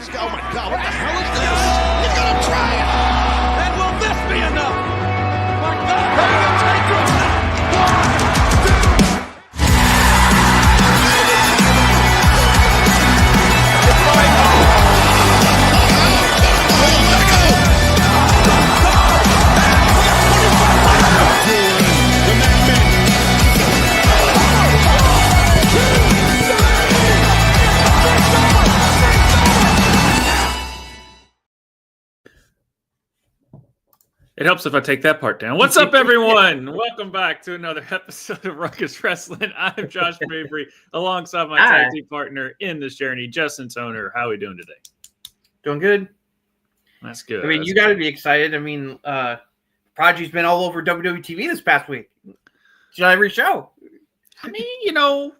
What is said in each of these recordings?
this guy. Oh my God, what the hell is this? He's gonna try it. And will this be enough? My God, how do you take him? 1, 2. It helps if I take that part down. What's up, everyone? Welcome back to another episode of Ruckus Wrestling. I'm Josh Mabry, alongside my tag team partner in this journey, Justin Toner. How are we doing today? Doing good. That's good. I mean, you got to be excited. I mean, Prodigy's been all over WWE TV this past week. She's on every show. I mean, you know,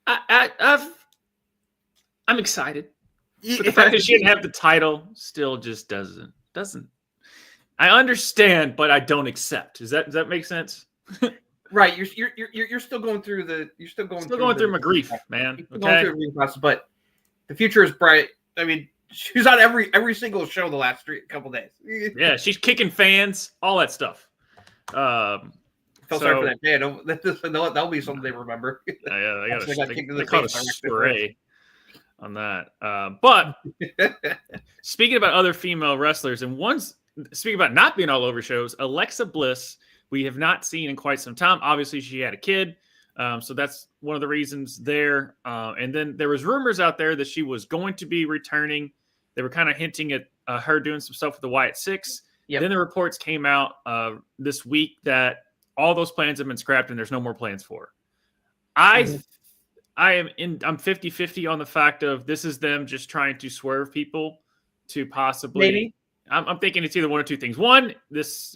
I'm excited. But the fact that she didn't have the title still just doesn't. I understand, but I don't accept. Does that make sense? Right. You're still going through through my grief, man. Okay. Going through the grief process, but the future is bright. I mean, she's on every single show the last couple days. Yeah, she's kicking fans, all that stuff. I feel sorry for that fan. That'll be something they remember. Yeah, they caught a spray on that. But speaking about other female wrestlers, and speaking about not being all over shows, Alexa Bliss, we have not seen in quite some time. Obviously, she had a kid, so that's one of the reasons there. And then there was rumors out there that she was going to be returning. They were kind of hinting at her doing some stuff with the Wyatt Six. Yep. Then the reports came out this week that all those plans have been scrapped and there's no more plans for her. I'm 50-50 on the fact of this is them just trying to swerve people to possibly. Maybe. I'm thinking it's either one or two things. One, this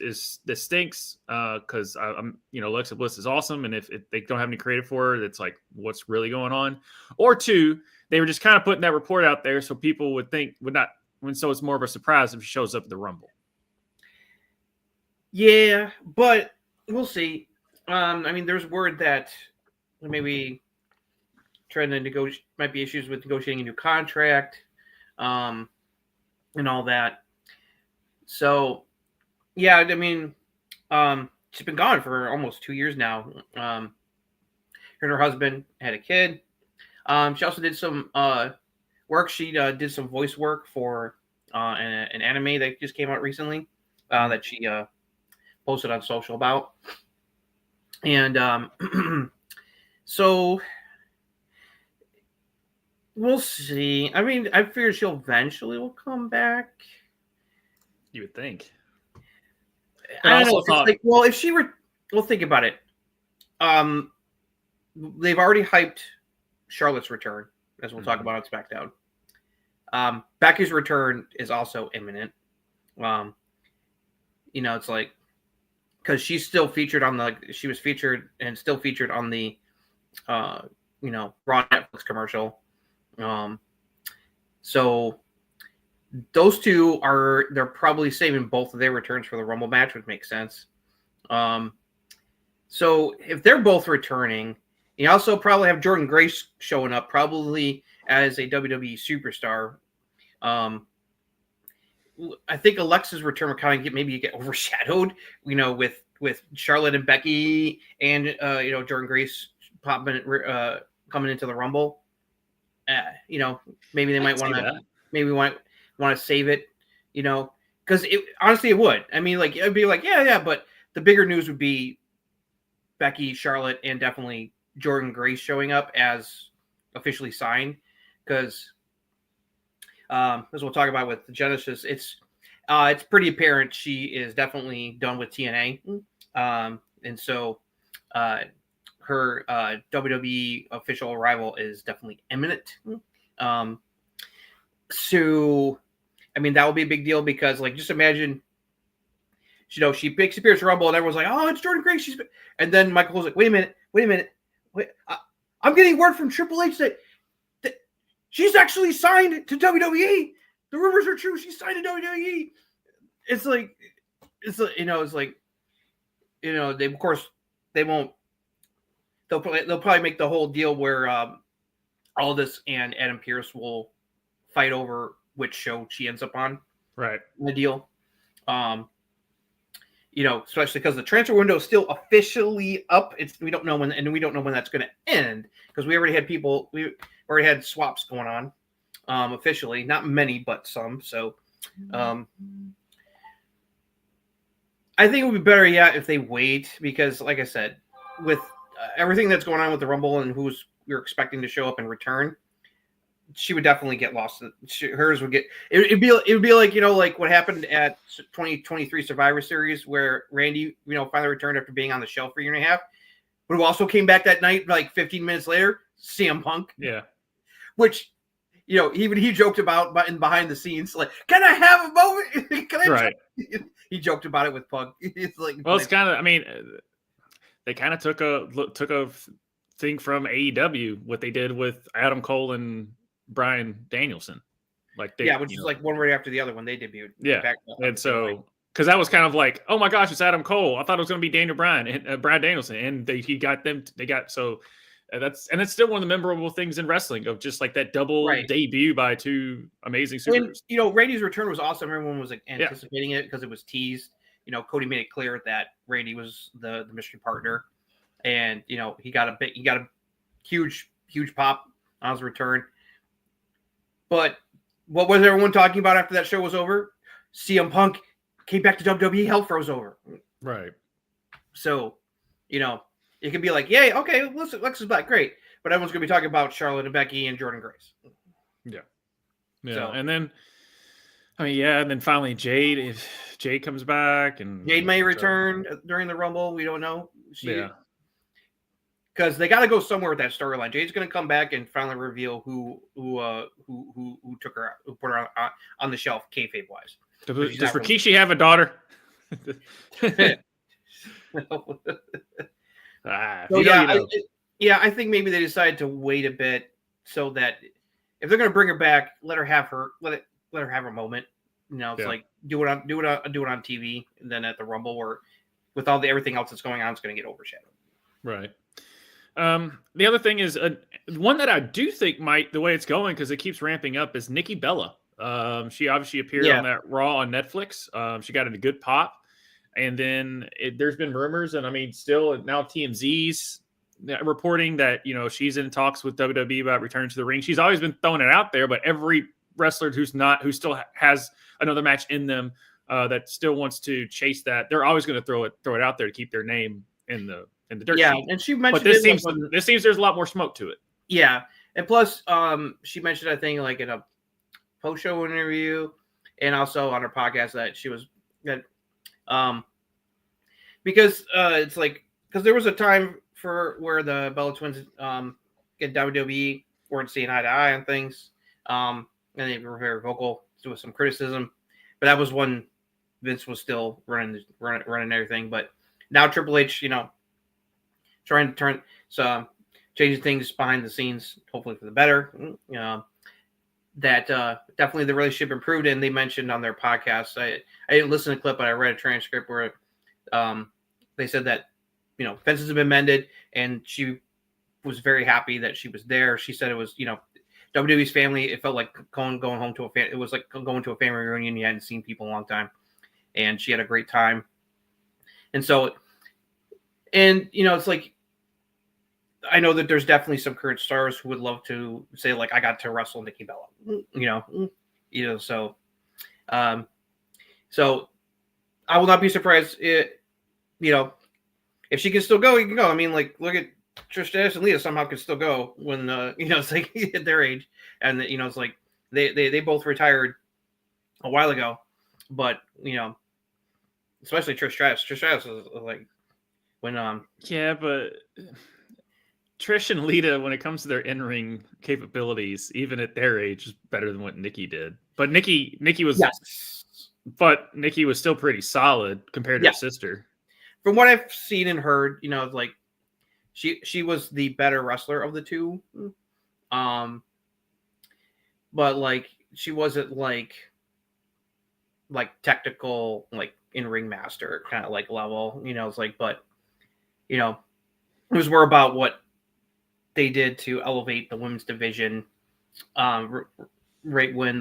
stinks because Alexa Bliss is awesome, and if they don't have any creative for her, it's like what's really going on. Or two, they were just kind of putting that report out there so people would not. So it's more of a surprise if she shows up at the Rumble. Yeah, but we'll see. I mean, there's word that maybe trying to negotiate might be issues with negotiating a new contract, and all that. So, yeah, I mean, she's been gone for almost 2 years now. Her and her husband had a kid. She also did some work. She did some voice work for an anime that just came out recently that she posted on social about. And so we'll see. I mean, I figure she'll eventually will come back. You would think. I don't know. If she were, think about it. They've already hyped Charlotte's return, as we'll talk about on SmackDown. Becky's return is also imminent. It's like because she's still featured on she was featured and still featured on the, Raw Netflix commercial. So. Those two they're probably saving both of their returns for the Rumble match, which makes sense. So if they're both returning, you also probably have Jordynne Grace showing up, probably as a WWE superstar. I think Alexa's return will kind of get overshadowed, with Charlotte and Becky and Jordynne Grace coming into the Rumble. Maybe they might want to save it, because honestly it would. I mean, like it'd be like, yeah, but the bigger news would be Becky, Charlotte, and definitely Jordynne Grace showing up as officially signed. Because as we'll talk about with the Genesis, it's pretty apparent she is definitely done with TNA, and so her WWE official arrival is definitely imminent. So. I mean, that would be a big deal because, just imagine, she appears Rumble and everyone's like, "Oh, it's Jordynne Grace." And then Michael Cole's like, "Wait a minute. I'm getting word from Triple H that she's actually signed to WWE. The rumors are true. She's signed to WWE." They of course they won't. They'll probably make the whole deal where Aldis and Adam Pearce will fight over which show she ends up on. Right. The deal. Especially because the transfer window is still officially up. We don't know when, and we don't know when that's going to end because we already had swaps going on officially. Not many, but some. So I think it would be better, if they wait because, like I said, with everything that's going on with the Rumble and who's we're expecting to show up and return, she would definitely get lost. Hers would get. It would be like like what happened at 2023 Survivor Series where Randy finally returned after being on the shelf for a year and a half, but who also came back that night like 15 minutes later. CM Punk. Yeah. Which he joked about behind the scenes, like, can I have a moment? Can I? Right. He joked about it with Punk. It's like, well, it's kind of. I mean, they kind of took a thing from AEW what they did with Adam Cole and Bryan Danielson, which is like one right after the other when they debuted. Yeah, and so because that was kind of like, oh my gosh, it's Adam Cole. I thought it was going to be Daniel Bryan and Bryan Danielson, and he got them. They got so that's still one of the memorable things in wrestling of just like that double debut by two amazing supers. And, Randy's return was awesome. Everyone was like anticipating it because it was teased. Cody made it clear that Randy was the mystery partner, and he got a huge pop on his return. But what was everyone talking about after that show was over? CM Punk came back to WWE. Hell froze over. Right. So, it could be like, yay, okay, Lex is back, great. But everyone's going to be talking about Charlotte and Becky and Jordan Grace. Yeah. Yeah. So, and then, and then finally Jade, if Jade comes back. And Jade may return during the Rumble. We don't know. Because they got to go somewhere with that storyline. Jade's going to come back and finally reveal who took her out, who put her on the shelf, kayfabe wise. Does Rikishi have a daughter? I think maybe they decided to wait a bit so that if they're going to bring her back, let her have her moment. It's like do it on TV, and then at the Rumble, where with everything else that's going on, it's going to get overshadowed. Right. The other thing is one that I do think the way it's going, because it keeps ramping up, is Nikki Bella. She obviously appeared on that Raw on Netflix. She got a good pop. And then there's been rumors, and still now TMZ's reporting that, she's in talks with WWE about returning to the ring. She's always been throwing it out there, but every wrestler who still has another match in them that still wants to chase that, they're always going to throw it out there to keep their name in the dirt sheet. And she mentioned, but this seems there's a lot more smoke to it. Yeah, and plus, she mentioned, I think, like in a post-show interview, and also on her podcast that she was that, because it's like because there was a time where the Bella Twins get WWE weren't seeing eye to eye on things, and they were very vocal with some criticism, but that was when Vince was still running everything. But now Triple H, trying to changing things behind the scenes, hopefully for the better. That definitely the relationship improved, and they mentioned on their podcast. I didn't listen to the clip, but I read a transcript where they said that fences have been mended, and she was very happy that she was there. She said it was WWE's family. It felt like going home to it was like going to a family reunion. You hadn't seen people in a long time, and she had a great time. And so, it's like, I know that there's definitely some current stars who would love to say, like, I got to wrestle Nikki Bella, so I will not be surprised if she can still go, you can go. Look at Trish Stratus and Lita somehow can still go when, it's like at their age, and it's like they both retired a while ago, but, especially Trish Stratus. Trish Stratus is like when, but Trish and Lita, when it comes to their in-ring capabilities, even at their age, is better than what Nikki did. But Nikki was, but Nikki was still pretty solid compared to her sister. From what I've seen and heard, like she was the better wrestler of the two. But like she wasn't like technical, like in-ring master kind of like level. It's like, but it was more about what they did to elevate the women's division right when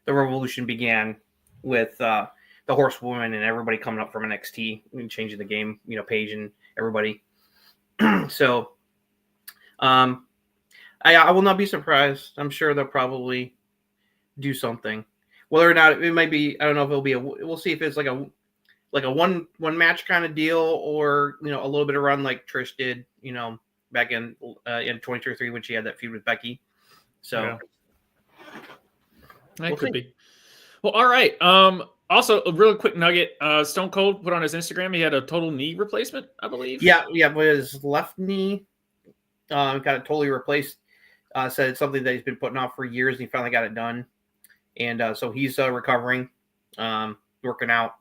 the revolution began with the Horsewoman and everybody coming up from NXT and changing the game, Paige and everybody. So, I will not be surprised. I'm sure they'll probably do something. Whether or not it might be, I don't know if it'll be we'll see if it's like a one match kind of deal, or a little bit of run like Trish did, back in 2023 when she had that feud with Becky. So yeah. That could be. Well, all right. Also, a real quick nugget. Stone Cold put on his Instagram he had a total knee replacement, I believe. Yeah, but his left knee got it totally replaced. Said it's something that he's been putting off for years, and he finally got it done. And so he's recovering, working out.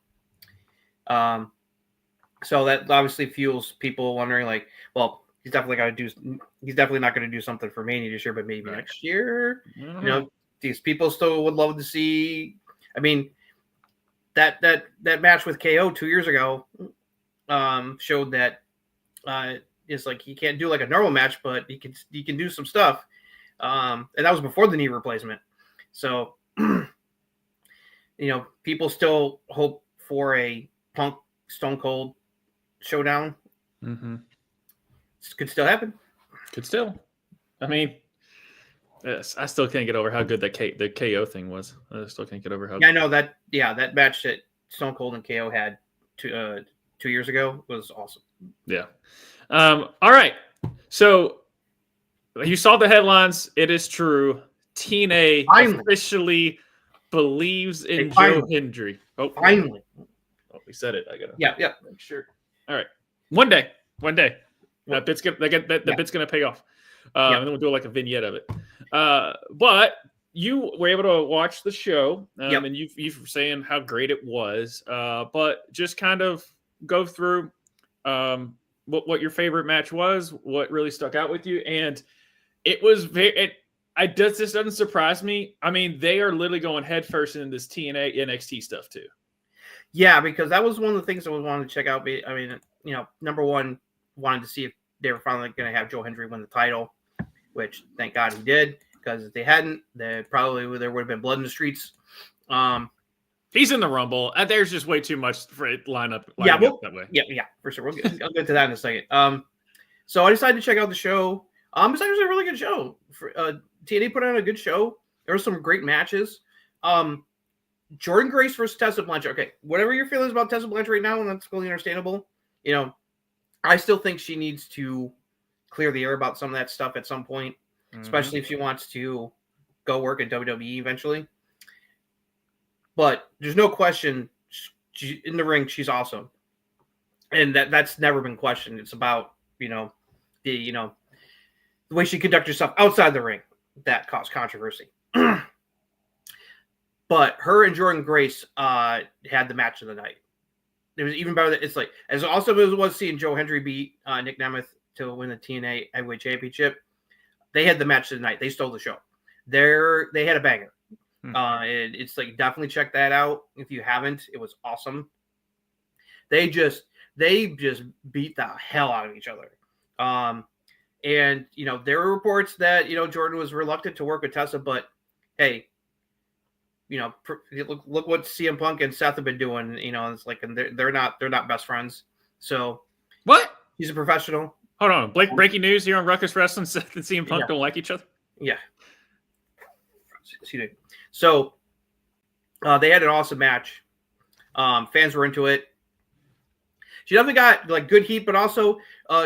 So that obviously fuels people wondering, like, well, he's definitely not going to do something for Mania this year, but maybe next year. These people still would love to see. I mean, that match with KO 2 years ago showed that it's like he can't do like a normal match, but he can do some stuff. And that was before the knee replacement. So, people still hope for a Punk Stone Cold showdown. Mm-hmm. This could still happen. Could still. I mean, yes, I still can't get over how good the KO thing was. I still can't get over how. Yeah, I know that. Yeah, that match that Stone Cold and KO had 2 years ago was awesome. Yeah. All right. So you saw the headlines. It is true. TNA officially believes in Joe Hendry. Oh, finally. Oh, we said it. I gotta. Yeah. Make sure. All right. One day. That bit's gonna pay off. And then we'll do like a vignette of it. But you were able to watch the show, and you were saying how great it was. But just kind of go through what your favorite match was, what really stuck out with you, and it was this doesn't surprise me. I mean, they are literally going headfirst in this TNA NXT stuff too. Yeah, because that was one of the things I was wanting to check out. I mean, number one, wanted to see if they were finally going to have Joe Hendry win the title, which thank God he did. Because if they hadn't, there would have been blood in the streets. He's in the Rumble. There's just way too much for it line up that way. Yeah, for sure. I'll get to that in a second. So I decided to check out the show. It's actually a really good show. TNA put on a good show. There were some great matches. Jordan Grace versus Tessa Blanchard. Okay, whatever your feelings about Tessa Blanchard right now, and that's totally understandable. I still think she needs to clear the air about some of that stuff at some point, especially if she wants to go work at WWE eventually. But there's no question, in the ring, she's awesome, and that's never been questioned. It's about the way she conducts herself outside the ring that caused controversy. But her and Jordan Grace had the match of the night. It was even better. It's like as awesome as it was seeing Joe Hendry beat Nick Nemeth to win the TNA Heavyweight Championship. They had the match of the night. They stole the show. They had a banger. It's like definitely check that out if you haven't. It was awesome. They just beat the hell out of each other. And there were reports that Jordan was reluctant to work with Tessa, but hey, look what CM Punk and Seth have been doing. It's like, and they're not best friends. So what? He's a professional. Hold on, breaking news here on Ruckus Wrestling: Seth and CM Punk don't like each other. Yeah. So they had an awesome match. Fans were into it. She definitely got like good heat, but also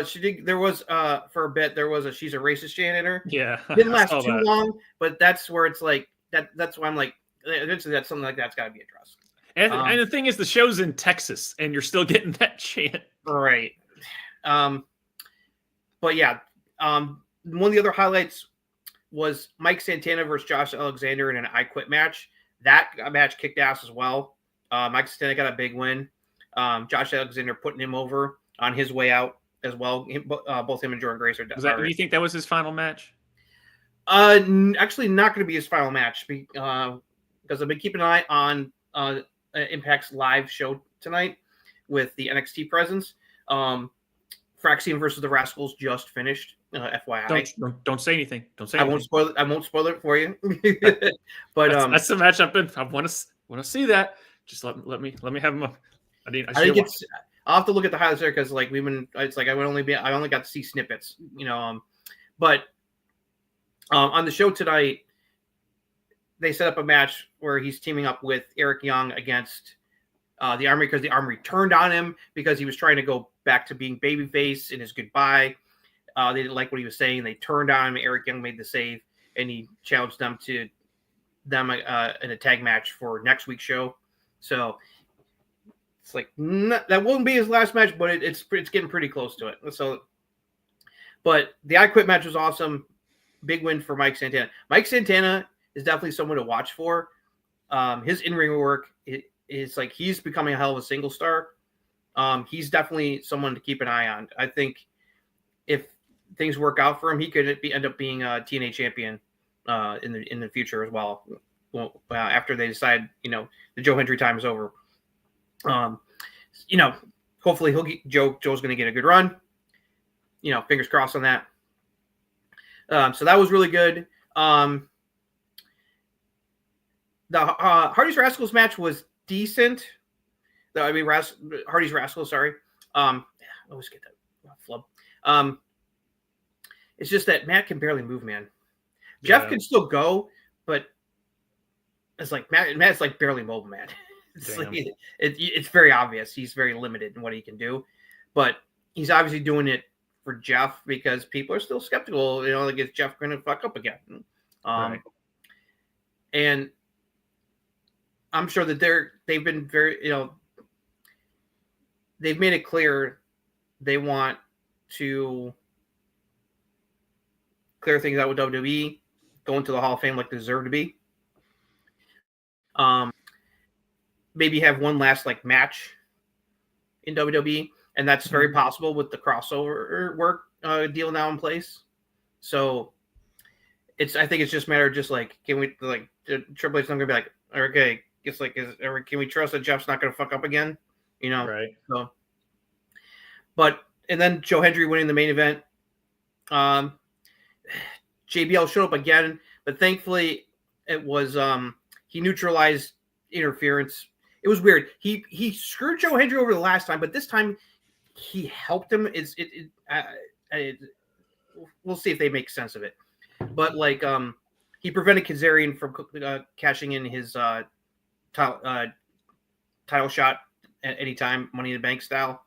she did. There was for a bit there was a she's a racist chant in her. Yeah, didn't last too long, but that's where it's like that. That's why I'm like, eventually that's something like that's got to be addressed. And the thing is, the show's in Texas, and you're still getting that chant, right? But yeah, one of the other highlights was Mike Santana versus Josh Alexander in an I Quit match. That match kicked ass as well. Mike Santana got a big win. Josh Alexander putting him over on his way out as well. Both him and Jordan Grace are. Do you think that was his final match? Actually, not going to be his final match because I've been keeping an eye on Impact's live show tonight with the NXT presence. Fraxian versus the Rascals just finished. FYI. Don't say anything. Don't say I anything. won't spoil it for you. But that's the match I want to see that. Just let me have him. I think I'll have to look at the highlights there because like I only got to see snippets, but on the show tonight they set up a match where he's teaming up with Eric Young against the Armory because the Armory turned on him because he was trying to go back to being babyface in his goodbye. They didn't like what he was saying. They turned on him. Eric Young made the save, and he challenged them in a tag match for next week's show. So it's like that won't be his last match, but it's getting pretty close to it. So, but the I Quit match was awesome. Big win for Mike Santana. Mike Santana is definitely someone to watch for. His in-ring work is like he's becoming a hell of a single star. He's definitely someone to keep an eye on. I think if things work out for him, he could end up being a TNA champion in the future as well. After they decide, the Joe Hendry time is over. Hopefully Joe's going to get a good run. Fingers crossed on that. So that was really good. The Hardy's Rascals match was decent. Hardy's Rascals, sorry. I always get that flub. It's just that Matt can barely move, man. Yeah. Jeff can still go, but it's like Matt's like barely mobile, man. It's very obvious. He's very limited in what he can do, but he's obviously doing it for Jeff because people are still skeptical. Like is Jeff going to fuck up again? Right. And I'm sure that they've been very, they've made it clear they want to clear things out with WWE, go into the Hall of Fame like they deserve to be. Maybe have one last match in WWE, and that's very possible with the crossover work deal now in place. So I think it's just a matter of just can we Triple H is not gonna be like, okay, it's can we trust that Jeff's not gonna fuck up again? Right. So, and then Joe Hendry winning the main event. JBL showed up again, but thankfully it was he neutralized interference. It was weird. He screwed Joe Hendry over the last time, but this time he helped him. We'll see if they make sense of it. But he prevented Kazarian from cashing in his title shot at any time, Money in the Bank style,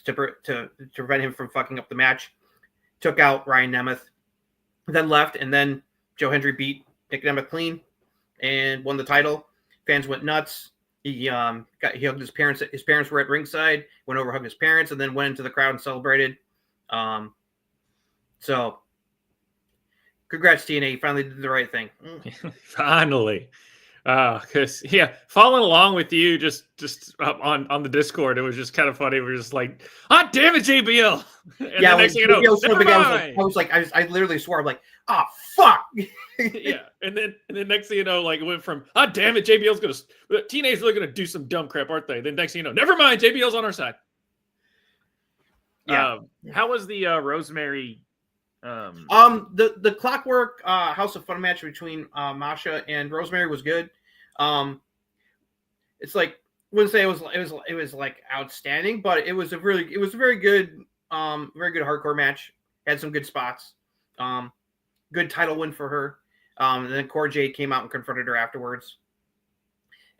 to prevent him from fucking up the match. Took out Ryan Nemeth, then left, and then Joe Hendry beat Nick Nemeth clean and won the title. Fans went nuts. He hugged his parents. His parents were at ringside. Went over, hugged his parents, and then went into the crowd and celebrated. So, congrats TNA. You finally did the right thing. Finally. Because following along with you just on the Discord, it was just kind of funny. We were just like, "Ah, damn it, JBL!" And yeah, next thing you know, I literally swore. I'm like, "Ah, oh, fuck!" Yeah, and then next thing you know, it went from, "Ah, damn it, JBL's TNA's really gonna do some dumb crap, aren't they?" Then next thing you know, never mind, JBL's on our side. Yeah. How was the Rosemary? The Clockwork House of Fun match between Masha and Rosemary was good. It's wouldn't say it was outstanding, but it was a very good hardcore match. Had some good spots. Good title win for her. And then Cora Jade came out and confronted her afterwards.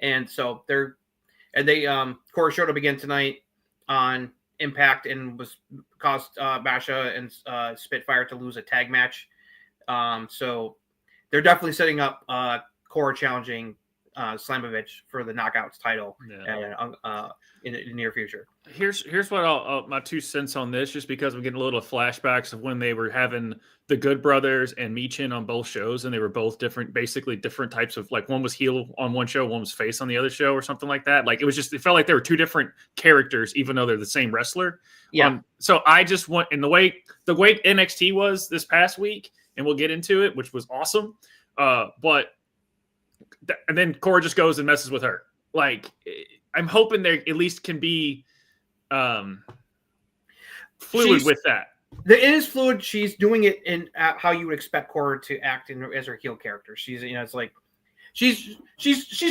And so Cora showed up again tonight on Impact and caused Masha and Spitfire to lose a tag match. So they're definitely setting up Cora challenging Slamovich for the Knockouts title in the near future. Here's what my 2 cents on this, just because I'm getting a little flashbacks of when they were having the Good Brothers and Michin on both shows, and they were both basically different types of, one was heel on one show, one was face on the other show, or something like that. It felt like they were 2 different characters, even though they're the same wrestler. Yeah. So I just want, in the way NXT was this past week, and we'll get into it, which was awesome. And then Cora just goes and messes with her. I'm hoping they at least can be fluid with that. It is fluid. She's doing it in how you would expect Cora to act as her heel character. She's, it's like she's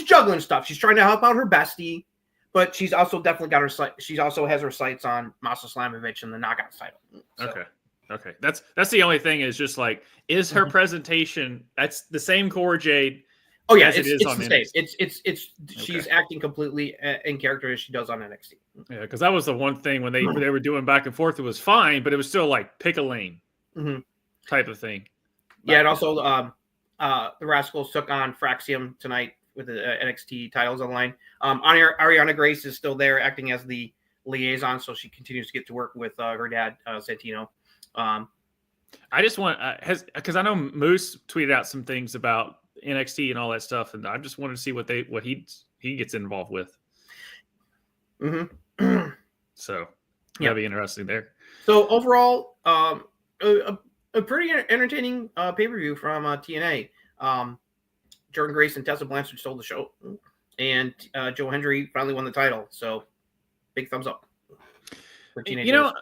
juggling stuff. She's trying to help out her bestie, but she's also definitely got her sight. She also has her sights on Masa Slamovich and the Knockouts title. So. Okay. That's the only thing is just like, is her presentation? That's the same Cora Jade. Oh yeah, it's the same. It's she's Okay. acting completely in character as she does on NXT. Yeah, because that was the one thing when they were doing back and forth, it was fine, but it was still like pick a lane type of thing. Yeah, and also the Rascals took on Fraxium tonight with the NXT titles on the line. Ariana Grace is still there acting as the liaison, so she continues to get to work with her dad Santino. I just want because I know Moose tweeted out some things about NXT and all that stuff, and I just wanted to see what he gets involved with. So that'd be interesting there. So overall, a pretty entertaining pay-per-view from TNA. Jordan Grace and Tessa Blanchard stole the show, and Joe Hendry finally won the title. So big thumbs up for TNA.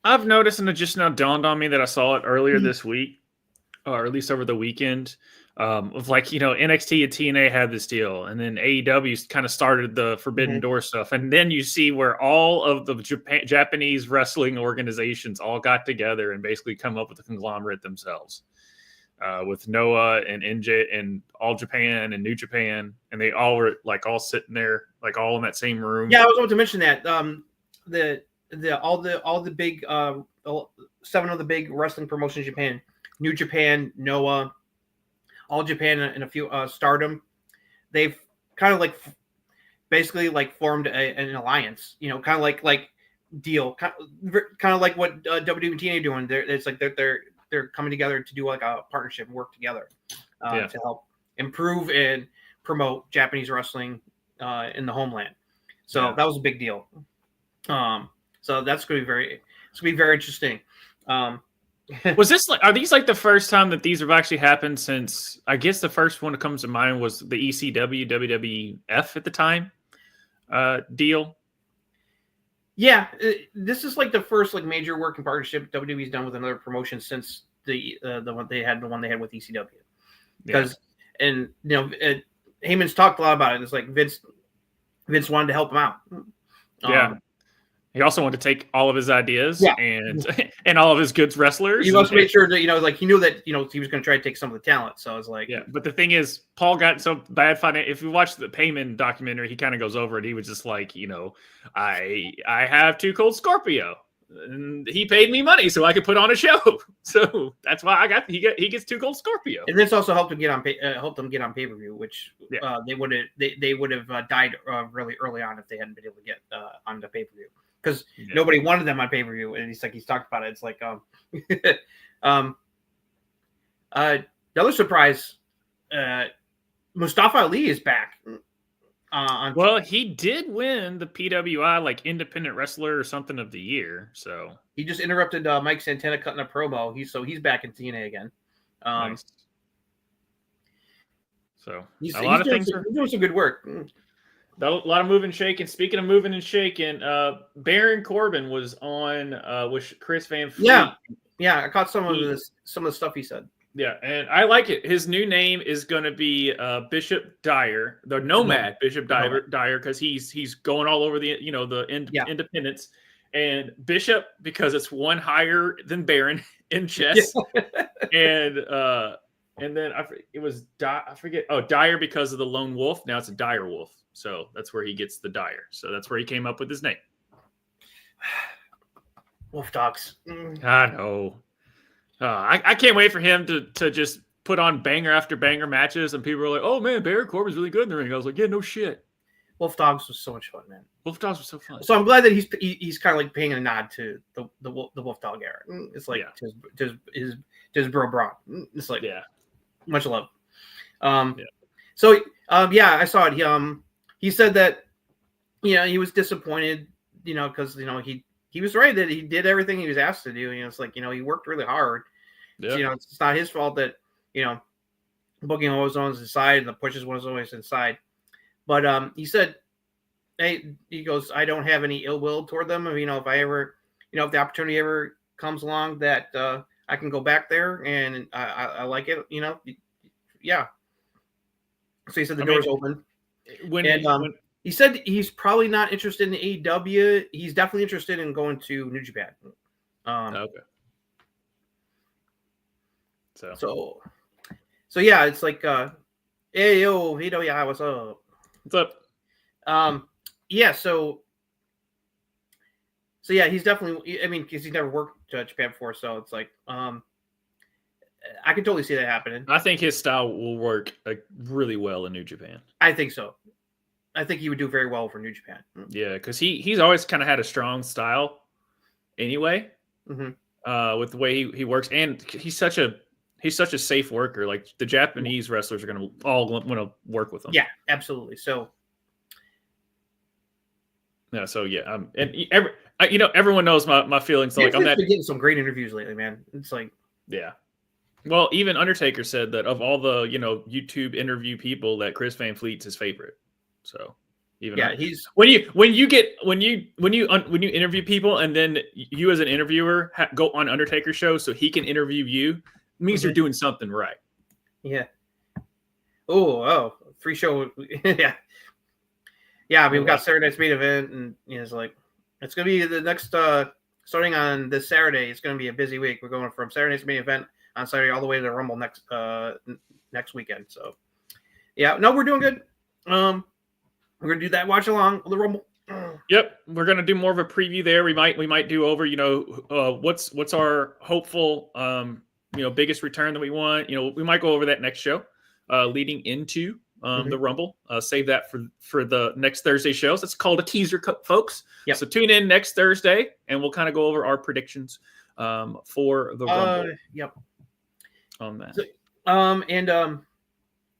I've noticed, and it just now dawned on me that I saw it earlier this week, or at least over the weekend, of like, NXT and TNA had this deal, and then AEW kind of started the Forbidden Door stuff. And then you see where all of the Japanese wrestling organizations all got together and basically come up with a conglomerate themselves, with Noah and NJ and All Japan and New Japan. And they all were like all sitting there, like all in that same room. Yeah, I was about to mention that. All the big 7 of the big wrestling promotions in Japan, New Japan, Noah, All Japan, and a few Stardom, they've kind of like basically like formed an alliance, kind of like deal, kind of like what WWE and TNA are doing. It's like they're coming together to do like a partnership and work together to help improve and promote Japanese wrestling in the homeland. So that was a big deal. So that's going to be very interesting. Was this are these like the first time that these have actually happened since? I guess the first one that comes to mind was the ECW WWF at the time deal. Yeah, this is like the first like major working partnership WWE's done with another promotion since the one they had with ECW. Because Heyman's talked a lot about it. It's like Vince wanted to help him out. He also wanted to take all of his ideas and all of his good wrestlers. He wants to make sure that, like he knew that, he was going to try to take some of the talent. So I was like, but the thing is, Paul got so bad finance. If you watch the Payman documentary, he kind of goes over it. He was just like, I have Too Cold Scorpio, and he paid me money so I could put on a show. So that's why he gets Too Cold Scorpio. And this also helped him get on pay-per-view, which they would have died really early on if they hadn't been able to get on the pay-per-view. Because nobody wanted them on pay-per-view, and he's talked about it. It's like another surprise. Mustafa Ali is back. He did win the PWI like Independent Wrestler or something of the year. So he just interrupted Mike Santana cutting a promo. He's back in TNA again. Nice. So he's doing some good work. A lot of moving and shaking. Speaking of moving and shaking, Baron Corbin was on with Chris Van Fleet. Yeah, I caught some of the stuff he said. Yeah, and I like it. His new name is going to be Bishop Dyer, the Nomad Bishop Dyer, because he's going all over the independents, and Bishop because it's one higher than Baron in chess, and then it was I forget. Oh, Dyer because of the lone wolf. Now it's a Dire Wolf. So that's where he gets the Dyer. So that's where he came up with his name. Wolf dogs. I know. I can't wait for him to just put on banger after banger matches, and people are like, "Oh man, Baron Corbin's really good in the ring." I was like, "Yeah, no shit." Wolf dogs was so much fun, man. Wolf dogs were so fun. So I'm glad that he's kind of like paying a nod to the Wolf dog era. It's like to his bro Braun. It's like much love. So I saw it. He said that he was disappointed, because he was right that he did everything he was asked to do. It's like he worked really hard. So, it's not his fault that booking always on his side and the pushes was always inside. But he said, hey, he goes, I don't have any ill will toward them. If I ever, if the opportunity ever comes along that I can go back there and I like it, yeah. So he said the door's open. He said he's probably not interested in AEW. He's definitely interested in going to New Japan. Okay. So yeah, it's like, hey yo, Vito, yeah, what's up? What's up? Yeah, so yeah, he's definitely. I mean, because he's never worked Japan before, so it's like, I can totally see that happening. I think his style will work really well in New Japan. I think so. I think he would do very well for New Japan. Yeah, because he's always kind of had a strong style, anyway. Mm-hmm. With the way he works, and he's such a safe worker. Like the Japanese wrestlers are going to all want to work with him. Yeah, absolutely. So. Yeah. So yeah. And everyone knows my feelings. So like I'm been getting some great interviews lately, man. It's like. Yeah. Well, even Undertaker said that of all the YouTube interview people, that Chris Van Fleet's his favorite. So even he's when you interview people and then you as an interviewer go on Undertaker's show so he can interview you, it means you're doing something right. Yeah. Oh, 3 show. Yeah. Yeah. I mean, we got Saturday night's main event, and it's like it's gonna be the next starting on this Saturday. It's gonna be a busy week. We're going from Saturday night's main event on Saturday all the way to the Rumble next weekend. So yeah, no, we're doing good. We're gonna do that watch along the Rumble. Yep, we're gonna do more of a preview there. We might do over what's our hopeful biggest return that we want. We might go over that next show leading into the Rumble. Save that for the next Thursday shows. It's called a teaser, folks. Yep. So tune in next Thursday and we'll kind of go over our predictions for the Rumble. Yep. On that. So,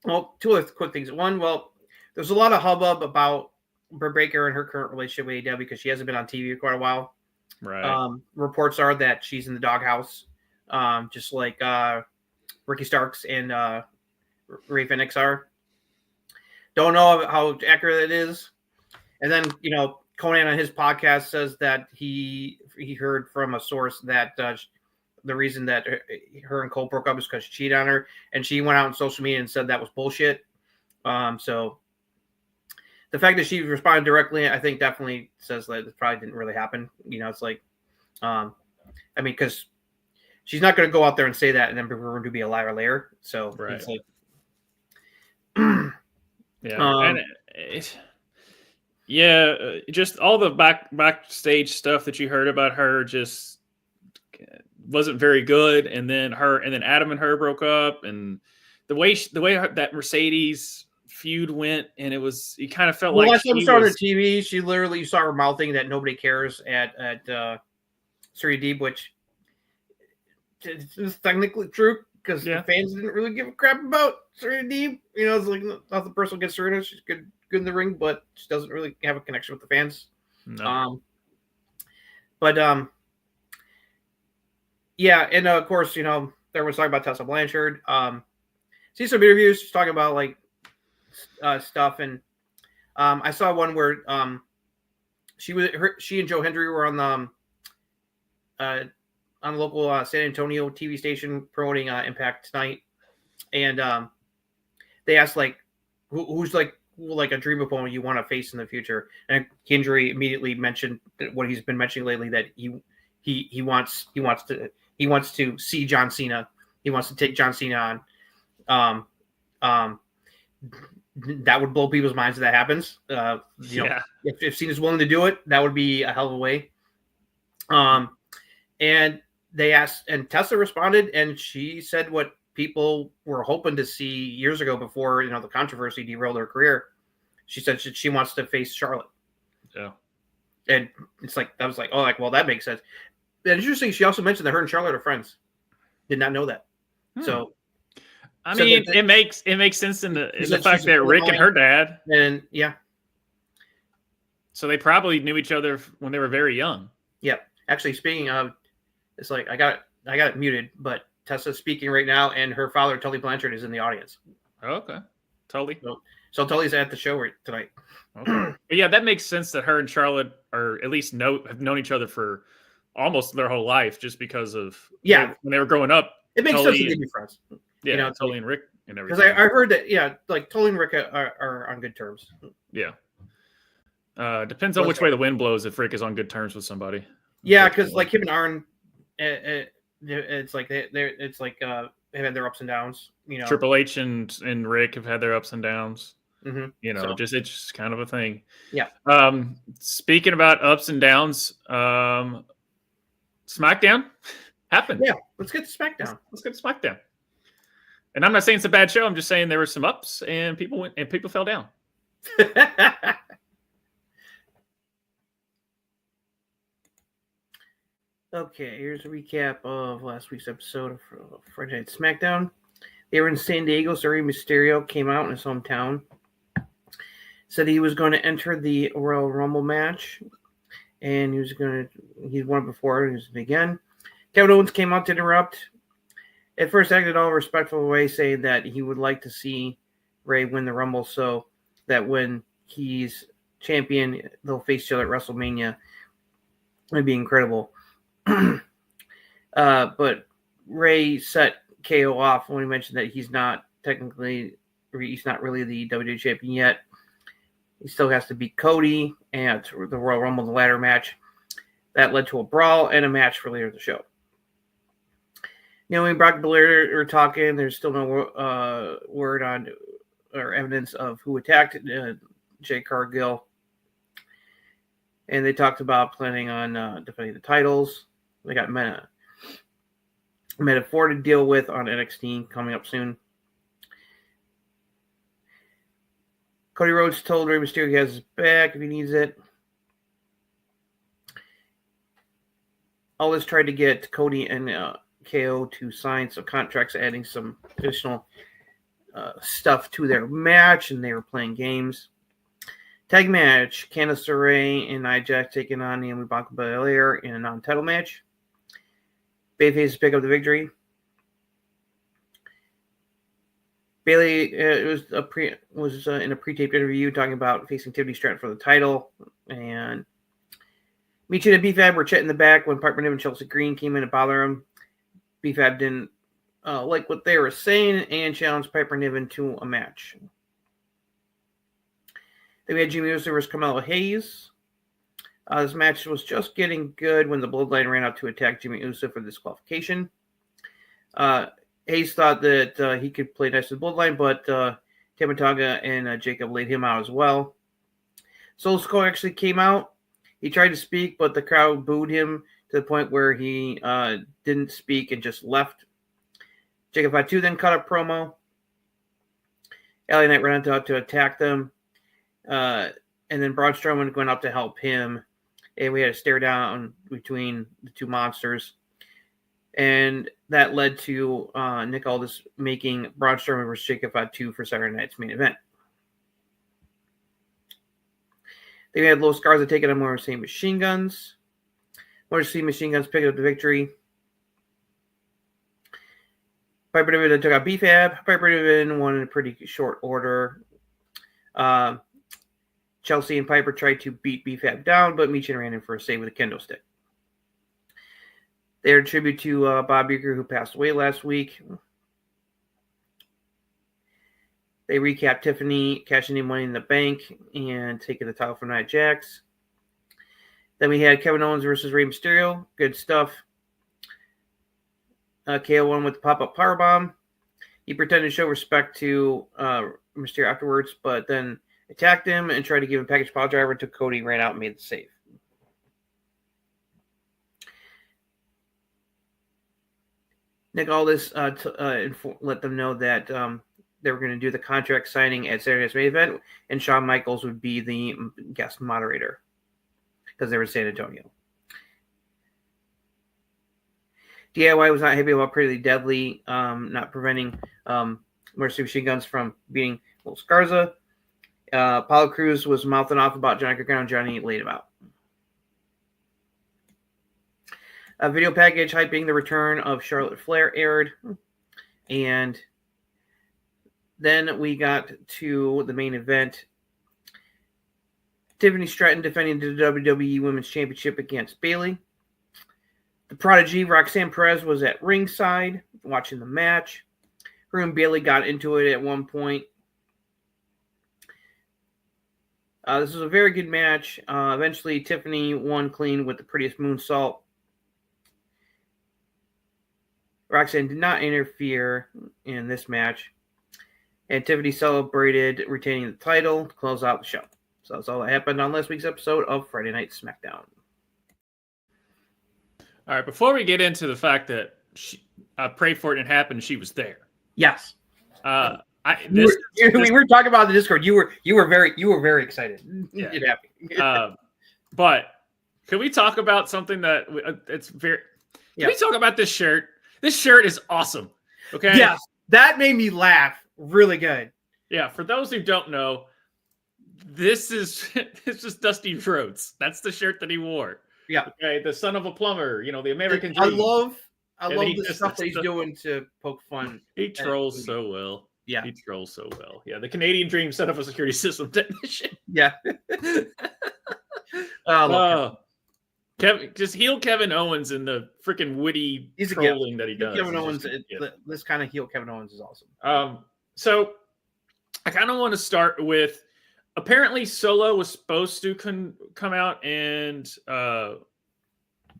well, 2 other quick things. One, well, there's a lot of hubbub about Britt Baker and her current relationship with AEW because she hasn't been on TV for quite a while. Right. Reports are that she's in the doghouse, just like Ricky Starks and Ray Phoenix are. Don't know how accurate it is. And then, Conan on his podcast says that he heard from a source that the reason that her and Cole broke up is because she cheated on her, and she went out on social media and said that was bullshit. So the fact that she responded directly, I think definitely says that it probably didn't really happen. It's like, I mean, because she's not going to go out there and say that and then we're going to be a liar later. So right. It's like, yeah, just all the backstage stuff that you heard about her just wasn't very good. And then Adam and her broke up, and the way that Mercedes feud went, and you kind of felt like last time she started TV, she literally saw her mouthing that nobody cares at 3D, which is technically true because the fans didn't really give a crap about 3D. It's like not the person gets Serena. She's good in the ring, but she doesn't really have a connection with the fans. No. Yeah, and of course, everyone's talking about Tessa Blanchard. See some interviews, she's talking about like stuff, and I saw one where she and Joe Hendry were on the local San Antonio TV station promoting Impact tonight, and they asked like who's like a dream opponent you want to face in the future, and Hendry immediately mentioned what he's been mentioning lately, that he wants to see John Cena. He wants to take John Cena on. That would blow people's minds if that happens. If Cena's willing to do it, that would be a hell of a way. And they asked, and Tessa responded, and she said what people were hoping to see years ago before the controversy derailed her career. She said she wants to face Charlotte. Yeah, and it's like I was like, oh, like, well, that makes sense. And interesting, she also mentioned that her and Charlotte are friends. Did not know that. So, I mean, it makes sense in the fact that Rick and her dad, and so they probably knew each other when they were very young. Yeah, actually, speaking of, it's like I got it muted, but Tessa's speaking right now, and her father, Tully Blanchard, is in the audience. Okay, Tully. So Tully's at the show tonight. Okay, but yeah, that makes sense that her and Charlotte are at least have known each other for almost their whole life just because of when they were growing up. It makes sense that they'd be friends. Yeah, Tully and Rick and everything. Because I heard that, like Tully and Rick are on good terms. Yeah. Depends on which way the wind blows if Rick is on good terms with somebody. Yeah, because like him and Arn, it's like they've had their ups and downs. Triple H and Rick have had their ups and downs. Mm-hmm. It's just kind of a thing. Yeah. Speaking about ups and downs, SmackDown happened. Yeah, let's get to SmackDown. Let's get to SmackDown. And I'm not saying it's a bad show. I'm just saying there were some ups and people fell down. Okay, here's a recap of last week's episode of Friday Night SmackDown. They were in San Diego, so Rey Mysterio came out in his hometown. Said he was going to enter the Royal Rumble match, and he's won before, and he was again. Kevin Owens came out to interrupt. At first, acted all respectful way, saying that he would like to see Rey win the Rumble, so that when he's champion, they'll face each other at WrestleMania. It'd be incredible. But Rey set KO off when he mentioned that he's not really the WWE champion yet. He still has to beat Cody and the Royal Rumble, the ladder match. That led to a brawl and a match for later in the show. Naomi and Brock Belair are talking. There's still no word on or evidence of who attacked Jade Cargill. And they talked about planning on defending the titles. They got Metaphor to deal with on NXT coming up soon. Cody Rhodes told Rey Mysterio he has his back if he needs it. Aldis tried to get Cody and KO to sign some contracts, adding some additional stuff to their match, and they were playing games. Tag match, Candice LeRae and Nia Jax taking on Naomi Belair in a non-title match. Babyface pick up the victory. Bayley was in a pre-taped interview talking about facing Tiffany Stratton for the title, and Michi and B-Fab were chatting in the back when Piper Niven and Chelsea Green came in to bother him. B-Fab didn't like what they were saying and challenged Piper Niven to a match. Then we had Jimmy Uso versus Carmelo Hayes. This match was just getting good when the Bloodline ran out to attack Jimmy Uso for disqualification. Hayes thought that he could play nice with Bloodline, but Tamataga and Jacob laid him out as well. Soul Skull actually came out. He tried to speak, but the crowd booed him to the point where he didn't speak and just left. Jacob Fatu then cut a promo. LA Knight ran out to attack them. And then Braun Strowman went up to help him. And we had a stare down between the two monsters. And that led to Nick Aldis making Braun Strowman versus Jacob Fatu for Saturday night's main event. Then we had Los Garza taking on Motor City Machine Guns. Motor City Machine Guns picked up the victory. Piper Niven took out B-Fab. Piper Niven won in a pretty short order. Chelsea and Piper tried to beat B-Fab down, but Michin ran in for a save with a kendo stick. They are a tribute to Bob Beaker, who passed away last week. They recapped Tiffany cashing in Money in the Bank and taking the title from Nia Jax. Then we had Kevin Owens versus Rey Mysterio. Good stuff. KO won with the pop-up powerbomb. He pretended to show respect to Mysterio afterwards, but then attacked him and tried to give him a package pile driver, took Cody, ran out, and made the save. Nick Aldis let them know that they were going to do the contract signing at Saturday's main event, and Shawn Michaels would be the guest moderator because they were in San Antonio. DIY was not happy about Pretty Deadly not preventing Mercy Machine Guns from beating Los Garza. Apollo Crews was mouthing off about Johnny Gargano, and Johnny laid him out. A video package hyping the return of Charlotte Flair aired. And then we got to the main event. Tiffany Stratton defending the WWE Women's Championship against Bayley. The Prodigy, Roxanne Perez, was at ringside watching the match. Her and Bayley got into it at one point. This was a very good match. Eventually, Tiffany won clean with the prettiest moonsault. Roxanne did not interfere in this match. And Tiffany celebrated retaining the title to close out the show. So that's all that happened on last week's episode of Friday Night Smackdown. All right, before we get into the fact that I prayed for it and it happened, she was there. Yes. We were talking about the Discord. You were very excited. Yeah. You're happy. But can we talk about something that it's very? Can we talk about this shirt? This shirt is awesome. Okay. Yes, that made me laugh really good. Yeah. For those who don't know, this is Dusty Rhodes. That's the shirt that he wore. Yeah. Okay. The son of a plumber. The American I dream. love the stuff that he's doing to poke fun. He trolls so well. Yeah. He trolls so well. Yeah. The Canadian dream set up a security system technician. Yeah. Just heel Kevin Owens and the freaking witty trolling that he does. Kevin Owens, this kind of heel Kevin Owens is awesome. So I kind of want to start with, apparently Solo was supposed to come out and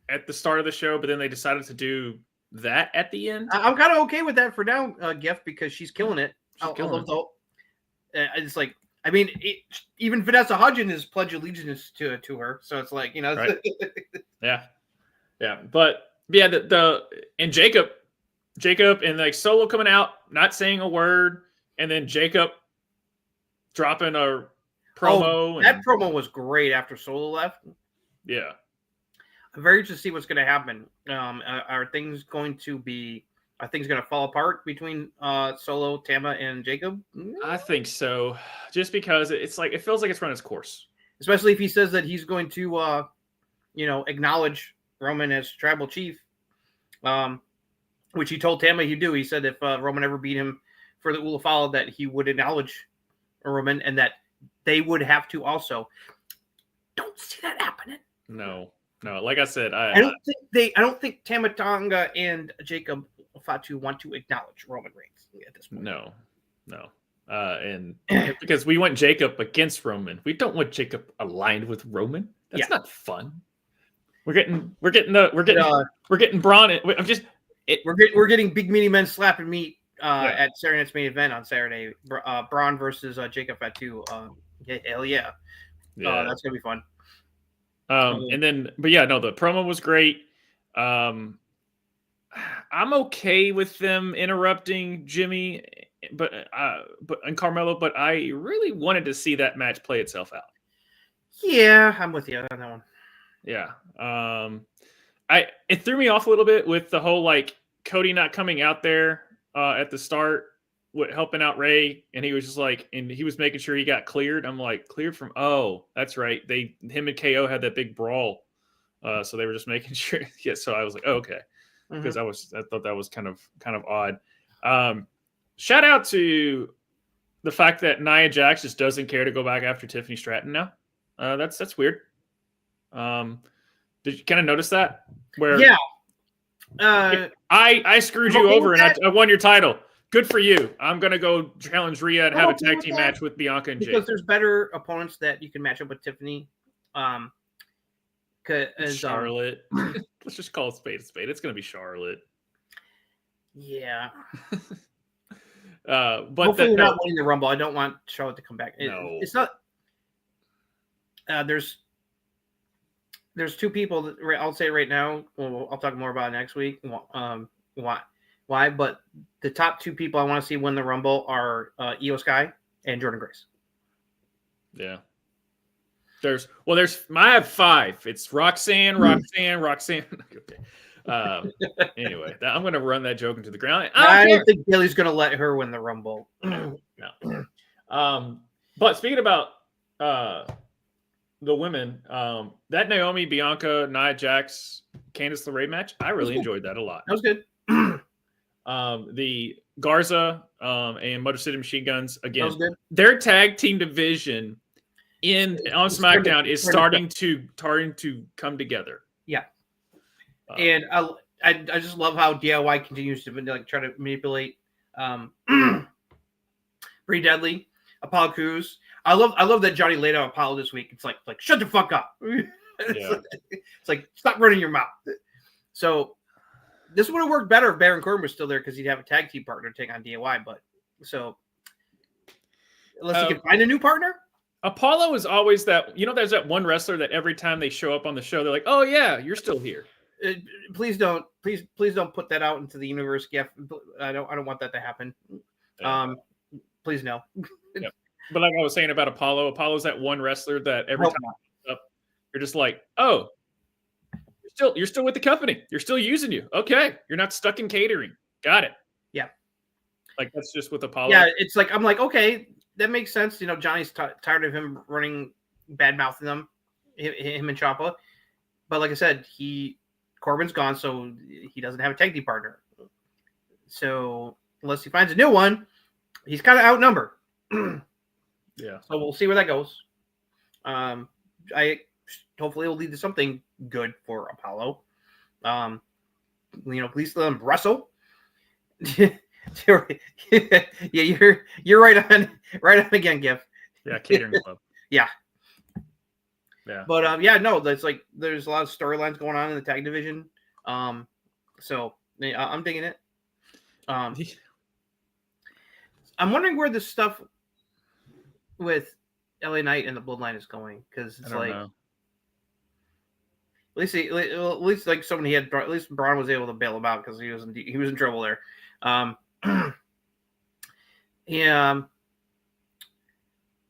at the start of the show, but then they decided to do that at the end. I'm kind of okay with that for now, Giff, because she's killing it. It's like, I mean, even Vanessa Hudgens has pledged allegiance to her, so it's like, right. yeah, but yeah, and Jacob and like Solo coming out, not saying a word, and then Jacob dropping a promo. That promo was great after Solo left. Yeah, I'm very interested to see what's going to happen. Are things going to fall apart between Solo, Tama, and Jacob? I think so. Just because it's like, it feels like it's run its course. Especially if he says that he's going to, acknowledge Roman as tribal chief, which he told Tama he'd do. He said if Roman ever beat him for the Ula Fala, that he would acknowledge Roman and that they would have to also. Don't see that happening. No. Like I said, I don't think Tama Tonga and Jacob Fatu want to acknowledge Roman Reigns at this point. No. And because we want Jacob against Roman, we don't want Jacob aligned with Roman. That's not fun. We're getting Braun. We're getting big meaty men slapping meat at Saturday Night's main event on Saturday. Braun versus Jacob Fatu. Hell yeah. That's gonna be fun. The promo was great. I'm okay with them interrupting Jimmy, and Carmelo, but I really wanted to see that match play itself out. Yeah, I'm with you on that one. Yeah. It threw me off a little bit with the whole like Cody not coming out there at the start, helping out Ray, and he was just like, and he was making sure he got cleared. I'm like, cleared from? Oh, that's right. Him and KO had that big brawl, so they were just making sure. Yeah, so I was like, oh, okay, because I thought that was kind of odd. Shout out to the fact that Nia Jax just doesn't care to go back after Tiffany Stratton now. That's weird. Did you kind of notice that? Where I screwed you over and I won your title. Good for you. I'm gonna go challenge Rhea and have a tag team match with Bianca and Jay. Because there's better opponents that you can match up with Tiffany. Charlotte. Let's just call it spade a spade. It's gonna be Charlotte. Yeah. But hopefully we're not winning the Rumble. I don't want Charlotte to come back. It's not. There's two people that I'll say right now. Well, I'll talk more about it next week. Why? But the top two people I want to see win the Rumble are Io Sky and Jordan Grace. Yeah. I have five. It's Roxanne. Okay. Anyway, I'm going to run that joke into the ground. I don't think Bayley's going to let her win the Rumble. No. But speaking about the women, that Naomi, Bianca, Nia Jax, Candice LeRae match, I really enjoyed that a lot. That was good. The Garza and Motor City Machine Guns, again, their tag team division on SmackDown is starting to come together. Yeah. And I just love how DIY continues to like try to manipulate Pretty Deadly, Apollo Crews. I love that Johnny laid out Apollo this week. It's like shut the fuck up. It's like stop running your mouth. So this would have worked better if Baron Corbin was still there because he'd have a tag team partner to take on DIY. But so unless he can find a new partner. Apollo is always that, there's that one wrestler that every time they show up on the show, they're like, oh yeah, you're still here. Please don't put that out into the universe, Jeff. I don't want that to happen. Please no. Yeah. But like I was saying about Apollo's that one wrestler that every time you're just like, oh, you're still with the company. You're still using you. Okay. You're not stuck in catering. Got it. Yeah. Like that's just with Apollo. Yeah. It's like, I'm like, okay, that makes sense. Johnny's tired of him bad mouthing them, him and Ciampa. But like I said, Corbin's gone, so he doesn't have a tag team partner. So unless he finds a new one, he's kind of outnumbered. Yeah. So we'll see where that goes. Hopefully it'll lead to something good for Apollo. At least let him wrestle. Yeah, you're right on again, Gif. Yeah, catering club. Yeah. Yeah. But that's like there's a lot of storylines going on in the tag division. So I'm digging it. I'm wondering where this stuff with LA Knight and the Bloodline is going, because it's like know. at least like someone he had, at least Braun was able to bail him out because he was in trouble there. Yeah.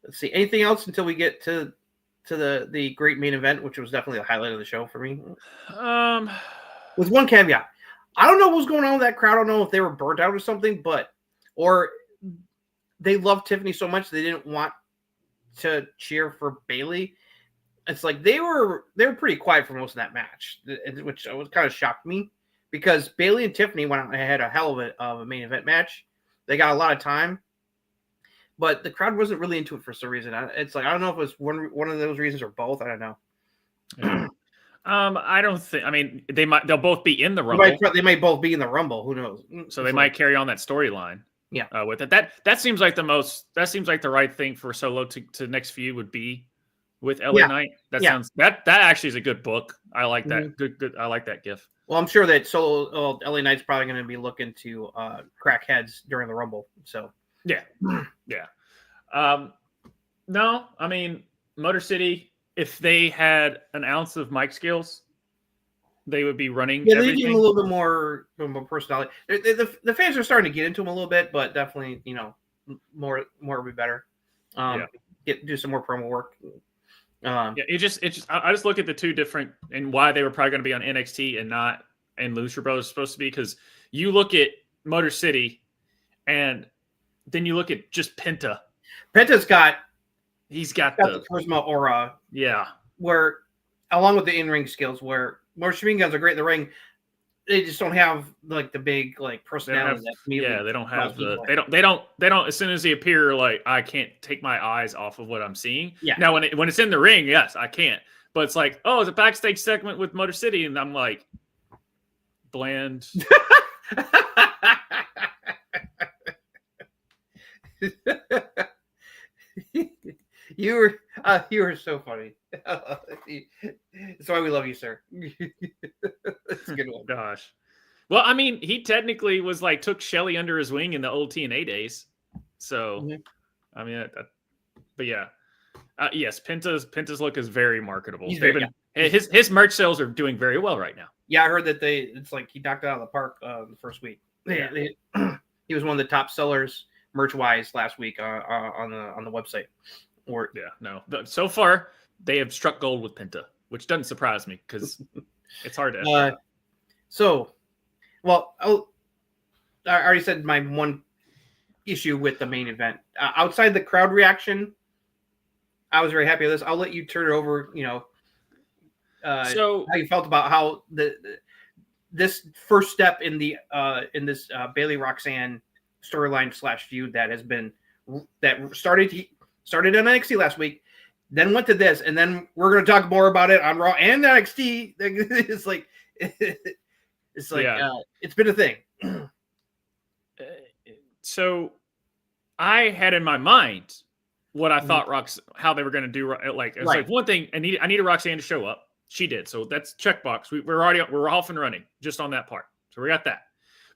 Let's see. Anything else until we get to the great main event, which was definitely the highlight of the show for me. With one caveat. I don't know what was going on with that crowd. I don't know if they were burnt out or something, or they loved Tiffany so much they didn't want to cheer for Bayley. It's like they were pretty quiet for most of that match, which was kind of shocked me because Bayley and Tiffany went out and had a hell of a main event match. They got a lot of time, but the crowd wasn't really into it for some reason. It's like I don't know if it was one of those reasons or both. I don't know. Yeah. I don't think. I mean, they'll both be in the Rumble. They might both be in the Rumble. Who knows? So they might carry on that storyline. Yeah. With it, that seems like the right thing for Solo to next feud would be with LA Knight. That actually is a good book. I like that. Mm-hmm. Good. I like that gif. Well, I'm sure that LA Knight's probably going to be looking to crack heads during the Rumble. So yeah. No, I mean Motor City. If they had an ounce of mic skills, they would be running. Yeah, they need a little bit more personality. The fans are starting to get into them a little bit, but definitely, more would be better. Do some more promo work. I just look at the two different and why they were probably going to be on NXT and not and Lucha Bros supposed to be, because you look at Motor City and then you look at just Penta. Penta's got the charisma aura. Yeah. Where, along with the in-ring skills, where machine guns are great in the ring, they just don't have like the big like personality. They don't have they don't. As soon as they appear, like I can't take my eyes off of what I'm seeing. Yeah. Now when it's in the ring, yes, I can't. But it's like, oh, it's a backstage segment with Motor City, and I'm like, bland. You were so funny. That's why we love you, sir. That's a good one. Gosh. Well, I mean, he technically was like took Shelly under his wing in the old TNA days. So, I mean, but yeah, yes, Penta's look is very marketable. His merch sales are doing very well right now. Yeah, I heard that it's like he knocked it out of the park the first week. He was one of the top sellers merch wise last week on the website. So far they have struck gold with Penta, which doesn't surprise me because it's hard to. I already said my one issue with the main event. Outside the crowd reaction, I was very happy with this. I'll let you turn it over. How you felt about how this first step in this Bayley Roxanne storyline / feud that started on NXT last week, then went to this, and then we're going to talk more about it on Raw and NXT. It's like It's like it's been a thing. So I had in my mind what I thought how they were going to do. Like, it's like one thing, I needed Roxanne to show up. She did. So that's checkbox. We're off and running just on that part. So we got that.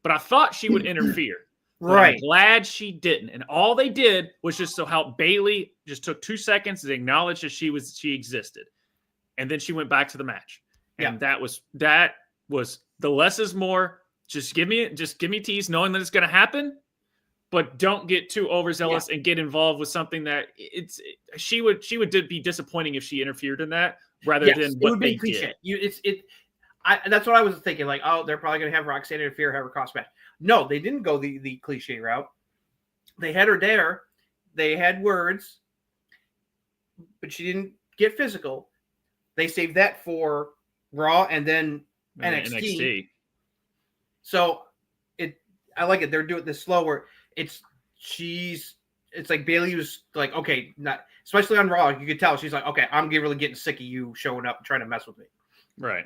But I thought she would interfere. Right. I'm glad she didn't. And all they did was just to help Bayley just took 2 seconds to acknowledge that she existed. And then she went back to the match. And that was the less is more. Just give me tease knowing that it's going to happen, but don't get too overzealous and get involved with something that she would be disappointing if she interfered in that rather than what they did. That's what I was thinking. Like, oh, they're probably going to have Roxanne interfere, have her cost match. No, they didn't go the cliche route. They had her there. They had words, but she didn't get physical. They saved that for Raw and then NXT. So I like it. They're doing this slow where it's like Bayley was like, okay, not especially on Raw, you could tell she's like, okay, I'm really getting sick of you showing up and trying to mess with me. Right.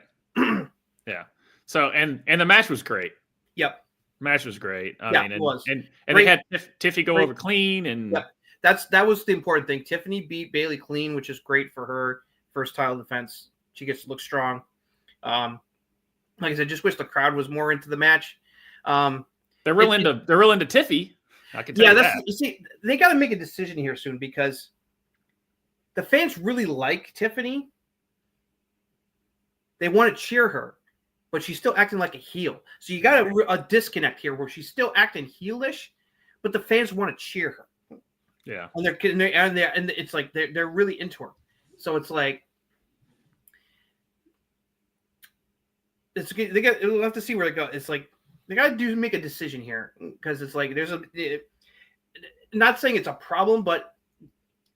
Yeah. So and the match was great. Yep. Match was great. It was. And they had Tiffany go over clean and that was the important thing. Tiffany beat Bayley clean, which is great for her first title defense. She gets to look strong. Like I said, just wish the crowd was more into the match. They're real into Tiffy. I can tell you that. You see, they got to make a decision here soon because the fans really like Tiffany. They want to cheer her, but she's still acting like a heel. So you got a disconnect here where she's still acting heelish, but the fans want to cheer her. Yeah, and it's like they're really into her. So it's like we'll have to see where it goes. It's like they got to make a decision here because it's like not saying it's a problem, but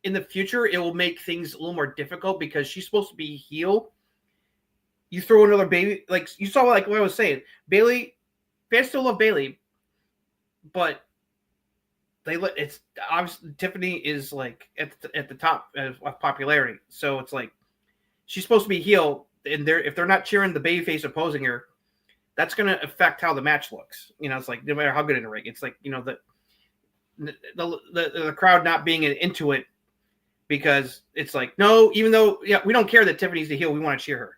in the future it will make things a little more difficult because she's supposed to be heel. You throw another baby, like you saw, like what I was saying, Bayley fans still love Bayley, but it's obviously Tiffany is like at the top of popularity, so it's like she's supposed to be heel. And if they're not cheering the babyface opposing her, that's going to affect how the match looks. It's like no matter how good in the ring, it's like the crowd not being into it because it's like no, even though we don't care that Tiffany's the heel, we want to cheer her.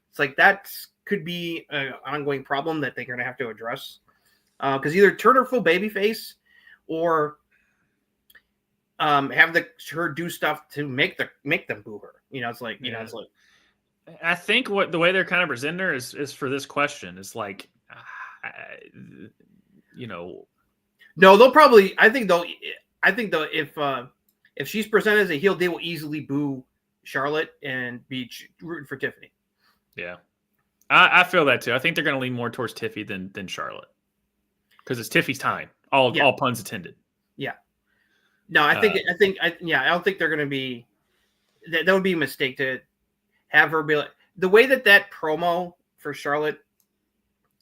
It's like that could be an ongoing problem that they're going to have to address because either turn her full babyface or have her do stuff to make them boo her. It's like it's like. I think the way they're kind of presenting her is for this question. It's like, No, they'll probably. I think though, if she's presented as a heel, they will easily boo Charlotte and be rooting for Tiffany. Yeah, I feel that too. I think they're going to lean more towards Tiffy than Charlotte because it's Tiffy's time. All puns intended. Yeah. No, I don't think they're going to be. That would be a mistake to have her be like the way that promo for Charlotte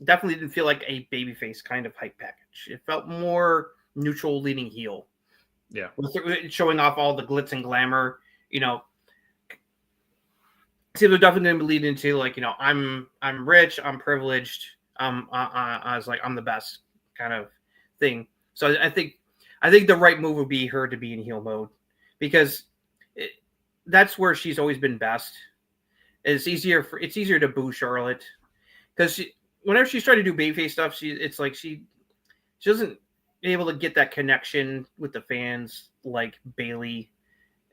definitely didn't feel like a babyface kind of hype package. It felt more neutral leading heel. Yeah. Showing off all the glitz and glamour, See, they're definitely going to lead into like, I'm rich, I'm privileged, I was like, I'm the best kind of thing. So I think the right move would be her to be in heel mode because that's where she's always been best. It's easier to boo Charlotte because whenever she's trying to do babyface stuff, it's like she doesn't be able to get that connection with the fans like Bayley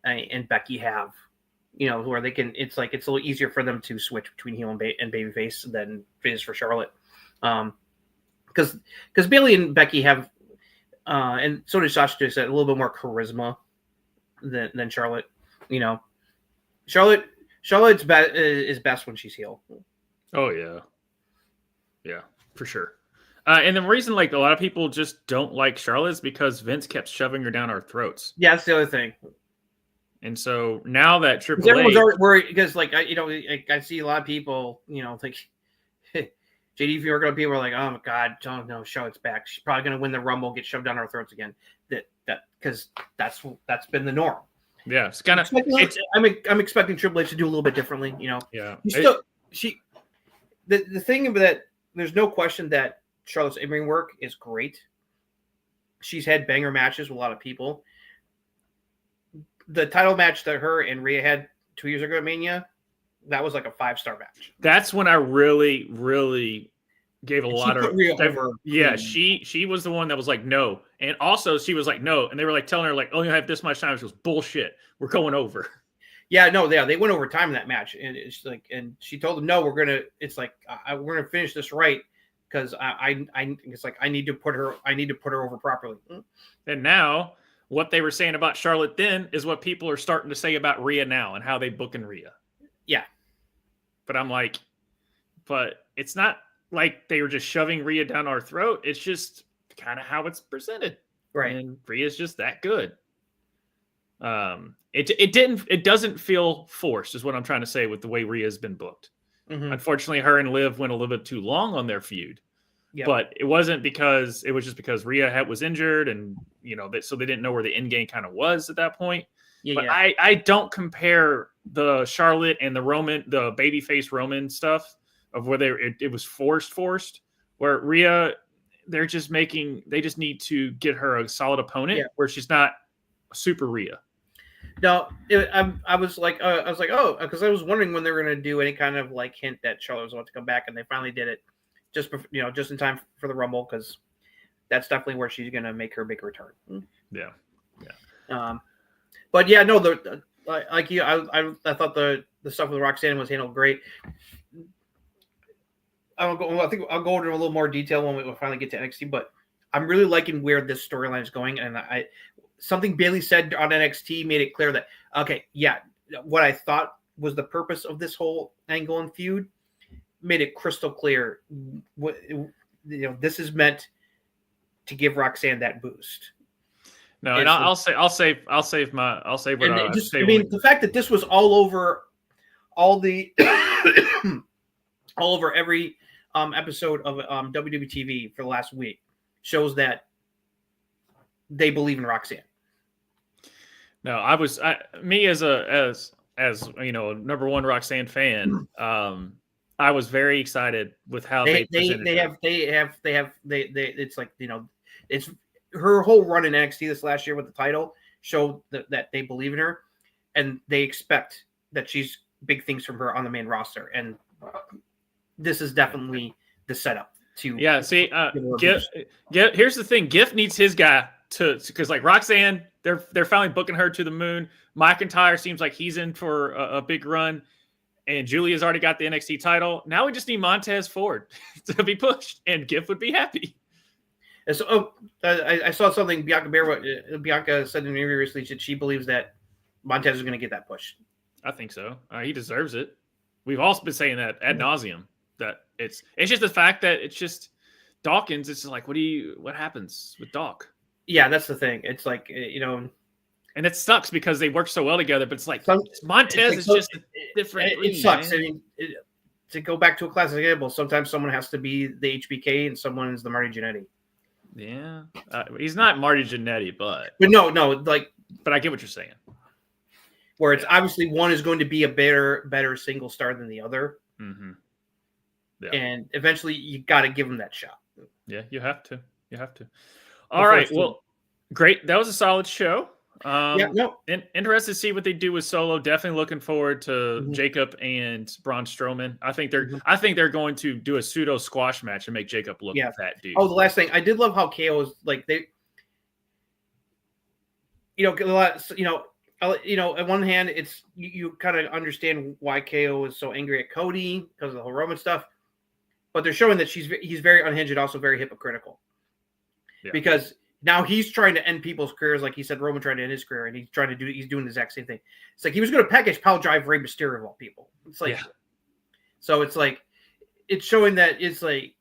and Becky have, where they can. It's like it's a little easier for them to switch between heel and babyface than it is for Charlotte, because Bayley and Becky have, and so does Sasha, just a little bit more charisma than Charlotte. Charlotte's is best when she's heel. Oh yeah, for sure. And the reason like a lot of people just don't like Charlotte is because Vince kept shoving her down our throats. Yeah, that's the other thing. And so now that Triple Everyone's already worried because like I see a lot of people like JD, if you were going to people are like, oh my god, no, Charlotte's back. She's probably going to win the Rumble, get shoved down our throats again. That because that's been the norm. Yeah, it's kind of. I'm expecting Triple H to do a little bit differently. Yeah. the thing about that, there's no question that Charlotte's in-ring work is great. She's had banger matches with a lot of people. The title match that her and Rhea had 2 years ago at Mania, that was like a 5-star match. That's when I really, really gave a lot of Rhea over. Yeah, she was the one that was like, no. And also she was like, no. And they were like telling her, like, oh, you have this much time. She goes, bullshit. We're going over. Yeah, no, they went over time in that match. And it's like, and she told them, no, we're going to, it's like, we're going to finish this right. Because it's like, I need to put her over properly. And now what they were saying about Charlotte then is what people are starting to say about Rhea now and how they booking Rhea. Yeah. But I'm like, but it's not like they were just shoving Rhea down our throat. It's just kind of how it's presented. Right. And Rhea's just that good. It doesn't feel forced is what I'm trying to say with the way Rhea's been booked. Mm-hmm. Unfortunately, her and Liv went a little bit too long on their feud. Yep. But it wasn't because it was just because Rhea was injured and, so they didn't know where the end game kind of was at that point. Yeah, but yeah. I don't compare the Charlotte and the babyface Roman stuff of where it was forced, where Rhea, they just need to get her a solid opponent where she's not super Rhea. No, I was like, oh, because I was wondering when they were going to do any kind of like hint that Charlotte was about to come back, and they finally did it just in time for the Rumble, because that's definitely where she's going to make her big return. Yeah. But yeah, no, I thought the stuff with Roxanne was handled great. I think I'll go into a little more detail when we finally get to NXT, but I'm really liking where this storyline is going, and something Bayley said on NXT made it clear that, okay, yeah, what I thought was the purpose of this whole angle and feud made it crystal clear. This is meant to give Roxanne that boost. No, and I'll save what I say. The fact that this was all over every episode of WWE TV for the last week shows that they believe in Roxanne. No, as number one Roxanne fan, I was very excited with how they presented it's like, it's her whole run in NXT this last year with the title showed that they believe in her, and they expect that she's big things from her on the main roster, and this is definitely the setup to see. Here's the thing: Gift needs his guy because like Roxanne, they're finally booking her to the moon. McIntyre seems like he's in for a big run, and Julia's already got the NXT title. Now we just need Montez Ford to be pushed, and Gift would be happy. And so, I saw something Bianca said in an interview recently that she believes that Montez is going to get that push. I think so. He deserves it. We've all been saying that ad nauseum. That it's just the fact that it's just Dawkins. It's just like, what happens with Doc? Yeah, that's the thing. It's like, and it sucks because they work so well together. But it's like Montez is just different. It sucks. I mean, to go back to a classic example, sometimes someone has to be the HBK and someone is the Marty Jannetty. Yeah, he's not Marty Jannetty, but no, but I get what you're saying. Where it's obviously one is going to be a better single star than the other. Mm-hmm. Yeah. And eventually you got to give them that shot. Yeah, you have to. All right. Well, great. That was a solid show. Interested to see what they do with Solo. Definitely looking forward to Jacob and Braun Strowman. I think they're going to do a pseudo squash match and make Jacob look that dude. Oh, the last thing I did love how KO was like at one hand, it's you kind of understand why KO is so angry at Cody because of the whole Roman stuff, but they're showing that he's very unhinged and also very hypocritical because now he's trying to end people's careers, like he said Roman tried to end his career, and he's doing the exact same thing. It's like he was going to package pile drive Rey Mysterio of all people. It's like, so it's like it's showing that it's like,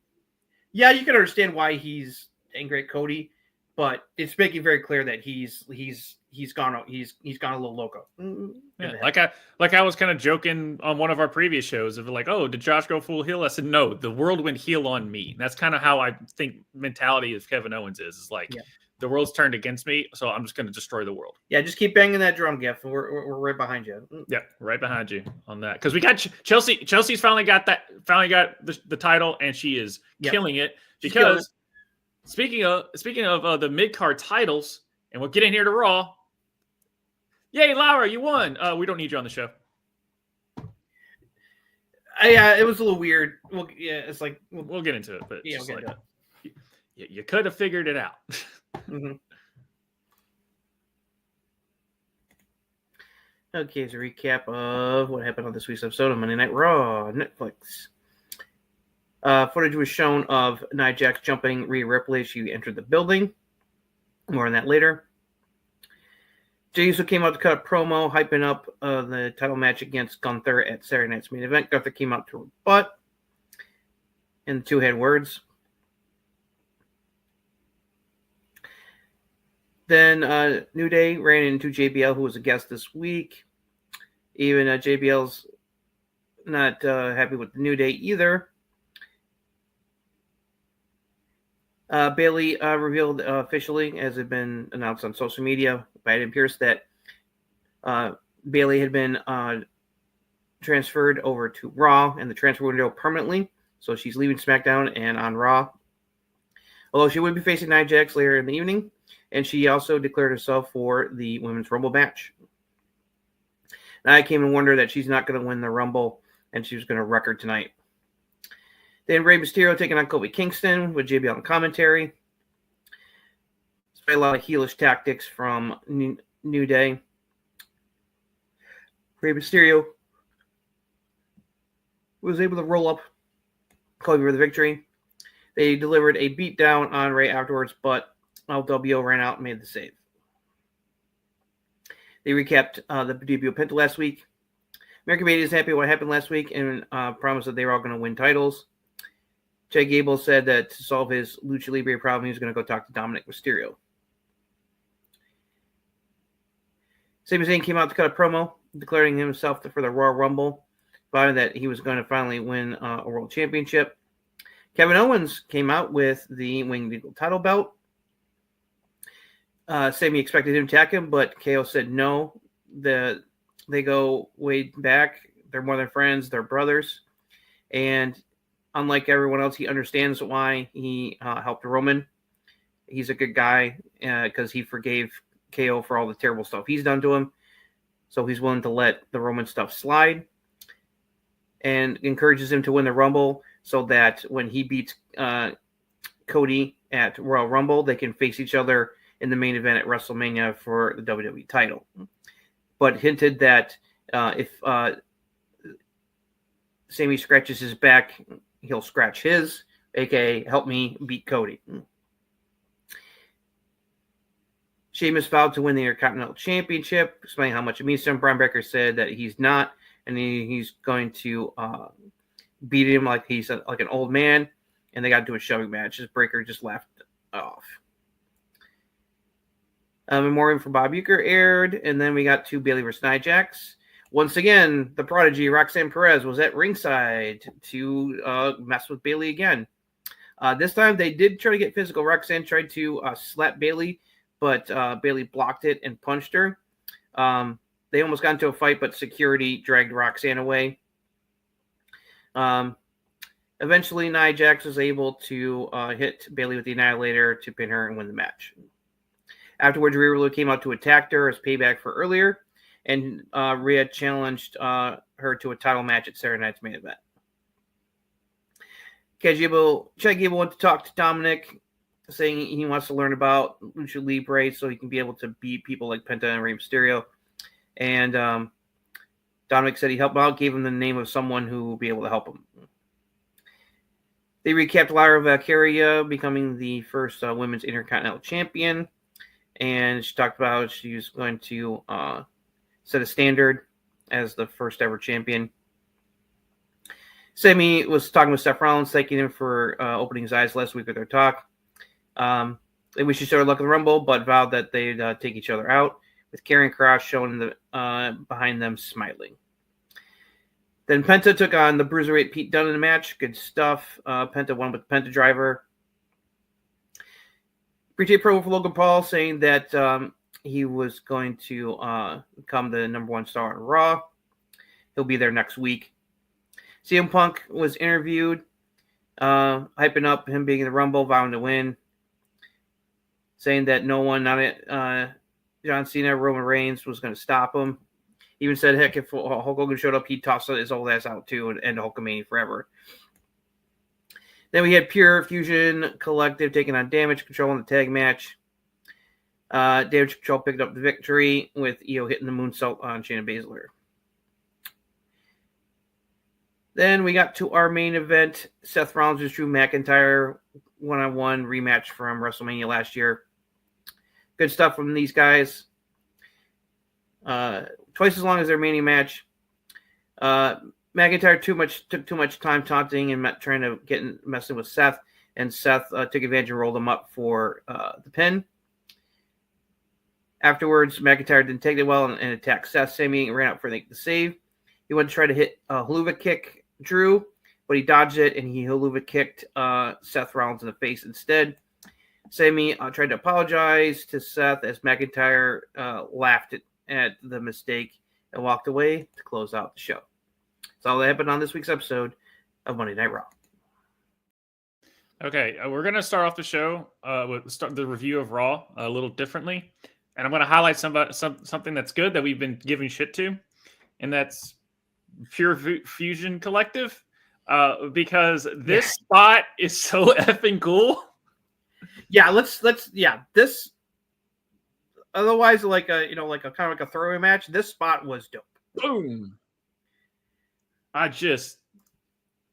yeah, you can understand why he's angry at Cody, but it's making very clear that he's gone a little loco. Yeah, like I was kind of joking on one of our previous shows of like, oh, did Josh go full heel? I said no, the world went heel on me. That's kind of how I think mentality of Kevin Owens is like the world's turned against me, so I'm just going to destroy the world. Yeah, just keep banging that drum, Giff. We're right behind you. Yeah, right behind you on that. Because we got Chelsea. Chelsea's finally got the title, and she is killing it. Because speaking of the mid-card titles, and we'll get in here to Raw. Yay, Laura, you won. We don't need you on the show. Yeah, it was a little weird. Well, yeah, it's like we'll get into it, but yeah, just you could have figured it out. Mm-hmm. Okay, it's a recap of what happened on this week's episode of Monday Night Raw, Netflix. Footage was shown of Nia Jax jumping Rhea Ripley as she entered the building. More on that later. Jey Uso came out to cut a promo, hyping up the title match against Gunther at Saturday Night's Main Event. Gunther came out to rebut, and the two had words. Then New Day ran into JBL, who was a guest this week. Even JBL's not happy with the New Day either. Bayley revealed officially, as had been announced on social media by Adam Pearce, that Bayley had been transferred over to Raw and the transfer window permanently. So she's leaving SmackDown and on Raw. Although she would be facing Nia Jax later in the evening. And she also declared herself for the Women's Rumble match. Now I came and wondered that she's not going to win the Rumble, and she was going to wreck her tonight. Then Rey Mysterio taking on Kofi Kingston with JBL on commentary. Despite a lot of heelish tactics from New Day, Rey Mysterio was able to roll up Kofi for the victory. They delivered a beatdown on Rey afterwards, but LWO ran out and made the save. They recapped the debut of Penta last week. American Media is happy with what happened last week and promised that they were all going to win titles. Chad Gable said that to solve his Lucha Libre problem, he was going to go talk to Dominic Mysterio. Sami Zayn came out to cut a promo, declaring himself for the Royal Rumble, vowing that he was going to finally win a world championship. Kevin Owens came out with the Winged Eagle title belt. Sami expected him to attack him, but KO said no. They go way back. They're more than friends. They're brothers. And unlike everyone else, he understands why he helped Roman. He's a good guy because he forgave KO for all the terrible stuff he's done to him. So he's willing to let the Roman stuff slide and encourages him to win the Rumble so that when he beats Cody at Royal Rumble, they can face each other in the main event at WrestleMania for the WWE title. But hinted that if Sami scratches his back, he'll scratch his, aka help me beat Cody. Sheamus vowed to win the Intercontinental Championship, explaining how much it means to him. Brian Breaker said that he's not, and he's going to beat him like he's like an old man, and they got to do a shoving match. Breaker just laughed off. Memoriam from Bob Uecker aired, and then we got to Bayley vs. Nia Jax. Once again, the prodigy Roxanne Perez was at ringside to mess with Bayley again. This time they did try to get physical. Roxanne tried to slap Bayley, but Bayley blocked it and punched her. They almost got into a fight, but security dragged Roxanne away. Eventually, Nia Jax was able to hit Bayley with the Annihilator to pin her and win the match. Afterwards, Rhea Ripley came out to attack her as payback for earlier, and Rhea challenged her to a title match at Saturday Night's Main Event. Chad Gable went to talk to Dominic, saying he wants to learn about Lucha Libre so he can be able to beat people like Penta and Rey Mysterio. And Dominic said he helped him out, gave him the name of someone who will be able to help him. They recapped Lyra Valkyria becoming the first women's Intercontinental Champion. And she talked about how she was going to set a standard as the first ever champion. Sami was talking with Seth Rollins, thanking him for opening his eyes last week with their talk. They wish each other luck in the Rumble, but vowed that they'd take each other out, with Karrion Kross showing behind them smiling. Then Penta took on the Bruiserweight Pete Dunne in the match. Good stuff. Penta won with the Penta Driver. Pre-tape promo for Logan Paul saying that he was going to become the #1 star on Raw. He'll be there next week. CM Punk was interviewed, hyping up him being in the Rumble, vowing to win, saying that no one, John Cena, Roman Reigns, was going to stop him. He even said, heck, if Hulk Hogan showed up, he'd toss his old ass out too and end Hulkamania forever. Then we had Pure Fusion Collective taking on Damage Control in the tag match. Damage Control picked up the victory with Io hitting the moonsault on Shayna Baszler. Then we got to our main event. Seth Rollins and Drew McIntyre one-on-one rematch from WrestleMania last year. Good stuff from these guys. Twice as long as their Mania match. McIntyre took too much time taunting and trying to messing with Seth, and Seth took advantage and rolled him up for the pin. Afterwards, McIntyre didn't take it well and attacked Seth. Sami ran out for the save. He went to try to hit a haluva kick Drew, but he dodged it, and he haluva kicked Seth Rollins in the face instead. Sami tried to apologize to Seth as McIntyre laughed at the mistake and walked away to close out the show. That's all that happened on this week's episode of Monday Night Raw. Okay, we're going to start off the show with the review of Raw a little differently. And I'm going to highlight something that's good that we've been giving shit to, and that's Pure Fusion Collective, because this spot is so effing cool. Yeah, this. Otherwise, like a kind of like a throwaway match. This spot was dope. Boom!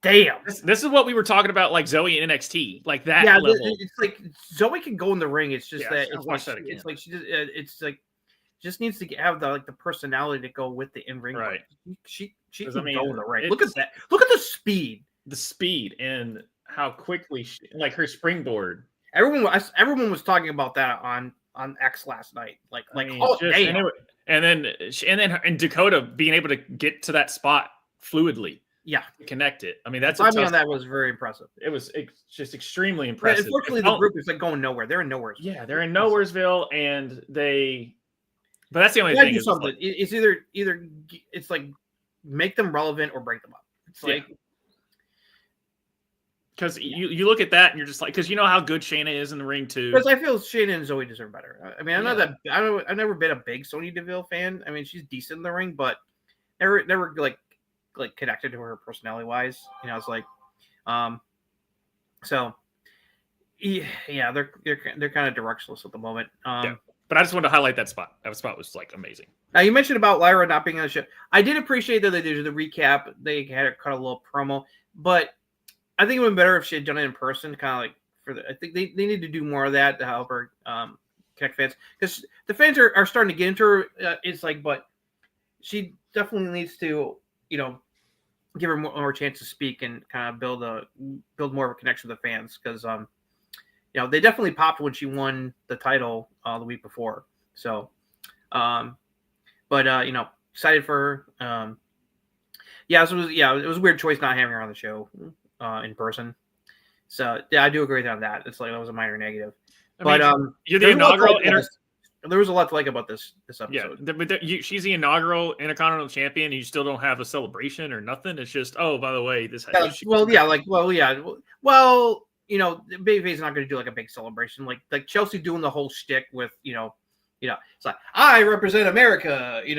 Damn. This is what we were talking about, like Zoe in NXT, like that level. It's like Zoe can go in the ring. It's just that it's like she just needs to have the personality to go with the in ring. Right. She can go in the ring. Look at that. Look at the speed. The speed and how quickly like her springboard. Everyone was talking about that on X last night. Damn. And then Dakota being able to get to that spot fluidly. Yeah, connect it. I mean, that's that was very impressive. It's just extremely impressive. Unfortunately, the group is like going nowhere. They're in Nowheresville. Yeah, they're in Nowheresville, and but that's the only thing. It's either it's like make them relevant or break them up. It's like because you look at that and you're just like, because you know how good Shayna is in the ring too. Because I feel Shayna and Zoe deserve better. I mean, I've never been a big Sonya Deville fan. I mean, she's decent in the ring, but never like connected to her personality wise. You know, it's like, so yeah, they're kind of directionless at the moment. But I just wanted to highlight that spot. That spot was like amazing. Now you mentioned about Lyra not being on the show. I did appreciate that they did the recap. They had her cut a little promo, but I think it would have been better if she had done it in person. Kind of like I think they need to do more of that to help her connect fans, because the fans are starting to get into her. It's like, but she definitely needs to, give her more chance to speak and kind of build more of a connection with the fans, because they definitely popped when she won the title the week before. So, excited for her. It was a weird choice not having her on the show in person. So yeah, I do agree on that. It's like that was a minor negative. You're the inaugural. There was a lot to like about this episode. Yeah, but she's the inaugural Intercontinental Champion, and you still don't have a celebration or nothing. It's just, oh, by the way, this. Babyface is not going to do like a big celebration, like Chelsea doing the whole shtick with, it's like, I represent America. I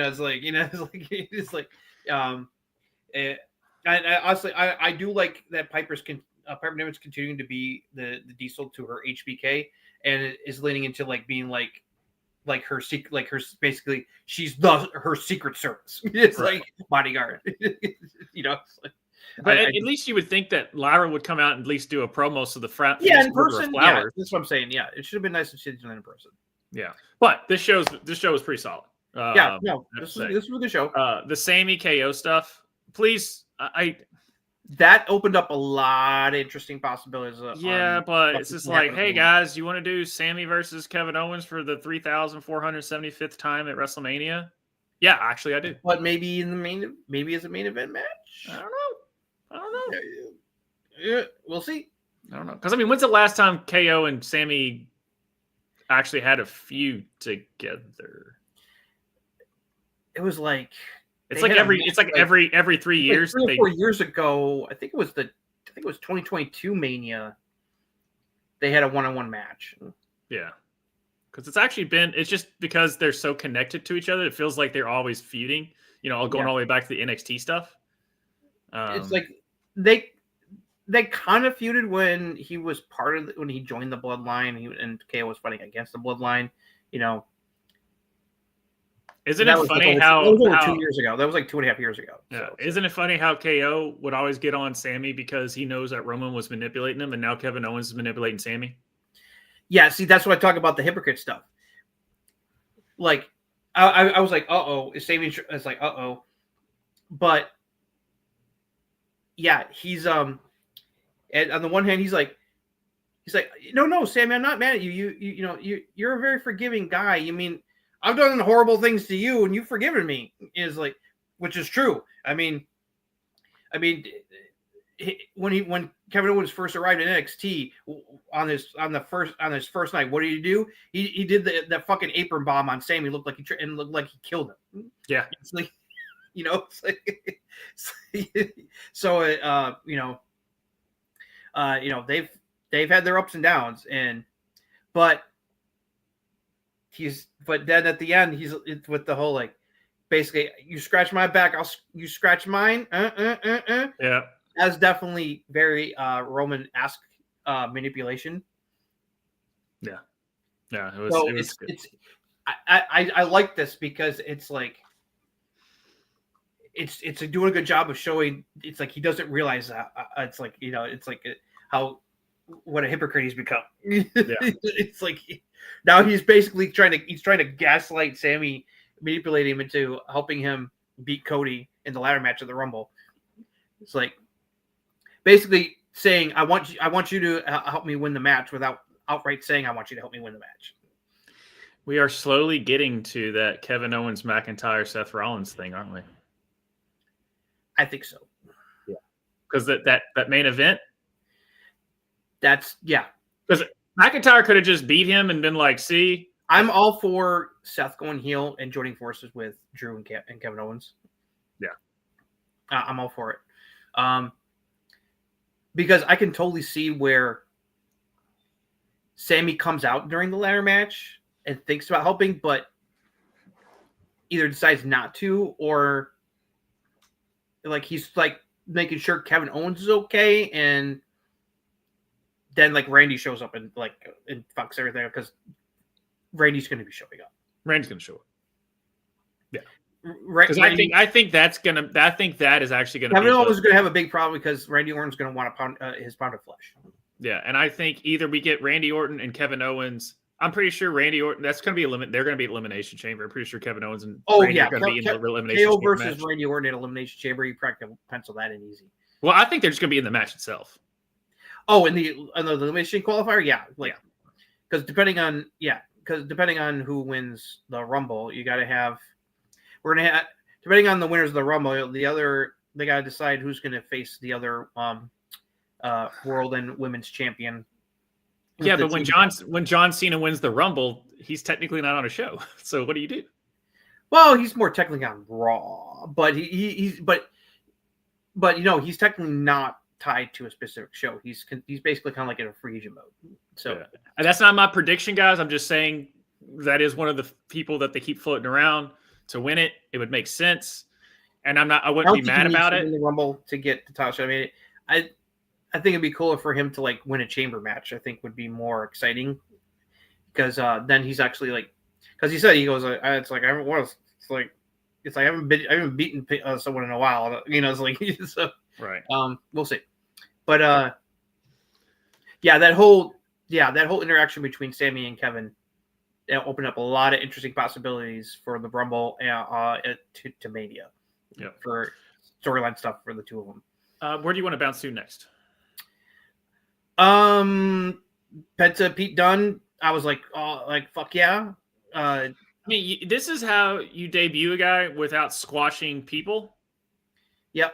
do like that Piper Niven's continuing to be the Diesel to her HBK, and it is leaning into like being like her secret, like her basically she's her secret service. It's right. Like bodyguard, But at least you would think that Lyra would come out and at least do a promo so the front. Yeah, in person. Yeah, that's what I'm saying. Yeah, it should have been nice if she did it in person. Yeah, but this show was pretty solid. This was a good show. The Sami KO stuff, please. That opened up a lot of interesting possibilities. But it's just like, hey guys, you want to do Sami versus Kevin Owens for the 3,475th time at WrestleMania? Yeah, actually, I do. But maybe as a main event match. I don't know. Yeah, we'll see. I don't know, because when's the last time KO and Sami actually had a feud together. It was like it's like every 3 years. 3 or 4 years ago, I think it was 2022 Mania. They had a one-on-one match. Yeah. Because it's just because they're so connected to each other, it feels like they're always feuding, going all the way back to the NXT stuff. It's like they kind of feuded when he was when he joined the Bloodline and KO was fighting against the Bloodline, Isn't it funny how 2 years ago? That was like 2.5 years ago. Yeah. So. Isn't it funny how KO would always get on Sammy because he knows that Roman was manipulating him, and now Kevin Owens is manipulating Sammy? Yeah, see, that's what I talk about the hypocrite stuff. Like, I was like, uh-oh, is Sammy? It's like, uh-oh, but yeah, he's and on the one hand, he's like, no, Sammy, I'm not mad at you. You're a very forgiving guy. You mean I've done horrible things to you, and you've forgiven me. Is like, which is true. I mean, when Kevin Owens first arrived in NXT on his first night, what did he do? He did that fucking apron bomb on Sammy. Looked like he killed him. Yeah, it's like, so they've had their ups and downs, but then at the end he's with the whole like, basically, you scratch my back, you scratch mine. Yeah. That's definitely very Roman-esque manipulation. Yeah, it was good. I like this because it's like it's doing a good job of showing. It's like he doesn't realize that it's like how what a hypocrite he's become. Yeah. It's like now he's basically trying to gaslight Sammy, manipulate him into helping him beat Cody in the ladder match of the Rumble. It's like basically saying, I want you to help me win the match without outright saying, I want you to help me win the match. We are slowly getting to that Kevin Owens, McIntyre, Seth Rollins thing, aren't we? I think so. Yeah. Because that main event? That's, yeah. Because McIntyre could have just beat him and been like, see? I'm all for Seth going heel and joining forces with Drew and Kevin Owens. Yeah. I'm all for it. Because I can totally see where Sammy comes out during the ladder match and thinks about helping, but either decides not to, or like he's like making sure Kevin Owens is okay, and then like Randy shows up and fucks everything up because Randy's going to be showing up. Randy's going to show up. Yeah. Because I think that is actually going to. Kevin Owens is going to have a big problem because Randy Orton's going to want his pound of flesh. Yeah, and I think either we get Randy Orton and Kevin Owens. I'm pretty sure Randy Orton. That's going to be They're going to be elimination chamber. I'm pretty sure Kevin Owens and Randy are going to be in the elimination chamber. KO chamber versus match. Randy Orton in elimination chamber. You practically pencil that in easy. Well, I think they're just going to be in the match itself. Oh, in the elimination qualifier, yeah, because depending on who wins the Rumble, you got to have. We're gonna have, depending on the winners of the Rumble, they got to decide who's going to face the other world and women's champion. Yeah, but when John Cena wins the Rumble, he's technically not on a show. So what do you do? Well, he's more technically on Raw, but he's technically not tied to a specific show. He's basically kind of like in a free agent mode. So yeah. And that's not my prediction, guys. I'm just saying that is one of the people that they keep floating around to win it. It would make sense, and I wouldn't be mad about it. In the Rumble to get the title shot. I mean, I think it'd be cooler for him to like win a chamber match. I think would be more exciting because then he's actually because he said he goes, it's like I haven't won. It's like I haven't beaten someone in a while. It's like so. Right. We'll see. But that whole interaction between Sammy and Kevin opened up a lot of interesting possibilities for the Rumble to Mania. Yeah. For storyline stuff for the two of them. Where do you want to bounce to next? Penta Pete Dunne. I was like, fuck yeah. I mean, this is how you debut a guy without squashing people. Yep.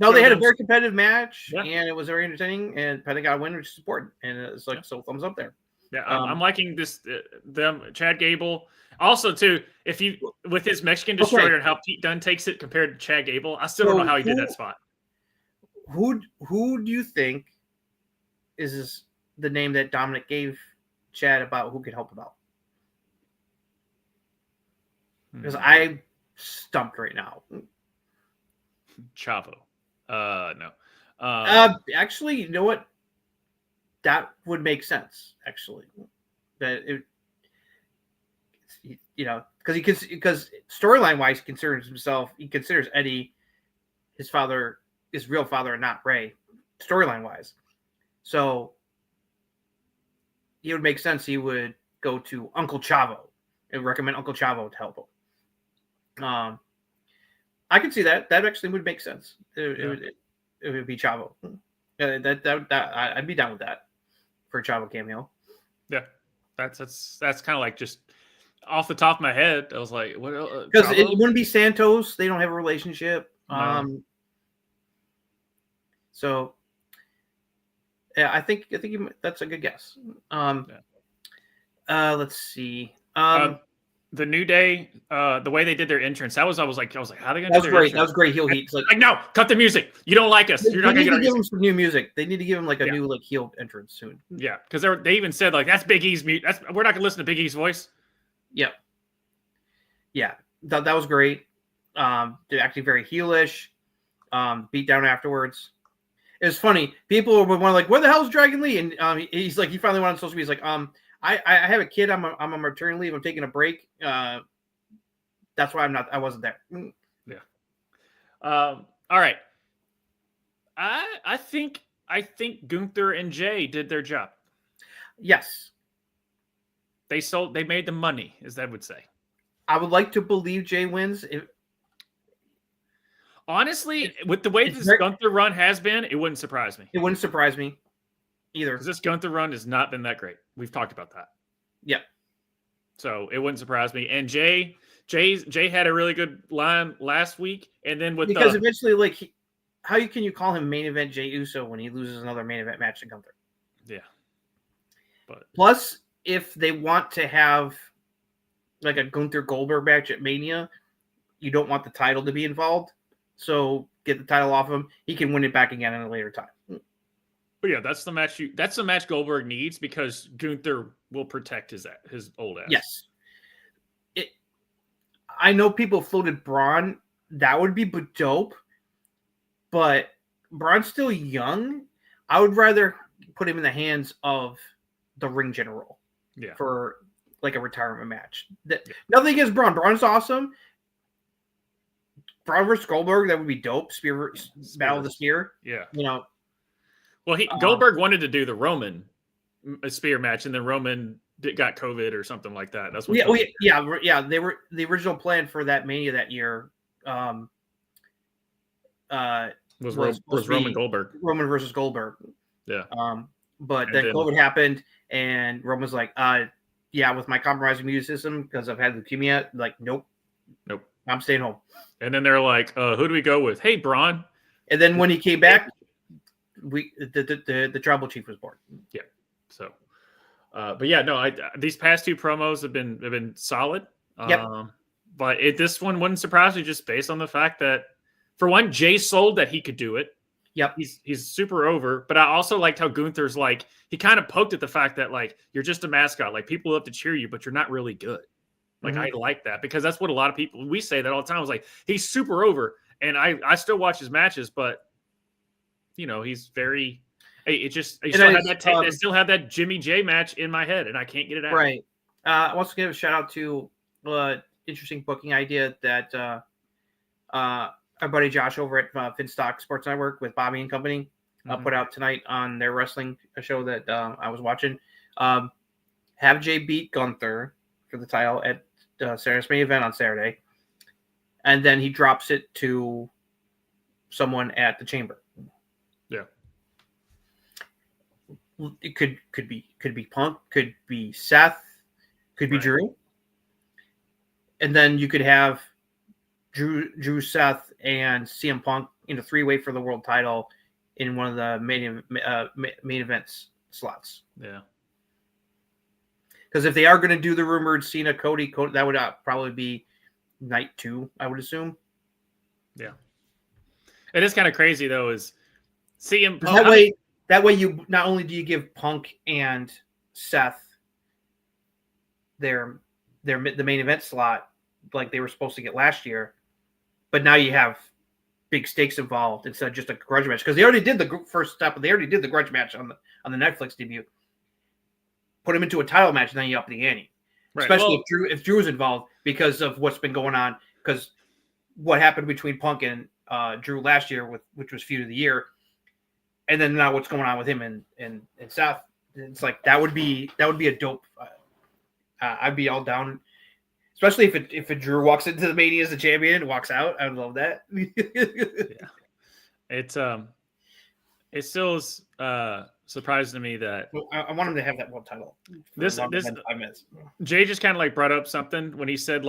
No, they had a very competitive match, and it was very entertaining. And Penta got a win, which is important. And it's like so thumbs up there. Yeah, I'm liking this. Them Chad Gable. Also, too, if you with his Mexican Destroyer and how Pete Dunne takes it compared to Chad Gable, I still don't know how he did that spot. Who do you think is the name that Dominic gave Chad about who could help him out? Because I'm stumped right now. Chavo. No. Actually, you know what? That would make sense. Actually, that it, because storyline wise, he considers Eddie his father, his real father, and not Ray. Storyline wise, so it would make sense. He would go to Uncle Chavo and recommend Uncle Chavo to help him. I could see that. That actually would make sense. It would be Chavo. I'd be down with that for a Chavo cameo. Yeah, that's kind of like just off the top of my head. I was like, what? Because it wouldn't be Santos. They don't have a relationship. No. So yeah, I think that's a good guess. Let's see. The New Day, the way they did their entrance, I was like, how are they gonna? That was great. That was great. Heel heat. Like, no, cut the music. You don't like us. You're not gonna give him some new music. They need to give him like a new heel entrance soon. Yeah, because they even said like that's Big E's mute. We're not gonna listen to Big E's voice. Yep. Yeah, that was great. They're acting very heelish. Beat down afterwards. It was funny. People were like, "Where the hell's Dragon Lee?" And he's like, he finally went on social media. He's like, I have a kid. I'm on maternity leave. I'm taking a break. That's why I wasn't there. Yeah. All right. I think Gunther and Jay did their job. Yes. They made the money, as they would say. I would like to believe Jay wins. Honestly, with the way this Gunther run has been, it wouldn't surprise me. It wouldn't surprise me either. Because this Gunther run has not been that great. We've talked about that. Yeah. So it wouldn't surprise me. And Jay had a really good line last week, and then because eventually, like, how can you call him main event Jey Uso when he loses another main event match to Gunther? Yeah. But plus, if they want to have like a Gunther Goldberg match at Mania, you don't want the title to be involved. So get the title off him. He can win it back again at a later time. But yeah, that's the match. That's the match Goldberg needs because Gunther will protect his old ass. Yes. I know people floated Braun. That would be dope. But Braun's still young. I would rather put him in the hands of the ring general. Yeah. For like a retirement match. Nothing against Braun. Braun's awesome. Braun versus Goldberg, that would be dope. Battle of the Spear. Yeah. Well, Goldberg wanted to do the Roman spear match, and then Roman got COVID or something like that. That's what. Yeah. They were the original plan for that Mania that year. Was Roman Goldberg. Roman versus Goldberg. Yeah. But then COVID happened, and Roman was like, with my compromising immune system because I've had leukemia. Like, nope. I'm staying home. And then they're like, who do we go with? Hey, Braun. And then when he came back, the tribal chief was born. Yeah. So, but yeah, no, these past two promos have been solid. Yep. But this one wouldn't surprise me just based on the fact that, for one, Jay sold that he could do it. Yep. He's super over. But I also liked how Gunther's like, he kind of poked at the fact that like, you're just a mascot. Like, people love to cheer you, but you're not really good. Like, I like that because that's what a lot of people, we say that all the time. I was like, he's super over. And I still watch his matches, but he's very, I still have that Jimmy J match in my head and I can't get it out. Right. I want to give a shout out to interesting booking idea that our buddy Josh over at Finstock Sports Network with Bobby and Company put out tonight on their wrestling show that I was watching. Have Jay beat Gunther for the title at Saturday's main event on Saturday, and then he drops it to someone at the Chamber. Yeah, it could be Punk, could be Seth, could be Drew, and then you could have Drew, Seth, and CM Punk in a 3-way for the world title in one of the main events slots. Yeah. Because if they are going to do the rumored Cena Cody, that would probably be night 2, I would assume. Yeah. It is kind of crazy though. Is CM that way you not only do you give Punk and Seth the main event slot like they were supposed to get last year, but now you have big stakes involved instead of just a grudge match, because they already did the first step. They already did the grudge match on the Netflix debut. Put him into a title match, and then you up the ante. Right. Especially if Drew is involved because of what's been going on. Because what happened between Punk and Drew last year, which was feud of the year, and then now what's going on with him and Seth. It's like that would be a dope. I'd be all down, especially if a Drew walks into the Mania as a champion and walks out. I would love that. Yeah, it still is surprising to me that I want him to have that one title. This 5 minutes. Jay just kind of like brought up something when he said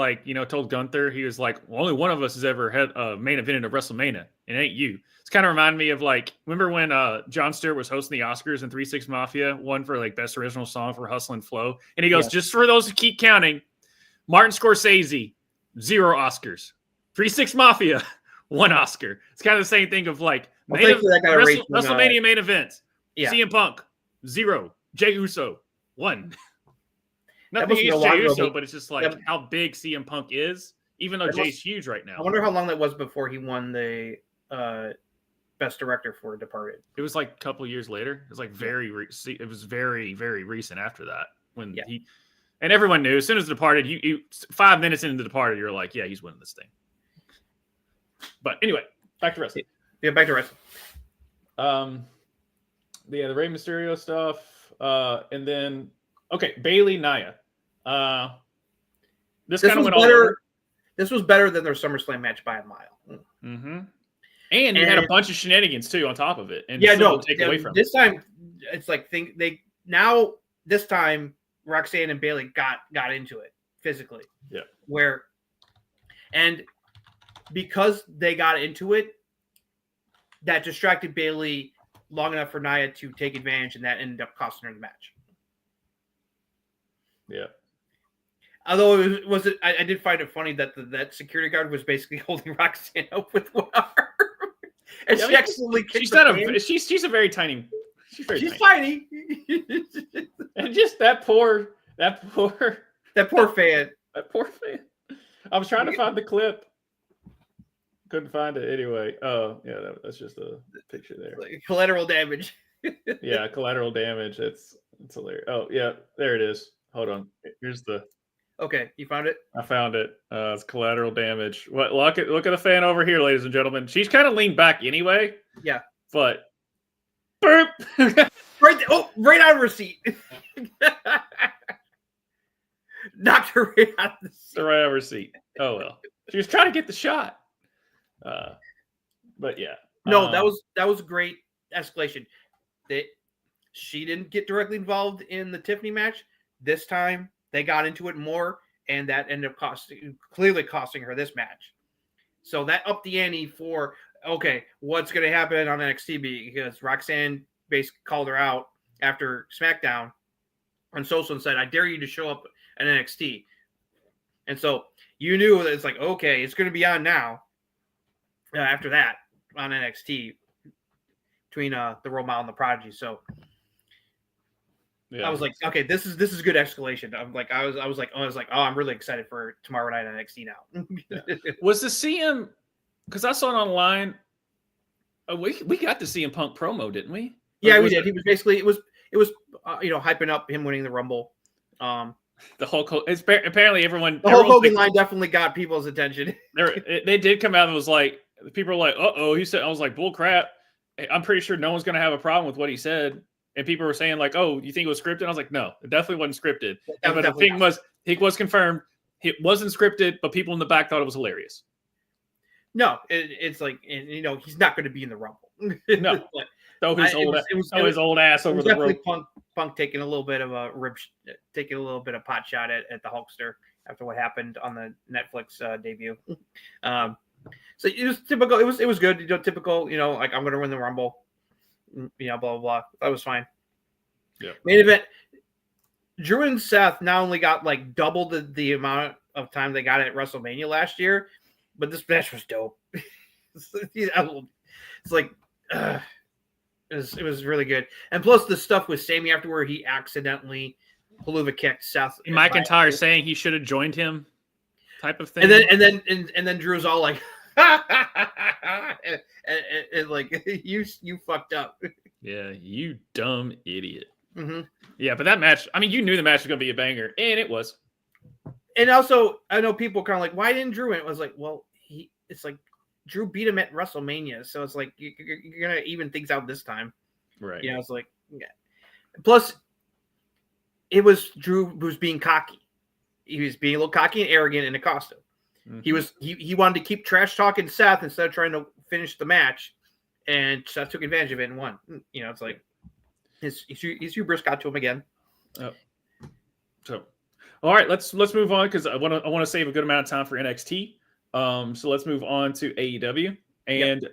told Gunther, he was like, well, only one of us has ever had a main event in a WrestleMania. It ain't you. It's kind of reminded me of remember when Jon Stewart was hosting the Oscars and 3-6 Mafia won for best original song for Hustle and Flow, and he goes, just for those who keep counting, Martin Scorsese 0 Oscars, 3-6 Mafia 1 Oscar. It's kind of the same thing of WrestleMania main events. Yeah. CM Punk 0, Jey Uso 1. Nothing against Jey Uso, but it's just how big CM Punk is, even though Jay's huge right now. I wonder how long that was before he won the Best Director for Departed. It was a couple years later. It was it was very, very recent after that when he, and everyone knew as soon as Departed, you 5 minutes into Departed, you're like, yeah, he's winning this thing. But anyway, back to wrestling. Yeah, back to wrestling. The Rey Mysterio stuff, and then Bayley Nia. This kind of went better. This was better than their SummerSlam match by a mile. Mm-hmm. And you had a bunch of shenanigans too on top of it. And take away from this time, it's this time Roxanne and Bayley got into it physically. Yeah. And because they got into it, that distracted Bayley long enough for Nia to take advantage, and that ended up costing her the match. Yeah. Although I did find it funny that that security guard was basically holding Roxanne up with one arm, and she accidentally kicked she's a very tiny. She's tiny. And just that poor fan. That poor fan. I was trying to find the clip. Couldn't find it anyway. Oh, yeah, that's just a picture there. Collateral damage. Yeah, collateral damage. It's hilarious. Oh, yeah, there it is. Hold on. Here's the. Okay, you found it? I found it. It's collateral damage. Look at the fan over here, ladies and gentlemen. She's kind of leaned back anyway. Yeah. But boop. Right out of her seat. Knocked her right out of the seat. Right out of her seat. Oh well. She was trying to get the shot. But yeah. No, that was a great escalation. She didn't get directly involved in the Tiffany match. This time they got into it more, and that ended up clearly costing her this match. So that upped the ante for what's going to happen on NXT, because Roxanne basically called her out after SmackDown on social and said, "I dare you to show up at NXT." And so you knew that it's it's going to be on now. After that, on NXT, between the Royal Mile and the Prodigy. So I was like, okay, this is good escalation. I was like, I'm really excited for tomorrow night on NXT now. Was the CM, because I saw it online, we got the CM Punk promo, didn't we? Yeah, we did. He was basically it was hyping up him winning the Rumble. The Hulk Hogan, apparently everyone. The Hulk Hogan line definitely got people's attention. They did come out and was like, people were like, he said, I was like, bull crap. I'm pretty sure no one's going to have a problem with what he said. And people were saying you think it was scripted? I was like, no, it definitely wasn't scripted. But the thing was, it was confirmed. It wasn't scripted, but people in the back thought it was hilarious. No, it's he's not going to be in the Rumble. No. Throw his old ass over the rope. Punk taking a little bit of a pot shot at the Hulkster after what happened on the Netflix debut. So it was typical. It was good. Typical. I'm going to win the Rumble. Blah blah blah. That was fine. Yeah. Main event. Drew and Seth not only got like double the amount of time they got at WrestleMania last year, but this match was dope. It's like it was really good, and plus the stuff with Sammy after where he accidentally Haluva kicked Seth. McIntyre saying he should have joined him, type of thing. And then Drew's all like, and like you fucked up. Yeah, you dumb idiot. Mm-hmm. Yeah, but that match, I mean, you knew the match was going to be a banger, and it was. And also, I know people kind of like, why didn't Drew win? It was like, well, it's like Drew beat him at WrestleMania, so it's like you're gonna even things out this time, right? You know, it's like, yeah. Plus, it was Drew who was being cocky. He was being a little cocky and arrogant in the costume. Mm-hmm. He wanted to keep trash talking Seth instead of trying to finish the match, and Seth took advantage of it and won. You know, it's like his hubris got to him again. Oh. So, all right, let's move on because I want to save a good amount of time for NXT. So let's move on to AEW. And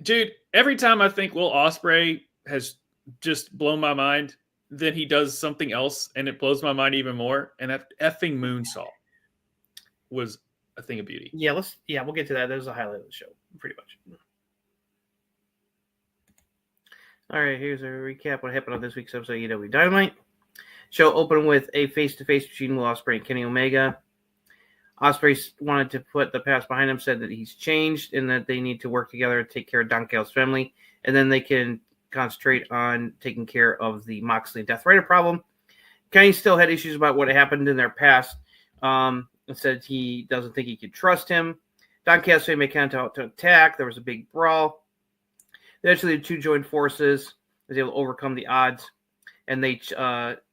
dude, every time I think Will Ospreay has just blown my mind, then he does something else and it blows my mind even more. And that effing moonsault was a thing of beauty. Yeah, we'll get to that. That was a highlight of the show, pretty much. All right, here's a recap what happened on this week's episode of AEW Dynamite. Show opened with a face-to-face between Will Ospreay and Kenny Omega. Ospreay wanted to put the past behind him, said that he's changed and that they need to work together to take care of Don Callis' family, and then they can concentrate on taking care of the Moxley and Death Rider problem. Kenny still had issues about what happened in their past, and said he doesn't think he could trust him. Don Callis' family came out to attack. There was a big brawl. Eventually, the two joined forces, was able to overcome the odds, and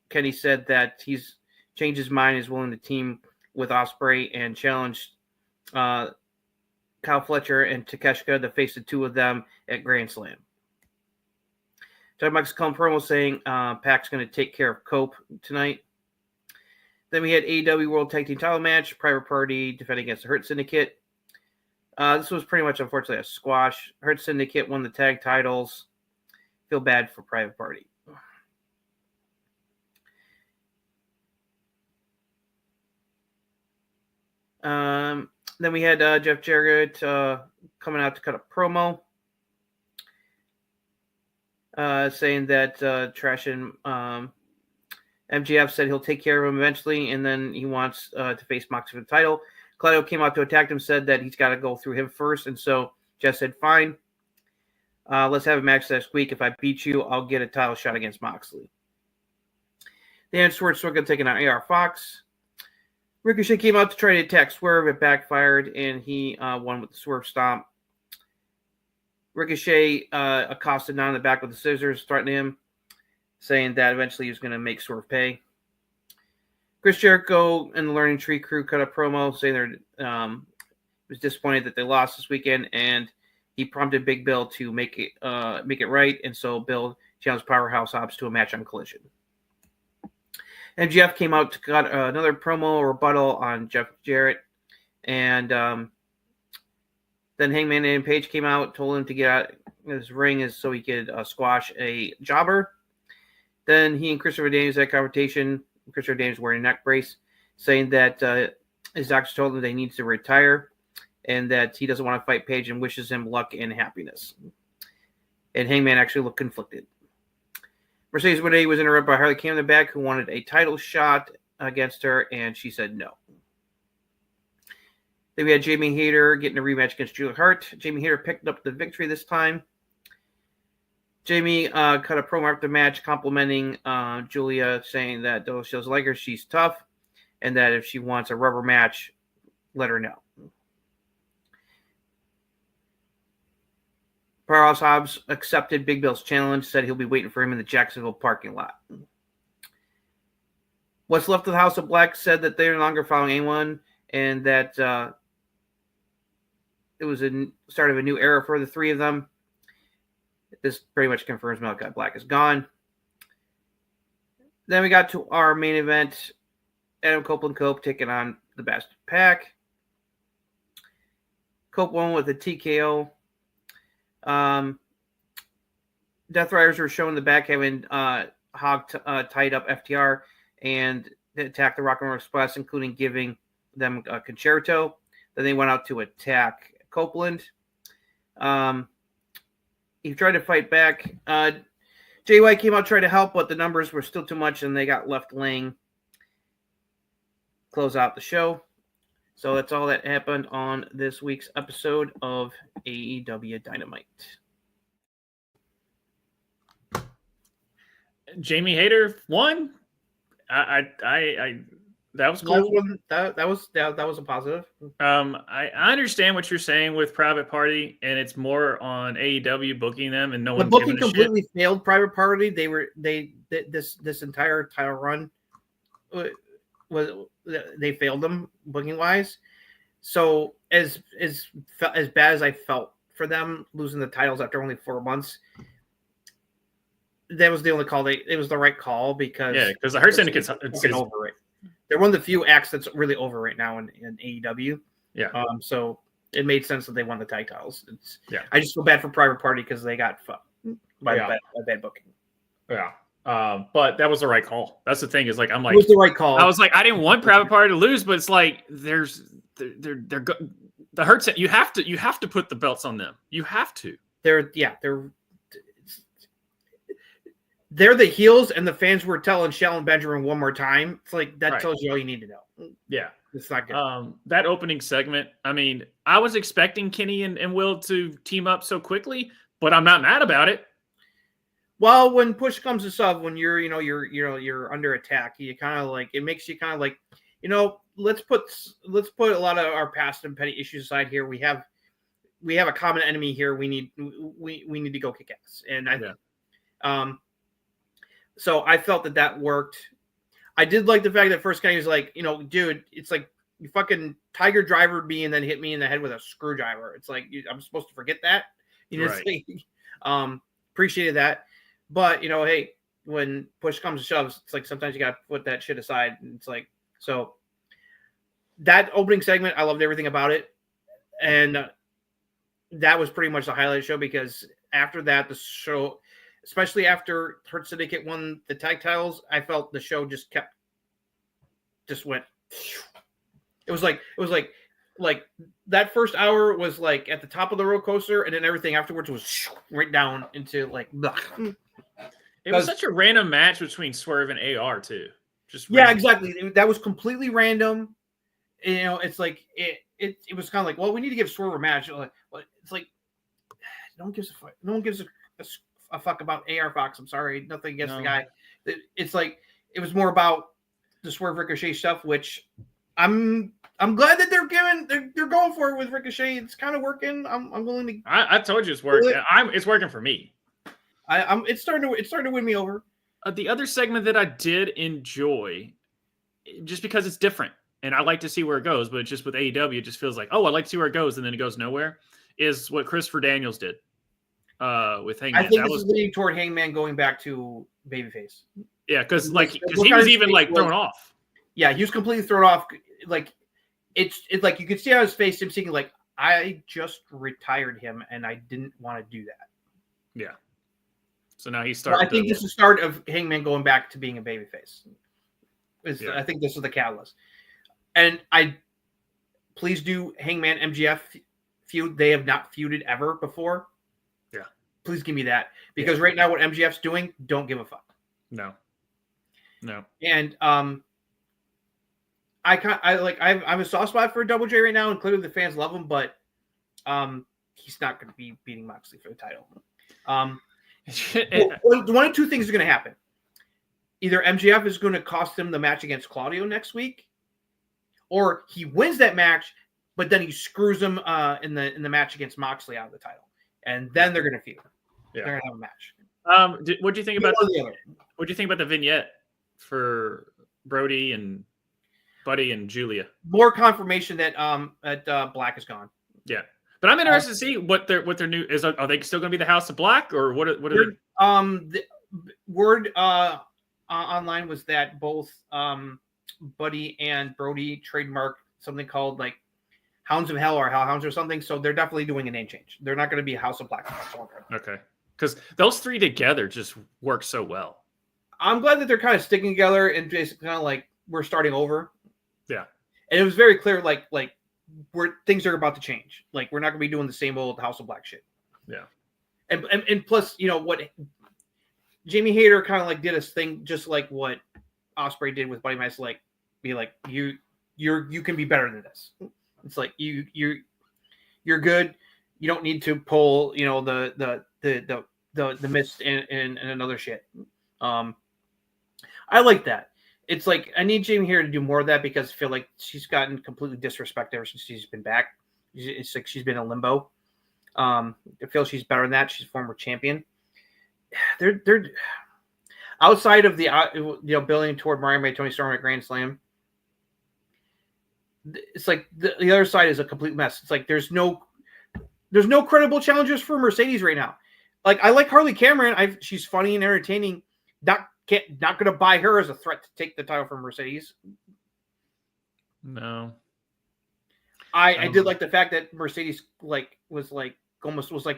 Kenny said that he's changed his mind, is willing to team with Ospreay and challenged Kyle Fletcher and Takeshita to face the two of them at Grand Slam. John Mox come promo saying Pac's going to take care of Cope tonight. Then we had AEW World Tag Team Title match, Private Party defending against the Hurt Syndicate. This was pretty much, unfortunately, a squash. Hurt Syndicate won the tag titles. Feel bad for Private Party. Then we had Jeff Jarrett coming out to cut a promo, saying that trashing MJF said he'll take care of him eventually, and then he wants to face Moxley for the title. Claudio came out to attack him, said that he's got to go through him first, and so Jeff said, fine. Let's have a match next week. If I beat you, I'll get a title shot against Moxley. Then Swerve taking on AR Fox. Ricochet came out to try to attack Swerve. It backfired, and he won with the Swerve Stomp. Ricochet accosted Don in the back with the scissors, threatening him, saying that eventually he was going to make Swerve pay. Chris Jericho and the Learning Tree crew cut a promo, saying they was disappointed that they lost this weekend, and he prompted Big Bill to make it right, and so Bill challenged Powerhouse Hobbs to a match on Collision. MJF came out to cut another promo rebuttal on Jeff Jarrett. And then Hangman and Page came out, told him to get out of his ring so he could squash a jobber. Then he and Christopher Daniels had a confrontation. Christopher Daniels wearing a neck brace, saying that his doctor told him they need to retire and that he doesn't want to fight Page and wishes him luck and happiness. And Hangman actually looked conflicted. Mercedes Moné was interrupted by Harley Quinn in the back, who wanted a title shot against her, and she said no. Then we had Jamie Hayter getting a rematch against Julia Hart. Jamie Hayter picked up the victory this time. Jamie cut a promo after the match complimenting Julia, saying that though she doesn't like her, she's tough, and that if she wants a rubber match, let her know. Powerhouse Hobbs accepted Big Bill's challenge, said he'll be waiting for him in the Jacksonville parking lot. What's left of the House of Black said that they're no longer following anyone, and that it was a start of a new era for the three of them. This pretty much confirms Malachi Black is gone. Then we got to our main event. Adam Copeland Cope taking on the Bastard Pack. Cope won with a TKO. Death Riders were shown in the back having tied up FTR and attacked the Rock and Roll Express, including giving them a concerto. Then they went out to attack Copeland. He tried to fight back. Jay White came out, tried to help, but the numbers were still too much, and they got left laying. Close out the show. So that's all that happened on this week's episode of AEW Dynamite. Jamie Hayter won. That was cool. That was a positive. I understand what you're saying with Private Party, and it's more on AEW booking them, and no one. The booking completely failed Private Party. This entire title run they failed them booking wise. So as bad as I felt for them losing the titles after only 4 months, that was the only call. It was the right call because the Hurt Syndicate's over it. They're one of the few acts that's really over right now in AEW. Yeah. So it made sense that they won the tag titles. I just feel bad for Private Party because they got fucked by bad booking. Yeah. But that was the right call. That's the thing is like, I'm like, it was the right call. I was like, I didn't want Private Party to lose, but it's like, the Hurt. You have to put the belts on them. You have to. They're the heels, and the fans were telling Shell and Benjamin one more time. It's like that tells you all you need to know. Yeah, it's not good. That opening segment. I mean, I was expecting Kenny and Will to team up so quickly, but I'm not mad about it. Well, when push comes to shove, when you're under attack, you kind of like it makes you kind of like, let's put a lot of our past and petty issues aside here. We have a common enemy here. We need to go kick ass, and so I felt that worked. I did like the fact that first guy was like, dude, it's like you fucking Tiger Driver me and then hit me in the head with a screwdriver. It's like I'm supposed to forget that. Appreciated that. But, hey, when push comes to shove, it's like sometimes you got to put that shit aside. And it's like, so that opening segment, I loved everything about it. And that was pretty much the highlight of the show because after that, the show, especially after Hurt Syndicate won the tag titles, I felt the show just went. It was like that first hour was like at the top of the roller coaster, and then everything afterwards was right down into like. Bleh. It was such a random match between Swerve and AR too. Exactly. That was completely random. It's like it was kind of like, well, we need to give Swerve a match. It's like no one gives a fuck. No one gives a fuck about AR Fox. I'm sorry, nothing against the guy. It's like it was more about the Swerve Ricochet stuff, which I'm glad that they're going for it with Ricochet. It's kind of working. I'm willing to. I told you it's working. It's working for me. It's starting to win me over. The other segment that I did enjoy, just because it's different, and I like to see where it goes, but just with AEW, it just feels like, oh, I like to see where it goes, and then it goes nowhere. Is what Christopher Daniels did with Hangman. I think this is leading toward Hangman going back to babyface. Yeah, because he was even like thrown off. Yeah, he was completely thrown off. Like it's like you could see on his face him thinking like, I just retired him and I didn't want to do that. Yeah. So now he's starting. I think this is the start of Hangman going back to being a babyface. I think this is the catalyst. And please do Hangman MGF feud. They have not feuded ever before. Yeah. Please give me that. Because right now what MGF's doing, don't give a fuck. No. And I'm a soft spot for Double J right now, and clearly the fans love him, but he's not going to be beating Moxley for the title. One of two things is going to happen. Either MJF is going to cost him the match against Claudio next week, or he wins that match, but then he screws him in the match against Moxley out of the title, and then they're going to feud. Yeah. They're going to have a match. What do you think about the vignette for Brody and Buddy and Julia? More confirmation that Black is gone. Yeah. But I'm interested to see what their new is. Are they still going to be the House of Black, or what are they? The word online was that both Buddy and Brody trademark something called like Hounds of Hell or Hellhounds or something. So they're definitely doing a name change. They're not going to be House of Black. Okay, because those three together just work so well. I'm glad that they're kind of sticking together and basically kind of like we're starting over. Yeah. And it was very clear, like where things are about to change. Like we're not going to be doing the same old House of Black shit. Yeah. And plus, you know what, Jamie Hayter kind of like did his thing, just like what Ospreay did with Buddy Mice. Like, be like you can be better than this. It's like you're good. You don't need to pull, you know, the mist and another shit. I like that. It's like I need Jamie here to do more of that because I feel like she's gotten completely disrespected ever since she's been back. It's like she's been in limbo. I feel she's better than that. She's a former champion. They're outside of the building toward Mariah May, Tony Storm at Grand Slam. It's like the other side is a complete mess. It's like there's no credible challengers for Mercedes right now. Like I like Harley Cameron. She's funny and entertaining. Not going to buy her as a threat to take the title from Mercedes. No. I did like the fact that Mercedes was in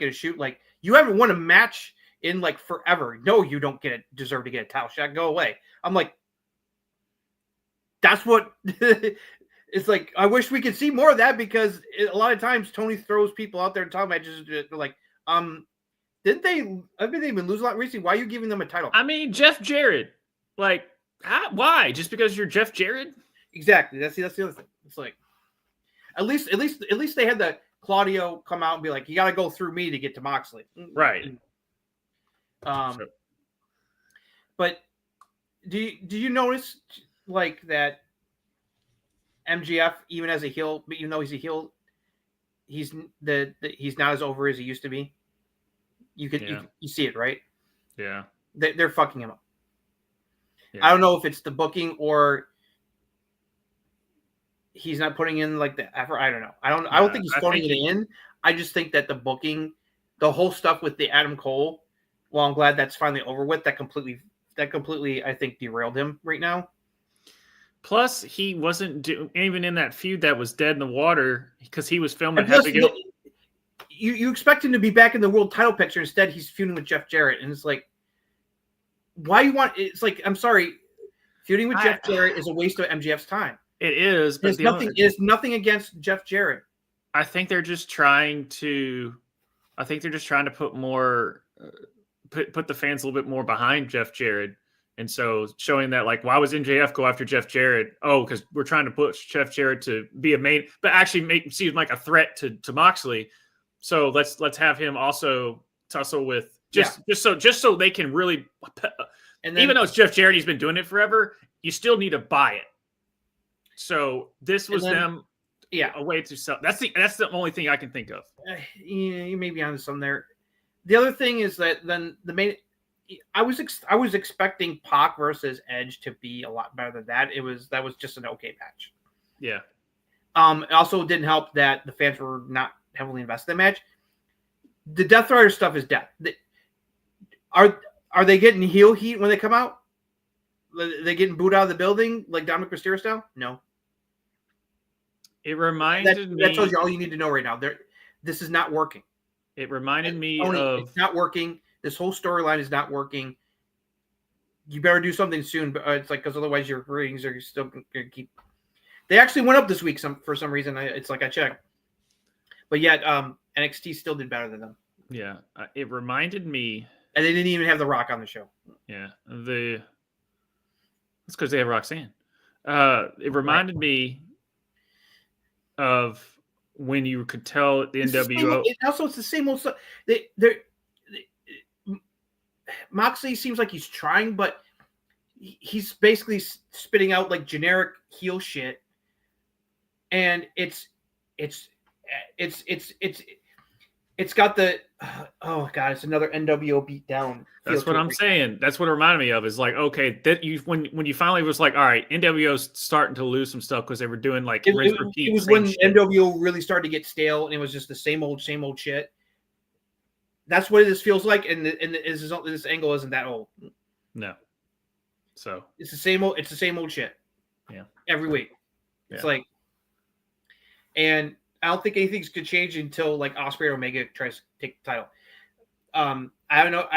a shoot. Like you haven't won a match in like forever. No, you don't deserve to get a title shot. Go away. I'm like, that's what it's like. I wish we could see more of that because a lot of times Tony throws people out there and talk about just like, didn't they? I mean, they've been losing a lot recently. Why are you giving them a title? I mean, Jeff Jarrett. Like, why? Just because you're Jeff Jarrett? Exactly. That's the other thing. It's like, at least they had the Claudio come out and be like, you got to go through me to get to Moxley. Right. But do you notice like that MGF, even as a heel, but even though he's a heel, he's not as over as he used to be. You see it, right? Yeah. They're fucking him up. Yeah. I don't know if it's the booking or he's not putting in like the effort. I don't know. I don't think he's phoning it in. I just think that the booking, the whole stuff with the Adam Cole, well, I'm glad that's finally over with. That completely I think derailed him right now. Plus, he wasn't even in that feud that was dead in the water because he was filming Abigail. You expect him to be back in the world title picture. Instead, he's feuding with Jeff Jarrett. And it's like, why you want... It's like, I'm sorry. Feuding with Jeff Jarrett is a waste of MJF's time. It is. But it's nothing against Jeff Jarrett. I think they're just trying to... put more... Put the fans a little bit more behind Jeff Jarrett. And so showing that, like, why was MJF go after Jeff Jarrett? Oh, because we're trying to push Jeff Jarrett to be a main... But actually seem like a threat to Moxley. So let's have him also tussle with just so they can really, and then, even though it's Jeff Jarrett, he's been doing it forever. You still need to buy it. So this was a way to sell. That's the only thing I can think of. You may be onto something there. The other thing is that then the main, I was expecting Pac versus Edge to be a lot better than that. That was just an okay match. Yeah. It also didn't help that the fans were not heavily invested in the match. The Death Rider stuff is death. Are they getting heel heat when they come out? Are they getting booed out of the building like Dominic Mysterio style? No. It reminded me. That tells you all you need to know right now. This is not working. It reminded me Tony, of. It's not working. This whole storyline is not working. You better do something soon. But it's like because otherwise your ratings are still going to keep. They actually went up this week for some reason. It's like I checked. But yet, NXT still did better than them. Yeah, it reminded me, and they didn't even have The Rock on the show. Yeah, that's because they have Roxanne. It reminded me of when you could tell the NWO. Also, it's the same old stuff. Moxley seems like he's trying, but he's basically spitting out like generic heel shit, and it's got the oh god, it's another NWO beatdown. That's what I'm saying. That's what it reminded me of. Is like, okay, that you when you finally was like, all right, NWO's starting to lose some stuff because they were doing like it was when shit. NWO really started to get stale and it was just the same old shit. That's what this feels like, and this angle isn't that old. No. So it's the same old shit. Yeah. Every week. It's like, and I don't think anything's going to change until like Ospreay or Omega tries to take the title. I don't know.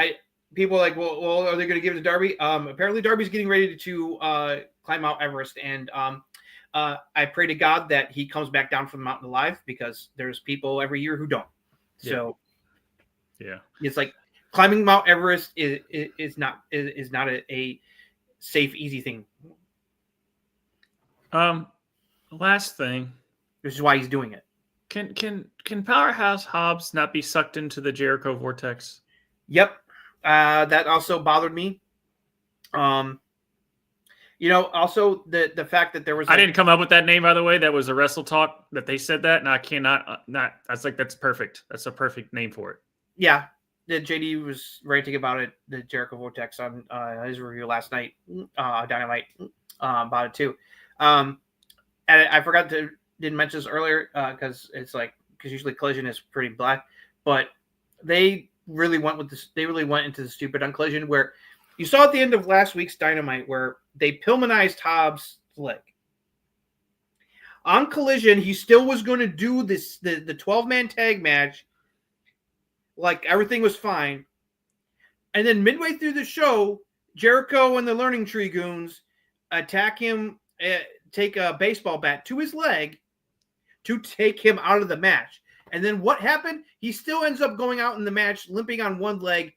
people are like, well, are they going to give it to Darby? Apparently, Darby's getting ready to climb Mount Everest, and I pray to God that he comes back down from the mountain alive, because there's people every year who don't. Yeah. So, yeah, it's like climbing Mount Everest is not a safe, easy thing. Last thing, Which is why he's doing it. Can Powerhouse Hobbs not be sucked into the Jericho vortex? Yep, that also bothered me. Also the fact that there was. I didn't come up with that name, by the way. That was a Wrestle Talk that they said that, and I cannot not. I was like, that's perfect. That's a perfect name for it. Yeah, the JD was ranting about it, the Jericho vortex, on his review last night, Dynamite, about it too. And I forgot to didn't mention this earlier because usually Collision is pretty black, but they really went with this. They really went into the stupid on Collision, where you saw at the end of last week's Dynamite where they Pillmanized Hobbs' leg. On Collision, he still was going to do the 12-man tag match. Like everything was fine. And then midway through the show, Jericho and the Learning Tree goons attack him, take a baseball bat to his leg to take him out of the match. And then what happened? He still ends up going out in the match, limping on one leg,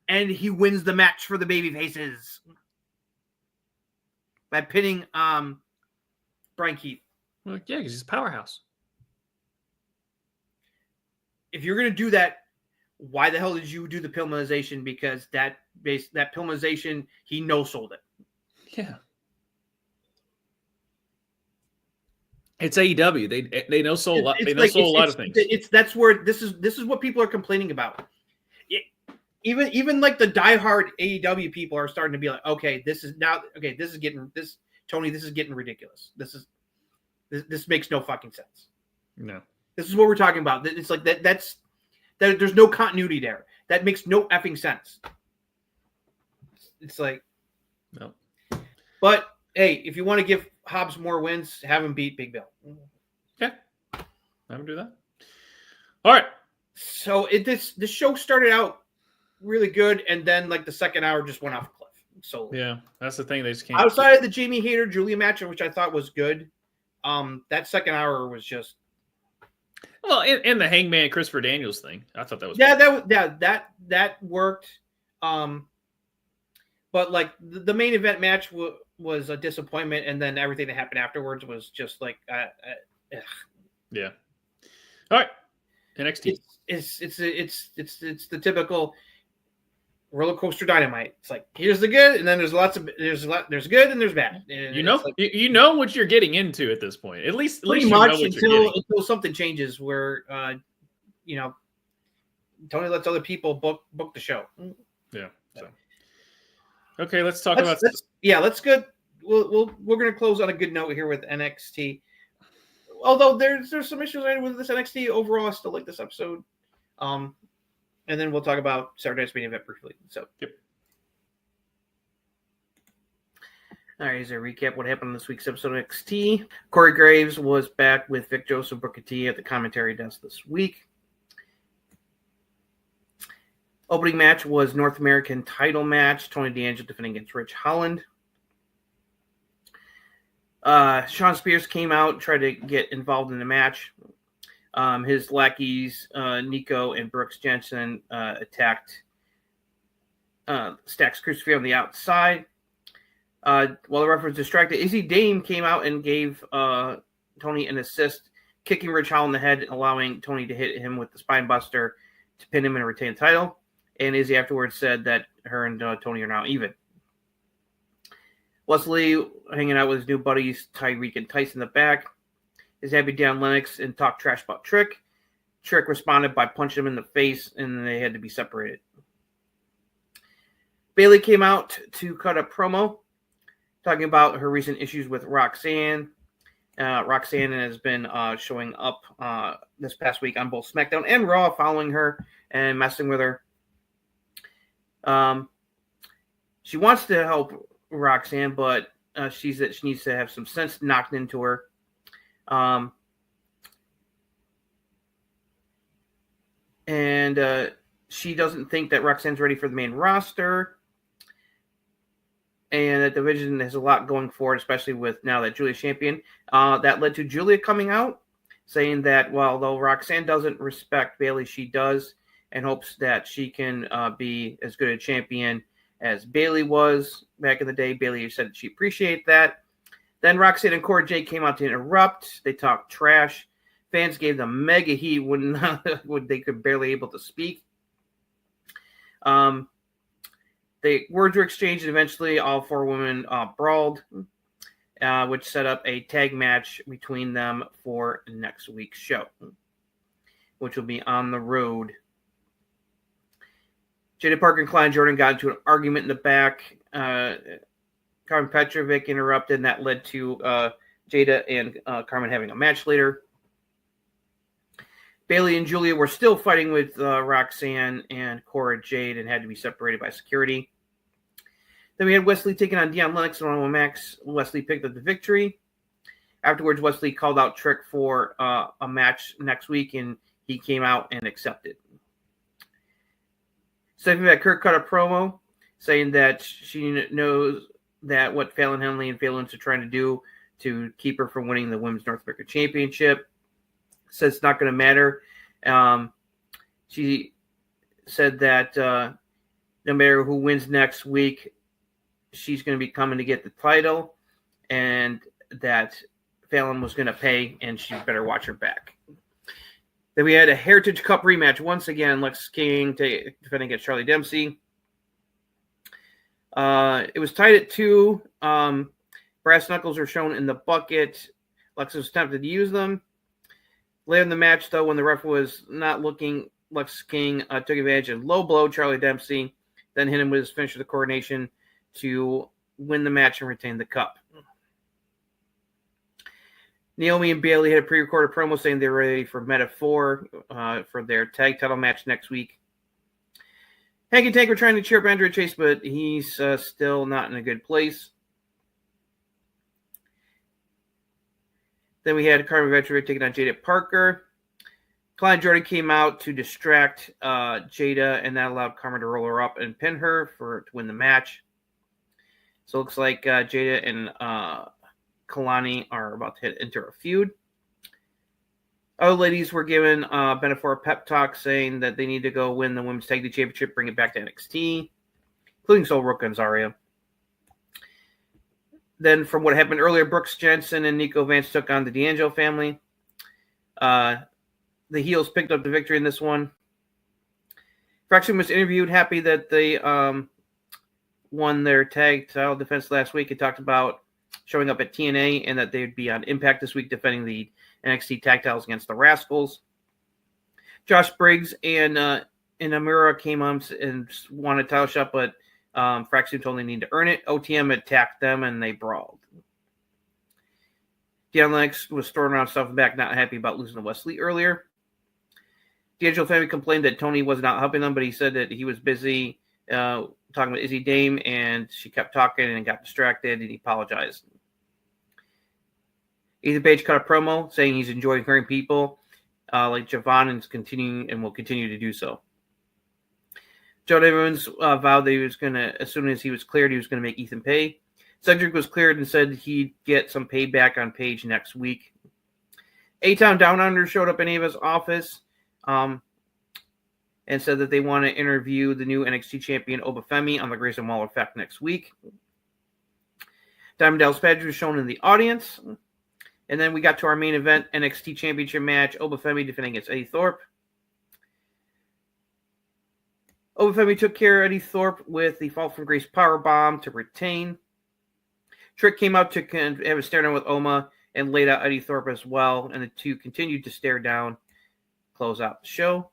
and he wins the match for the babyfaces by pinning Brian Keith. Well, yeah, because he's a powerhouse. If you're going to do that, why the hell did you do the Pillmanization? Because that Pillmanization, he no-sold it. Yeah. It's AEW. They no-sold a lot. They no-sold a lot of things. That's where this is what people are complaining about. Even like the diehard AEW people are starting to be like, this is getting ridiculous. This makes no fucking sense. No. This is what we're talking about. It's like that there's no continuity there. That makes no effing sense. It's like, no. But hey, if you want to give Hobbs more wins, have him beat Big Bill. Yeah, have him do that. All right. So this show started out really good, and then like the second hour just went off a cliff. So yeah, that's the thing. They just can't. Outside of the Jamie Hayter Julia match, which I thought was good, that second hour was just. Well, in the Hangman Christopher Daniels thing, I thought that was that worked. But like the main event match was a disappointment, and then everything that happened afterwards was just like, yeah. All right, NXT. It's the typical roller coaster Dynamite. It's like, here's the good, and then there's good and there's bad. And you know what you're getting into at this point. At least much you know what until something changes where Tony lets other people book the show. Yeah. So. Okay, let's talk about. Let's go. We're gonna close on a good note here with NXT. Although there's some issues with this NXT overall, I still like this episode. And then we'll talk about Saturday Night's main event briefly. So, yep. All right, here's a recap what happened in this week's episode of NXT. Corey Graves was back with Vic Joseph, Booker T at the commentary desk this week. Opening match was North American title match. Tony D'Angelo defending against Rich Holland. Sean Spears came out, tried to get involved in the match. His lackeys, Nico and Brooks Jensen, attacked Stax Crucifix on the outside. While the ref was distracted, Izzy Dame came out and gave Tony an assist, kicking Rich Holland in the head, allowing Tony to hit him with the spine buster to pin him and retain the title. And Izzy afterwards said that her and Tony are now even. Wesley hanging out with his new buddies, Tyreek and Tyson in the back, is happy down Lennox and talk trash about Trick. Trick responded by punching him in the face, and they had to be separated. Bayley came out to cut a promo, talking about her recent issues with Roxanne. Roxanne has been showing up this past week on both SmackDown and Raw, following her and messing with her. She wants to help Roxanne, but she needs to have some sense knocked into her. she doesn't think that Roxanne's ready for the main roster, and that division has a lot going for it, especially with now that Julia's champion. That led to Julia coming out, saying that though Roxanne doesn't respect Bayley, she does, and hopes that she can be as good a champion as Bayley was back in the day. Bayley said she appreciated that. Then Roxanne and Cora Jade came out to interrupt. They talked trash. Fans gave them mega heat when they could barely able to speak. The words were exchanged, and eventually all four women brawled, which set up a tag match between them for next week's show, which will be on the road. Jada Parker and Klein Jordan got into an argument in the back. Carmen Petrovic interrupted, and that led to Jada and Carmen having a match later. Bayley and Julia were still fighting with Roxanne and Cora Jade and had to be separated by security. Then we had Wesley taking on Deion Lennox and one Max. Wesley picked up the victory. Afterwards, Wesley called out Trick for a match next week, and he came out and accepted. Stephanie McCurk cut a promo saying that she knows that what Fallon Henley and Phalanx are trying to do to keep her from winning the Women's North America Championship. Says it's not going to matter. She said that no matter who wins next week, she's going to be coming to get the title, and that Fallon was going to pay, and she better watch her back. Then we had a Heritage Cup rematch. Once again, Lex King defending against Charlie Dempsey. It was tied at 2. Brass knuckles were shown in the bucket. Lex was tempted to use them. Later in the match, though, when the ref was not looking, Lex King took advantage of low blow Charlie Dempsey, then hit him with his finisher, the coronation, to win the match and retain the cup. Naomi and Bayley had a pre-recorded promo saying they were ready for Meta 4 for their tag title match next week. Hanky Tank were trying to cheer up Andrew Chase, but he's still not in a good place. Then we had Carmen Vetrovic taking on Jada Parker. Klein Jordan came out to distract Jada, and that allowed Carmen to roll her up and pin her to win the match. So it looks like Jada and Kalani are about to head into a feud. Other ladies were given Benefor a pep talk saying that they need to go win the Women's Tag Team Championship, bring it back to NXT, including Sol Ruka and Zarya. Then from what happened earlier, Brooks Jensen and Nico Vance took on the D'Angelo family. The heels picked up the victory in this one. Fraction was interviewed, happy that they won their tag title defense last week. It talked about showing up at TNA and that they would be on Impact this week defending the NXT tag titles against the Rascals. Josh Briggs and Amira came on and won a title shot, but Fraction told they need to earn it. OTM attacked them and they brawled. Deion Lennox was throwing around stuff back, not happy about losing to Wesley earlier. D'Angelo family complained that Tony was not helping them, but he said that he was busy talking about Izzy Dame, and she kept talking and got distracted, and he apologized. Ethan Page cut a promo saying he's enjoying hearing people like Javon and will continue to do so. John Evans vowed that he was going to, as soon as he was cleared, he was going to make Ethan pay. Cedric was cleared and said he'd get some payback on Page next week. A-Town Down Under showed up in Ava's office and said that they want to interview the new NXT champion Obafemi on the Grayson Waller effect next week. Diamond Dallas Page was shown in the audience. And then we got to our main event, NXT Championship match, Obafemi defending against Eddie Thorpe. Obafemi took care of Eddie Thorpe with the Fall from Grace powerbomb to retain. Trick came out to have a stare down with Oma and laid out Eddie Thorpe as well, and the two continued to stare down, close out the show.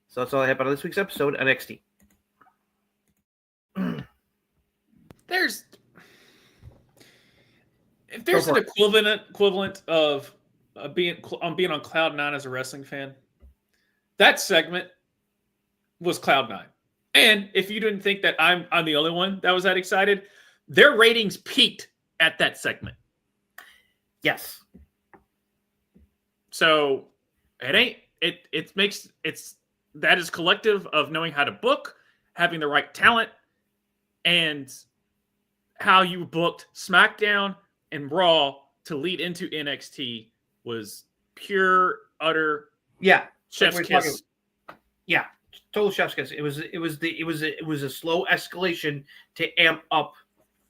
So that's all I have on this week's episode of NXT. If there's an equivalent of being on Cloud 9 as a wrestling fan, that segment was Cloud 9. And if you didn't think that I'm the only one that was that excited, their ratings peaked at that segment. Yes. So it's that is collective of knowing how to book, having the right talent, and how you booked SmackDown and Raw to lead into NXT was pure, utter chef's kiss. Yeah, total chef's kiss. It was a slow escalation to amp up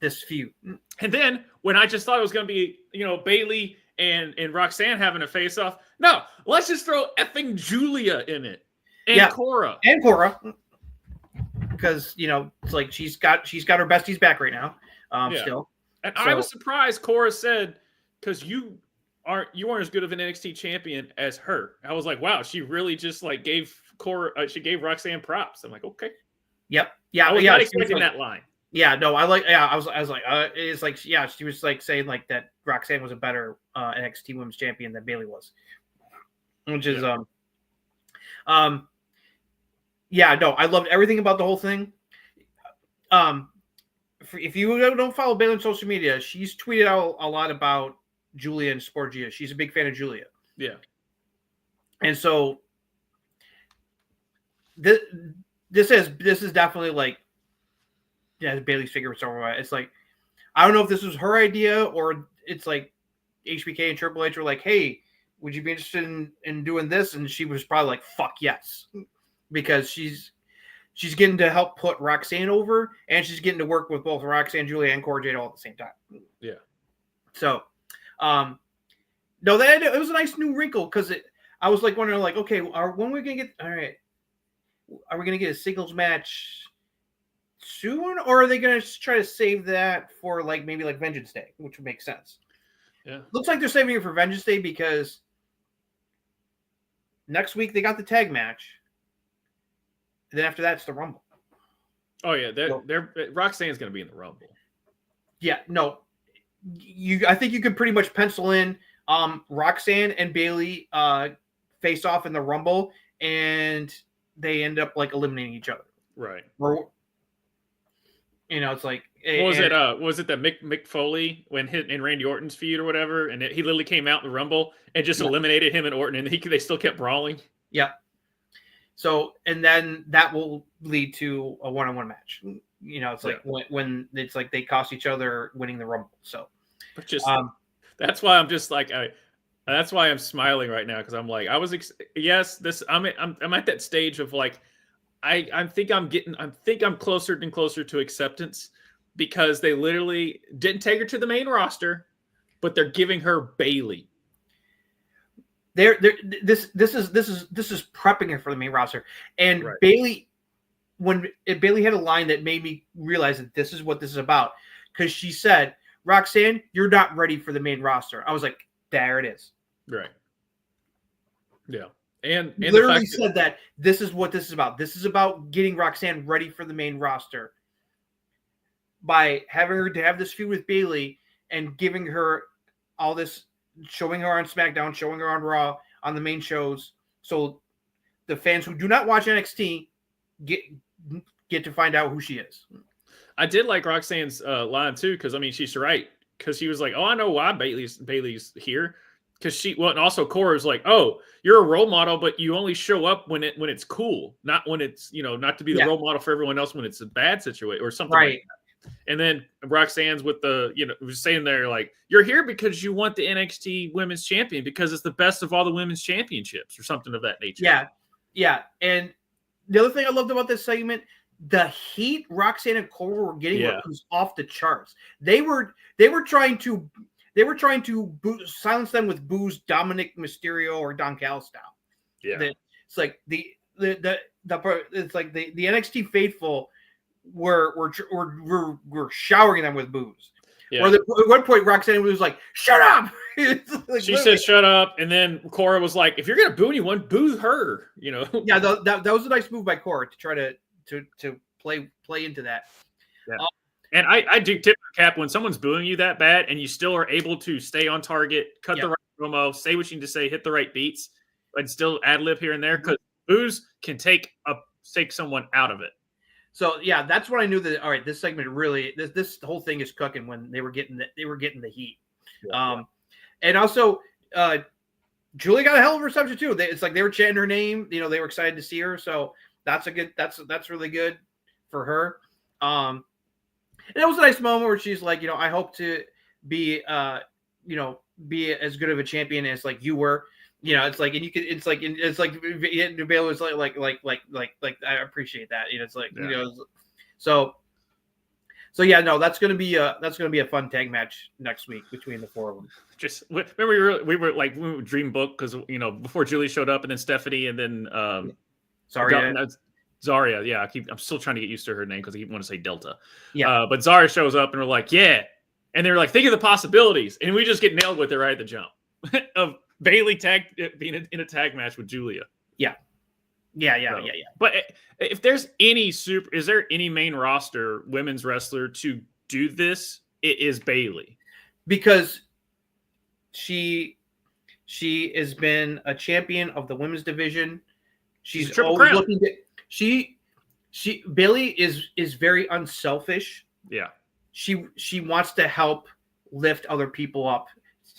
this feud. And then when I just thought it was going to be, Bayley and Roxanne having a face off, no, let's just throw effing Julia in it and Cora. Because it's like she's got her besties back right now. Still. And I was surprised Cora said, because you aren't as good of an NXT champion as her. I was like, wow, she really just like gave she gave Roxanne props. I'm like, okay. Yep. Yeah. I was not expecting that line. Yeah, no, I was like, it's like, yeah, she was like saying like that Roxanne was a better NXT Women's Champion than Bayley was, which is no, I loved everything about the whole thing. If you don't follow Bayley on social media, she's tweeted out a lot about Julia and Sporgia. She's a big fan of Julia. Yeah, and so this is definitely like. Yeah, Bayley's figure was somewhere. It's like, I don't know if this was her idea or it's like HBK and Triple H were like, hey, would you be interested in doing this? And she was probably like, fuck yes. Because she's getting to help put Roxanne over and she's getting to work with both Roxanne, Julia, and Cora Jade all at the same time. Yeah. So, no, it was a nice new wrinkle because I was like wondering like, okay, when are we going to get, all right, are we going to get a singles match soon, or are they going to try to save that for like maybe like Vengeance Day, which would make sense? Yeah, looks like they're saving it for Vengeance Day because next week they got the tag match, and then after that it's the Rumble. Oh yeah, Roxanne's going to be in the Rumble. Yeah, no, I think you can pretty much pencil in Roxanne and Bayley face off in the Rumble, and they end up like eliminating each other. Right. It's like was it that Mick Foley when in Randy Orton's feud or whatever, and he literally came out in the Rumble and just eliminated him and Orton, and they still kept brawling. Yeah. So and then that will lead to a one-on-one match. It's like when it's like they cost each other winning the Rumble. So, but just that's why I'm just like that's why I'm smiling right now because I'm like I'm at that stage of like. I think I'm closer and closer to acceptance because they literally didn't take her to the main roster, but they're giving her Bayley. This is prepping her for the main roster. And right. Bayley had a line that made me realize that this is what this is about because she said, "Roxanne, you're not ready for the main roster." I was like, there it is. Right. Yeah. And literally said that this is what this is about. This is about getting Roxanne ready for the main roster by having her to have this feud with Bayley and giving her all this, showing her on SmackDown, showing her on Raw, on the main shows. So the fans who do not watch NXT get to find out who she is. I did like Roxanne's line too, because I mean she's right. Because she was like, "Oh, I know why Bayley's here." Because and also Cora's like, "Oh, you're a role model, but you only show up when it's cool, not when it's not to be the role model for everyone else when it's a bad situation or something like that." And then Roxanne's with the was saying there like, "You're here because you want the NXT Women's Champion because it's the best of all the women's championships or something of that nature." Yeah. And the other thing I loved about this segment, the heat Roxanne and Cora were getting was off the charts. They were trying to. They were trying to silence them with boos, Dominic Mysterio or Don Callis style. Yeah, it's like the NXT faithful were showering them with boos. Yeah. Or at one point, Roxanne was like, "Shut up!" Like, she said, "Shut up," and then Cora was like, "If you're gonna boo anyone, boo her." Yeah, that was a nice move by Cora to try to play into that. Yeah. And I do tip the cap when someone's booing you that bad and you still are able to stay on target, cut the right promo, say what you need to say, hit the right beats, and still ad lib here and there because boos can take someone out of it. So yeah, that's when I knew that. All right, this segment really this whole thing is cooking when they were getting the heat. Yeah. And also Julia got a hell of a reception too. It's like they were chanting her name. You know, they were excited to see her. So that's really good for her. And it was a nice moment where she's like, you know, I hope to be, be as good of a champion as like you were. You know, it's like, and you could, it's like Baylor was like, I appreciate that. You know, it's like, you know, so yeah, no, that's gonna be a fun tag match next week between the four of them. Just remember we were like dream book because you know before Julie showed up and then Stephanie and then Zarya. Yeah, I'm still trying to get used to her name because I keep want to say Delta. Yeah, but Zarya shows up and we're like, yeah, and they're like, think of the possibilities, and we just get nailed with it right at the jump of Bayley being in a tag match with Julia. Yeah. But if there's is there any main roster women's wrestler to do this? It is Bayley because she has been a champion of the women's division. She's always looking to. Bayley is very unselfish. Yeah, she wants to help lift other people up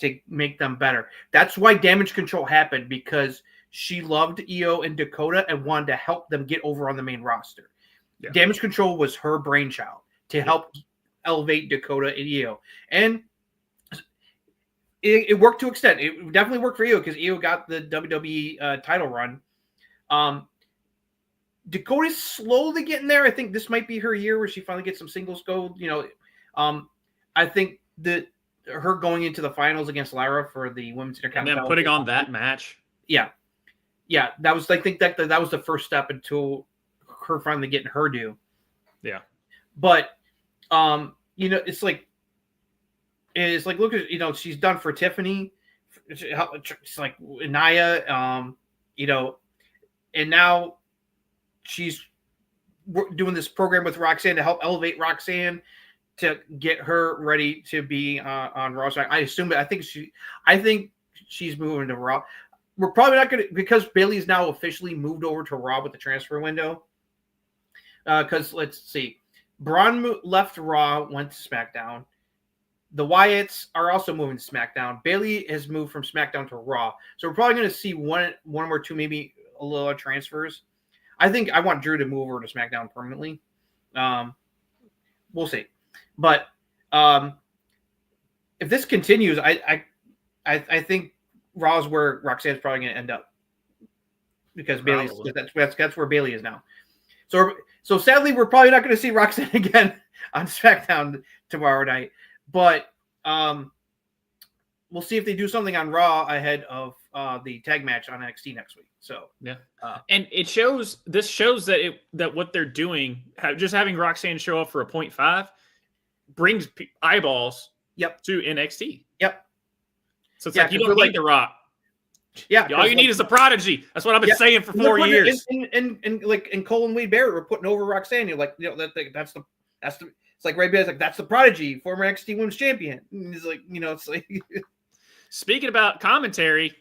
to make them better. That's why Damage Control happened, because she loved Io and Dakota and wanted to help them get over on the main roster. Yeah. Damage Control was her brainchild to help elevate Dakota and Io. And it worked to an extent. It definitely worked for Io because Io got the WWE title run. Dakota's slowly getting there. I think this might be her year where she finally gets some singles gold. You know, I think that her going into the finals against Lara for the women's intercontinental and then putting on that match. Yeah, that was. I think that was the first step into her finally getting her due. Yeah, but you know, it's like look at, you know, she's done for Tiffany. It's like Naya, you know, and now she's doing this program with Roxanne to help elevate Roxanne to get her ready to be on Raw. So I think she's moving to Raw. We're probably not going to, because Bayley's now officially moved over to Raw with the transfer window. Because let's see, Braun left Raw, went to SmackDown. The Wyatts are also moving to SmackDown. Bayley has moved from SmackDown to Raw. So we're probably going to see one or two, maybe a little transfers. I think I want Drew to move over to SmackDown permanently. We'll see. But if this continues, I think Raw's where Roxanne's probably going to end up, because Bayley's that's where Bayley is now. So sadly, we're probably not going to see Roxanne again on SmackDown tomorrow night. But we'll see if they do something on Raw ahead of the tag match on NXT next week. So yeah, and it shows. This shows that what they're doing, just having Roxanne show up for a 0.5, brings eyeballs. Yep. To NXT. Yep. So it's like you don't need The Rock. Yeah. All you need is the Prodigy. That's what I've been saying for 4 years. And Cole and Wade Barrett were putting over Roxanne. You're like, you know, that's the. It's like Ray Barrett's like, that's the Prodigy, former NXT Women's Champion. And he's like, you know, it's like. Speaking about commentary.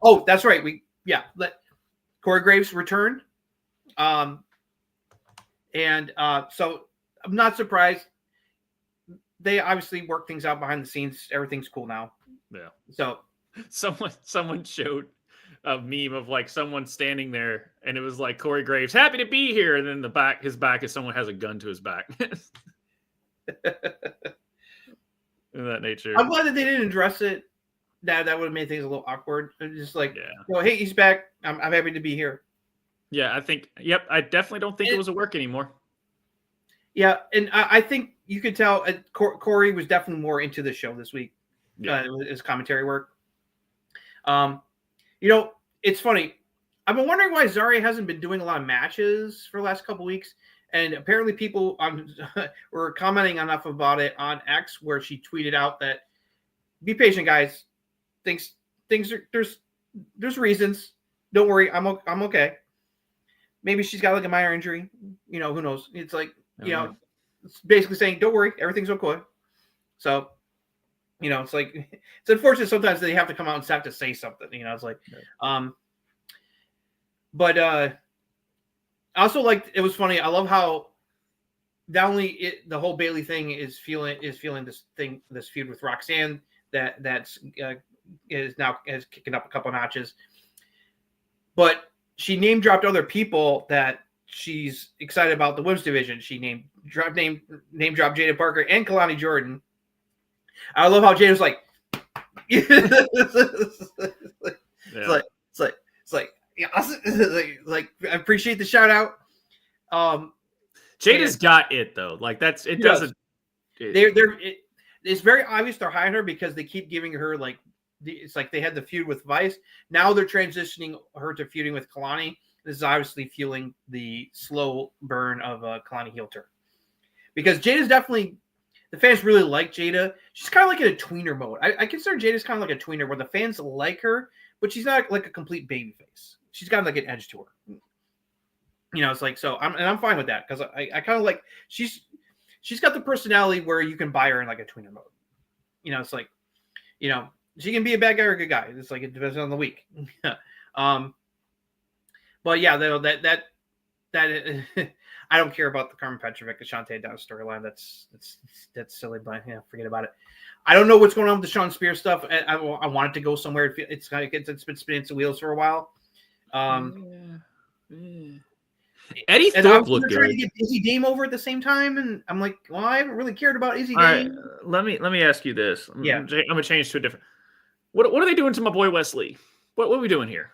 Oh, that's right. Corey Graves returned. So I'm not surprised. They obviously work things out behind the scenes. Everything's cool now. Yeah. So someone showed a meme of like someone standing there, and it was like Corey Graves, happy to be here, and then his back is someone has a gun to his back. In that nature. I'm glad that they didn't address it. That would have made things a little awkward. Just like, well, hey, he's back. I'm happy to be here. Yeah, I think. Yep, I definitely don't think it was a work anymore. Yeah, and I think you could tell Corey was definitely more into the show this week. His commentary work. You know, it's funny. I've been wondering why Zarya hasn't been doing a lot of matches for the last couple of weeks. And apparently people were commenting enough about it on X, where she tweeted out that, be patient, guys. Things are, there's reasons. Don't worry. I'm okay. Maybe she's got like a minor injury. You know, who knows? It's like, you know, it's basically saying, don't worry, everything's okay. So, you know, it's like, it's unfortunate sometimes they have to come out and have to say something. You know, it's like, but I also like, it was funny. I love how not only the whole Bayley thing is feeling this feud with Roxanne that's is kicking up a couple matches. But she name dropped other people that she's excited about the women's division. She name dropped Jada Parker and Kalani Jordan. I love how Jada's like, it's like I appreciate the shout out. Jada's got it though. Like that's it. Doesn't. It's very obvious they're hiring her because they keep giving her like it's like they had the feud with Vice. Now they're transitioning her to feuding with Kalani. This is obviously fueling the slow burn of Kalani heel turn because Jada's definitely the fans really like Jada. She's kind of like in a tweener mode. I consider Jada's kind of like a tweener where the fans like her, but she's not like a complete baby face. She's got like an edge to her. You know, it's like so. I'm fine with that because I kind of like she's got the personality where you can buy her in like a tweener mode. You know, it's like, you know, she can be a bad guy or a good guy. It's like it depends on the week. But yeah, that I don't care about the Carmen Petrovic and Shantae Down storyline. That's silly, but yeah, forget about it. I don't know what's going on with the Sean Spears stuff. I want it to go somewhere. It's been spinning its wheels for a while. Eddie Thorpe looked good. Trying to get Izzy Dame over at the same time, and I'm like, well, I haven't really cared about Izzy Dame. All right, let me ask you this. Yeah, I'm gonna change to a different. What are they doing to my boy Wesley? What are we doing here?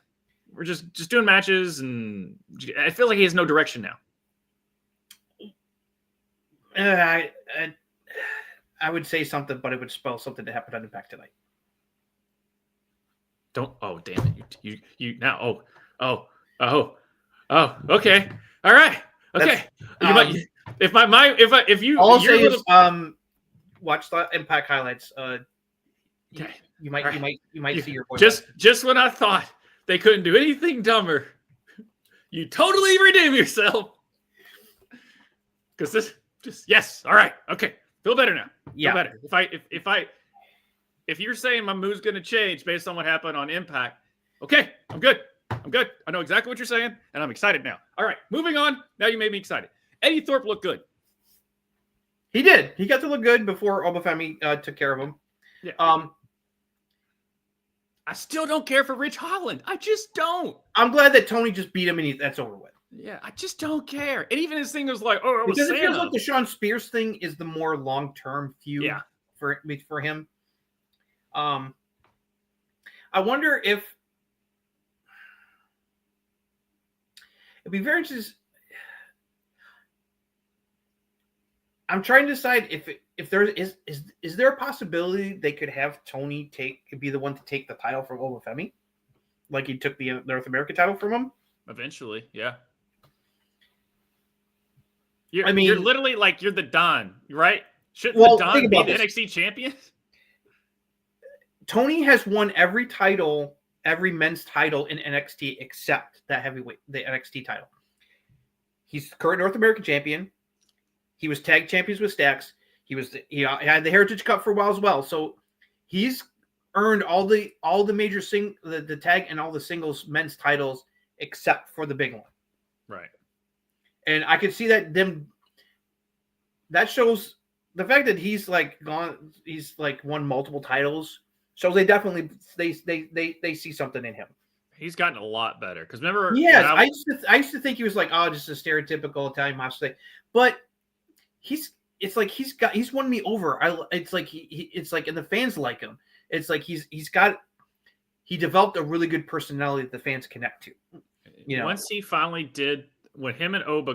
We're just doing matches, and I feel like he has no direction now. I would say something, but it would spell something to happen on Impact tonight. Don't. Oh, damn it! You now. Oh. Okay. All right. Okay. If you all I'll say is watch the Impact highlights. Okay. You might see your boy. Just when I thought they couldn't do anything dumber, you totally redeem yourself. Because this just yes. All right. Okay. Feel better now. Yeah. Feel better. If you're saying my mood's going to change based on what happened on Impact, okay, I'm good. I know exactly what you're saying, and I'm excited now. All right, moving on. Now you made me excited. Eddie Thorpe looked good. He did. He got to look good before Obafemi took care of him. Yeah. I still don't care for Rich Holland. I just don't. I'm glad that Tony just beat him and that's over with. Yeah, I just don't care. And even his thing was like, oh, because it feels like the Sean Spears thing is the more long-term feud for him. I wonder if it'd be very interesting. I'm trying to decide if there is there a possibility they could have Tony be the one to take the title from Obafemi, like he took the North American title from him eventually. Yeah. You're literally like you're the Don, right? Shouldn't the Don be the NXT champion? Tony has won every men's title in NXT except that heavyweight, the NXT title. He's current North American champion. He was tag champions with Stax. He had the Heritage Cup for a while as well. So he's earned all the major the tag and all the singles men's titles except for the big one. Right. And I could see that that shows the fact that he's like won multiple titles. So they definitely they see something in him. He's gotten a lot better because remember, I used to think he was like just a stereotypical Italian mobster thing, but he's won me over. It's like and the fans like him. It's like he developed a really good personality that the fans connect to. You know, once he finally did when him and Oba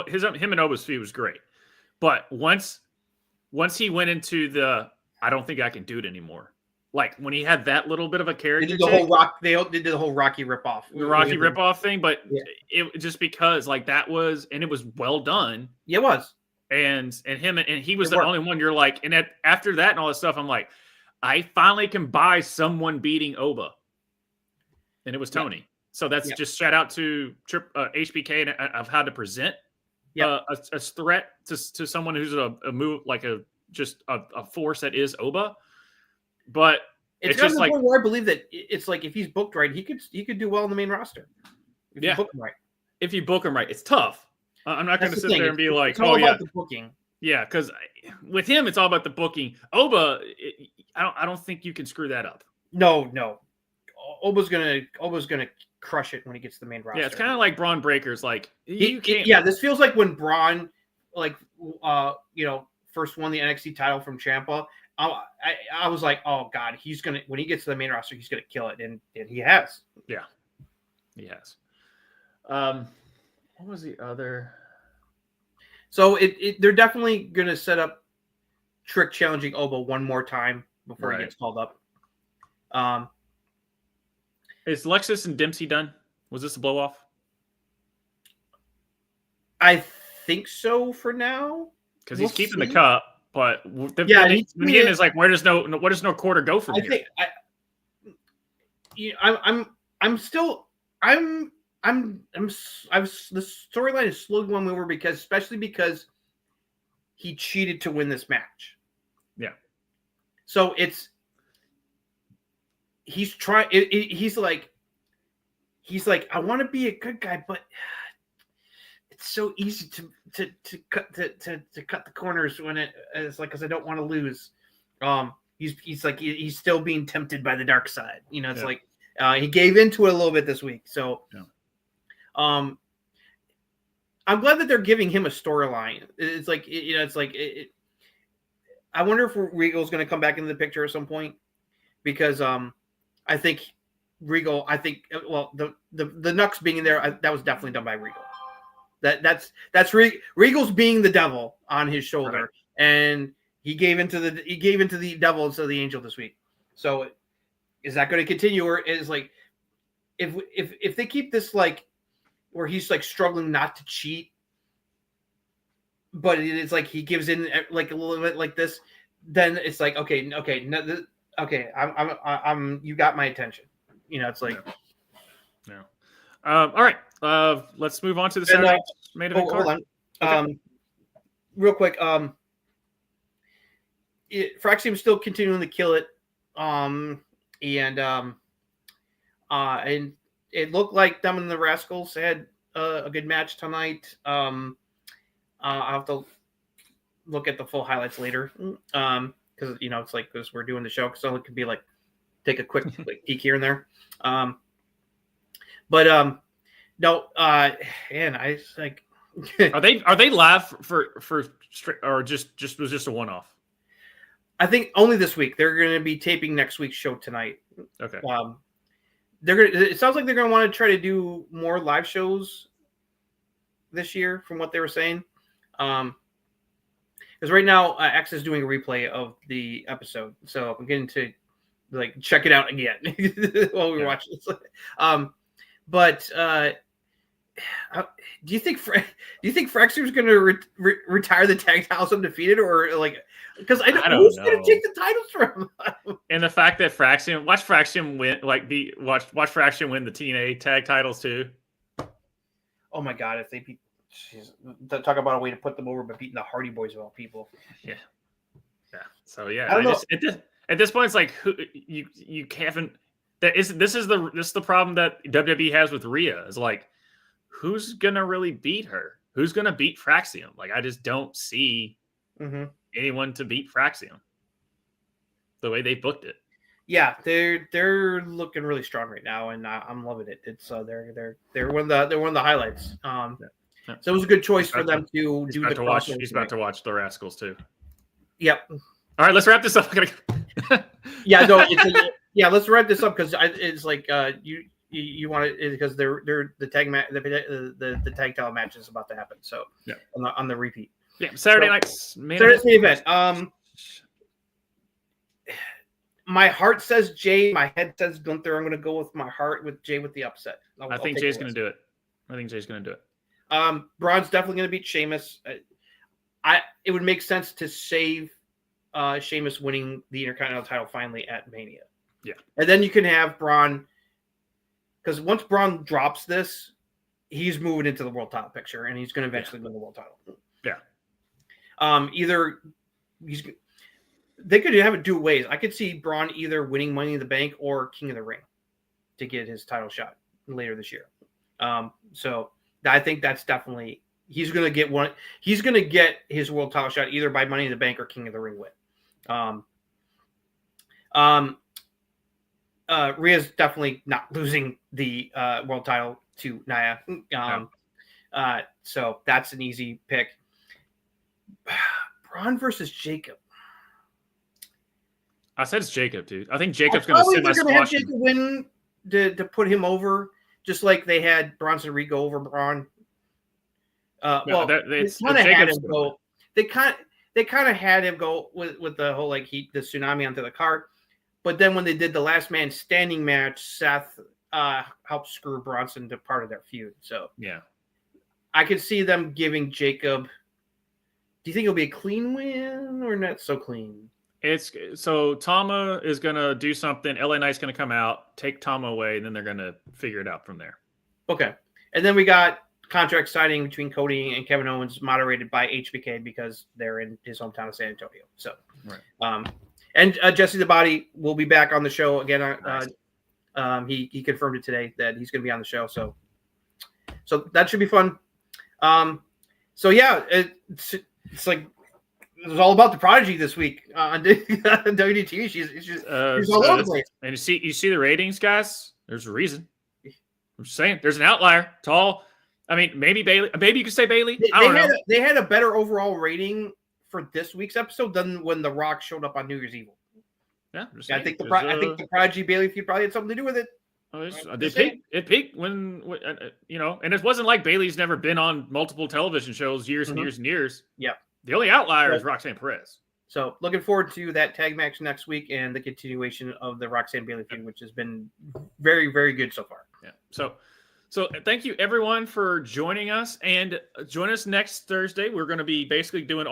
him and Oba's feud was great, but once he went into the I don't think I can do it anymore. Like when he had that little bit of a character, they did the whole Rocky ripoff, thing, but it just because like that was and it was well done. Yeah, it was, and he was the only one. You're like, and after that and all this stuff, I'm like, I finally can buy someone beating Oba, and it was Tony. Yeah. So that's just shout out to HBK of how to present a threat to someone who's a move like a force that is Oba. But it's just like where I believe that it's like if he's booked right, he could do well in the main roster. If you book him right. If you book him right, it's tough. I'm not going to sit there and be like, it's all about the booking. Yeah, because with him, it's all about the booking. Oba, I don't think you can screw that up. No. Oba's gonna crush it when he gets to the main roster. Yeah, it's kind of like Braun Breaker's. Like this feels like when Braun, first won the NXT title from Ciampa. I was like, oh god, when he gets to the main roster, he's gonna kill it, and he has. Yeah, he has. What was the other? So they're definitely gonna set up Trick challenging Oba one more time before he gets called up. Is Lexus and Dempsey done? Was this a blow off? I think so for now. Because he's keeping the cup, but the game is like, where does no quarter go from here? The storyline is slowly going over especially because he cheated to win this match. Yeah. So he's like, I want to be a good guy, but it's so easy to cut the corners when it's like, because I don't want to lose. He's still being tempted by the dark side. It's like he gave into it a little bit this week. So, I'm glad that they're giving him a storyline. It's like I wonder if Regal's going to come back into the picture at some point, because I think Regal. The Nux being in there, that was definitely done by Regal. That's Regal's being the devil on his shoulder, and he gave into the devil instead of the angel this week. So, is that going to continue, or is like if they keep this like where he's like struggling not to cheat, but it's like he gives in like a little bit like this, then it's like okay, I'm you got my attention. It's like all right. Let's move on to the Saturday main event card. Hold on. Real quick. Fraxium's still continuing to kill it. And it looked like them and the Rascals had a good match tonight. I'll have to look at the full highlights later. Because it's like, because we're doing the show, so it could be like take a quick peek here and there. No, and I like. Are they live for or just was just a one-off? I think only this week. They're going to be taping next week's show tonight. Okay. It sounds like they're going to want to try to do more live shows this year, from what they were saying. Because right now, X is doing a replay of the episode, so I'm getting to like check it out again while we watch this. Do you think Fraxium's going to retire the tag titles undefeated, or like, because I don't know who's going to take the titles from him? And the fact that watch Fraxium win the TNA tag titles too. Oh my god, if they beat, talk about a way to put them over, but beating the Hardy Boys of all people. Yeah. So I don't know. At this point, it's like you haven't. This is the problem that WWE has with Rhea. Is like, who's gonna really beat her? Who's gonna beat Fraxium? Like, I just don't see anyone to beat Fraxium the way they booked it. Yeah, they're looking really strong right now, and I'm loving it. It's they're one of the highlights. So it was a good choice for them to do the crossover. He's about to watch the Rascals too. Yep. All right, let's wrap this up. Let's wrap this up, because it's like you want it because they're the tag the tag title match is about to happen. So on the repeat. Yeah, Saturday night's main event. My heart says Jay. My head says Gunther. I'm going to go with my heart with Jay with the upset. I think Jay's going to do it. Braun's definitely going to beat Sheamus. It would make sense to save Sheamus winning the Intercontinental title finally at Mania. Yeah. And then you can have Braun, because once Braun drops this, he's moving into the world title picture, and he's going to eventually win the world title. Yeah. They could have it two ways. I could see Braun either winning Money in the Bank or King of the Ring to get his title shot later this year. So I think that's definitely, he's going to get one. He's going to get his world title shot either by Money in the Bank or King of the Ring win. Rhea's definitely not losing the world title to Nia. So that's an easy pick. Braun versus Jacob. I said it's Jacob, dude. I think Jacob's going to have Jacob win to put him over, just like they had Bronson Reed go over Braun. They kind of had him go with the whole the tsunami onto the cart, but then when they did the last man standing match, Seth helped screw Bronson to part of their feud. So yeah, I could see them giving Jacob. Do you think it'll be a clean win or not so clean? So Tama is gonna do something. LA Knight's gonna come out, take Tama away, and then they're gonna figure it out from there. Okay, and then we got contract signing between Cody and Kevin Owens, moderated by HBK because they're in his hometown of San Antonio. So, right. And Jesse the Body will be back on the show again. Nice. He confirmed it today that he's going to be on the show. So that should be fun. So yeah, it's like it was all about the Prodigy this week on WDT. She's all over the place. And you see the ratings, guys. There's a reason. I'm just saying, there's an outlier. Tall. I mean, maybe Bailey. Maybe you could say Bailey. I don't know. They had a better overall rating for this week's episode than when The Rock showed up on New Year's Eve. Yeah, I think the Prodigy Bailey feud probably had something to do with it. It peaked when and it wasn't like Bailey's never been on multiple television shows years and years and years. Yeah. The only outlier is Roxanne Perez. So looking forward to that tag match next week and the continuation of the Roxanne Bailey feud, which has been very, very good so far. Yeah. So thank you everyone for joining us, and join us next Thursday. We're going to be basically doing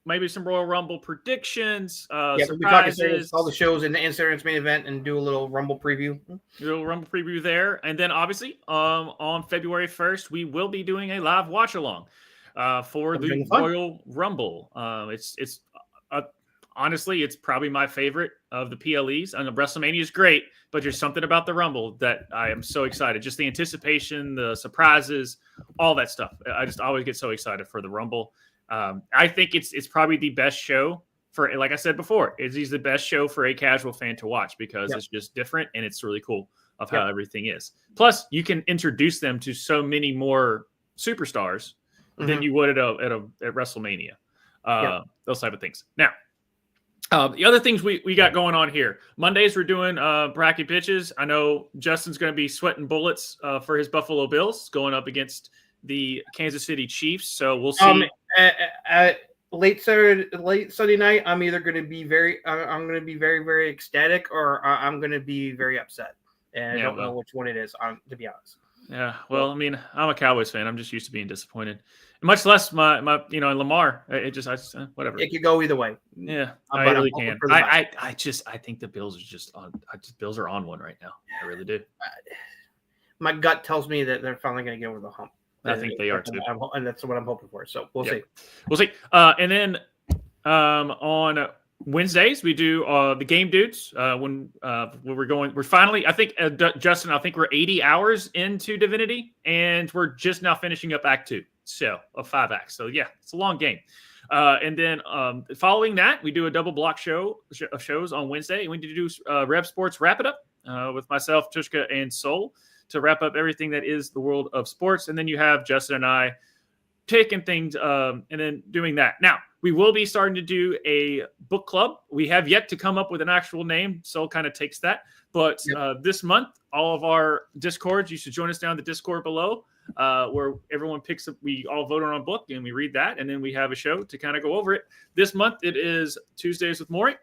maybe some Royal Rumble predictions, surprises, all the shows in the Saturday's main event, and do a little Rumble preview. There, and then obviously on February 1st we will be doing a live watch along for the Royal Rumble. It's honestly, it's probably my favorite of the PLEs. And WrestleMania is great, but there's something about the Rumble that I am so excited. Just the anticipation, the surprises, all that stuff. I just always get so excited for the Rumble. I think it's probably the best show for, like I said before, it's the best show for a casual fan to watch because it's just different and it's really cool of how everything is. Plus, you can introduce them to so many more superstars than you would at WrestleMania. Those type of things. Now, the other things we got going on here. Mondays, we're doing bracket pitches. I know Justin's going to be sweating bullets for his Buffalo Bills going up against the Kansas City Chiefs. So we'll see. Late Sunday night, I'm either going to be very very ecstatic, or I'm going to be very upset, and I don't know which one it is. To be honest. Yeah, well, I mean, I'm a Cowboys fan. I'm just used to being disappointed, much less my Lamar. I whatever. It could go either way. Yeah, I really can. I think the Bills are just on. Bills are on one right now. I really do. My gut tells me that they're finally going to get over the hump. I think they are too, and that's what I'm hoping for. So we'll see. We'll see. And then on Wednesdays we do the Game Dudes. When we're finally, I think Justin, we're 80 hours into Divinity, and we're just now finishing up Act 2. So of 5 acts. So yeah, it's a long game. And then following that, we do a double block show of shows on Wednesday, and we do Rev Sports Wrap It Up with myself, Tushka, and Soul, to wrap up everything that is the world of sports. And then you have Justin and I picking things and then doing that. Now, we will be starting to do a book club. We have yet to come up with an actual name. Soul kind of takes that. But this month, all of our Discords, you should join us down in the Discord below, where everyone picks up, we all vote on a book and we read that. And then we have a show to kind of go over it. This month, it is Tuesdays with Maury.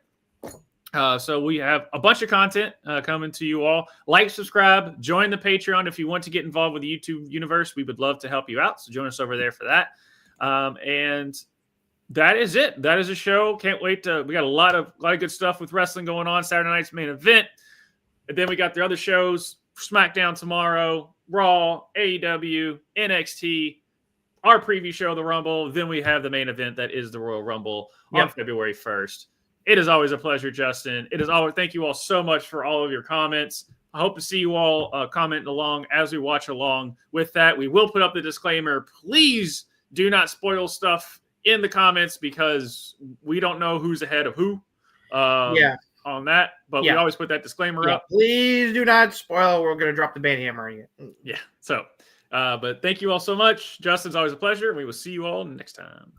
So we have a bunch of content coming to you all. Like, subscribe, join the Patreon if you want to get involved with the YouTube universe. We would love to help you out. So join us over there for that. And that is it. That is a show. Can't wait to. We got a lot of good stuff with wrestling going on. Saturday night's main event, and then we got the other shows: SmackDown tomorrow, Raw, AEW, NXT. Our preview show, the Rumble. Then we have the main event that is the Royal Rumble on February 1st. It is always a pleasure, Justin. It is always. Thank you all so much for all of your comments. I hope to see you all commenting along as we watch along with that. We will put up the disclaimer. Please do not spoil stuff in the comments because we don't know who's ahead of who. on that, but we always put that disclaimer up. Please do not spoil. We're going to drop the band hammer on you. Yeah. So, but thank you all so much. Justin, it's always a pleasure. We will see you all next time.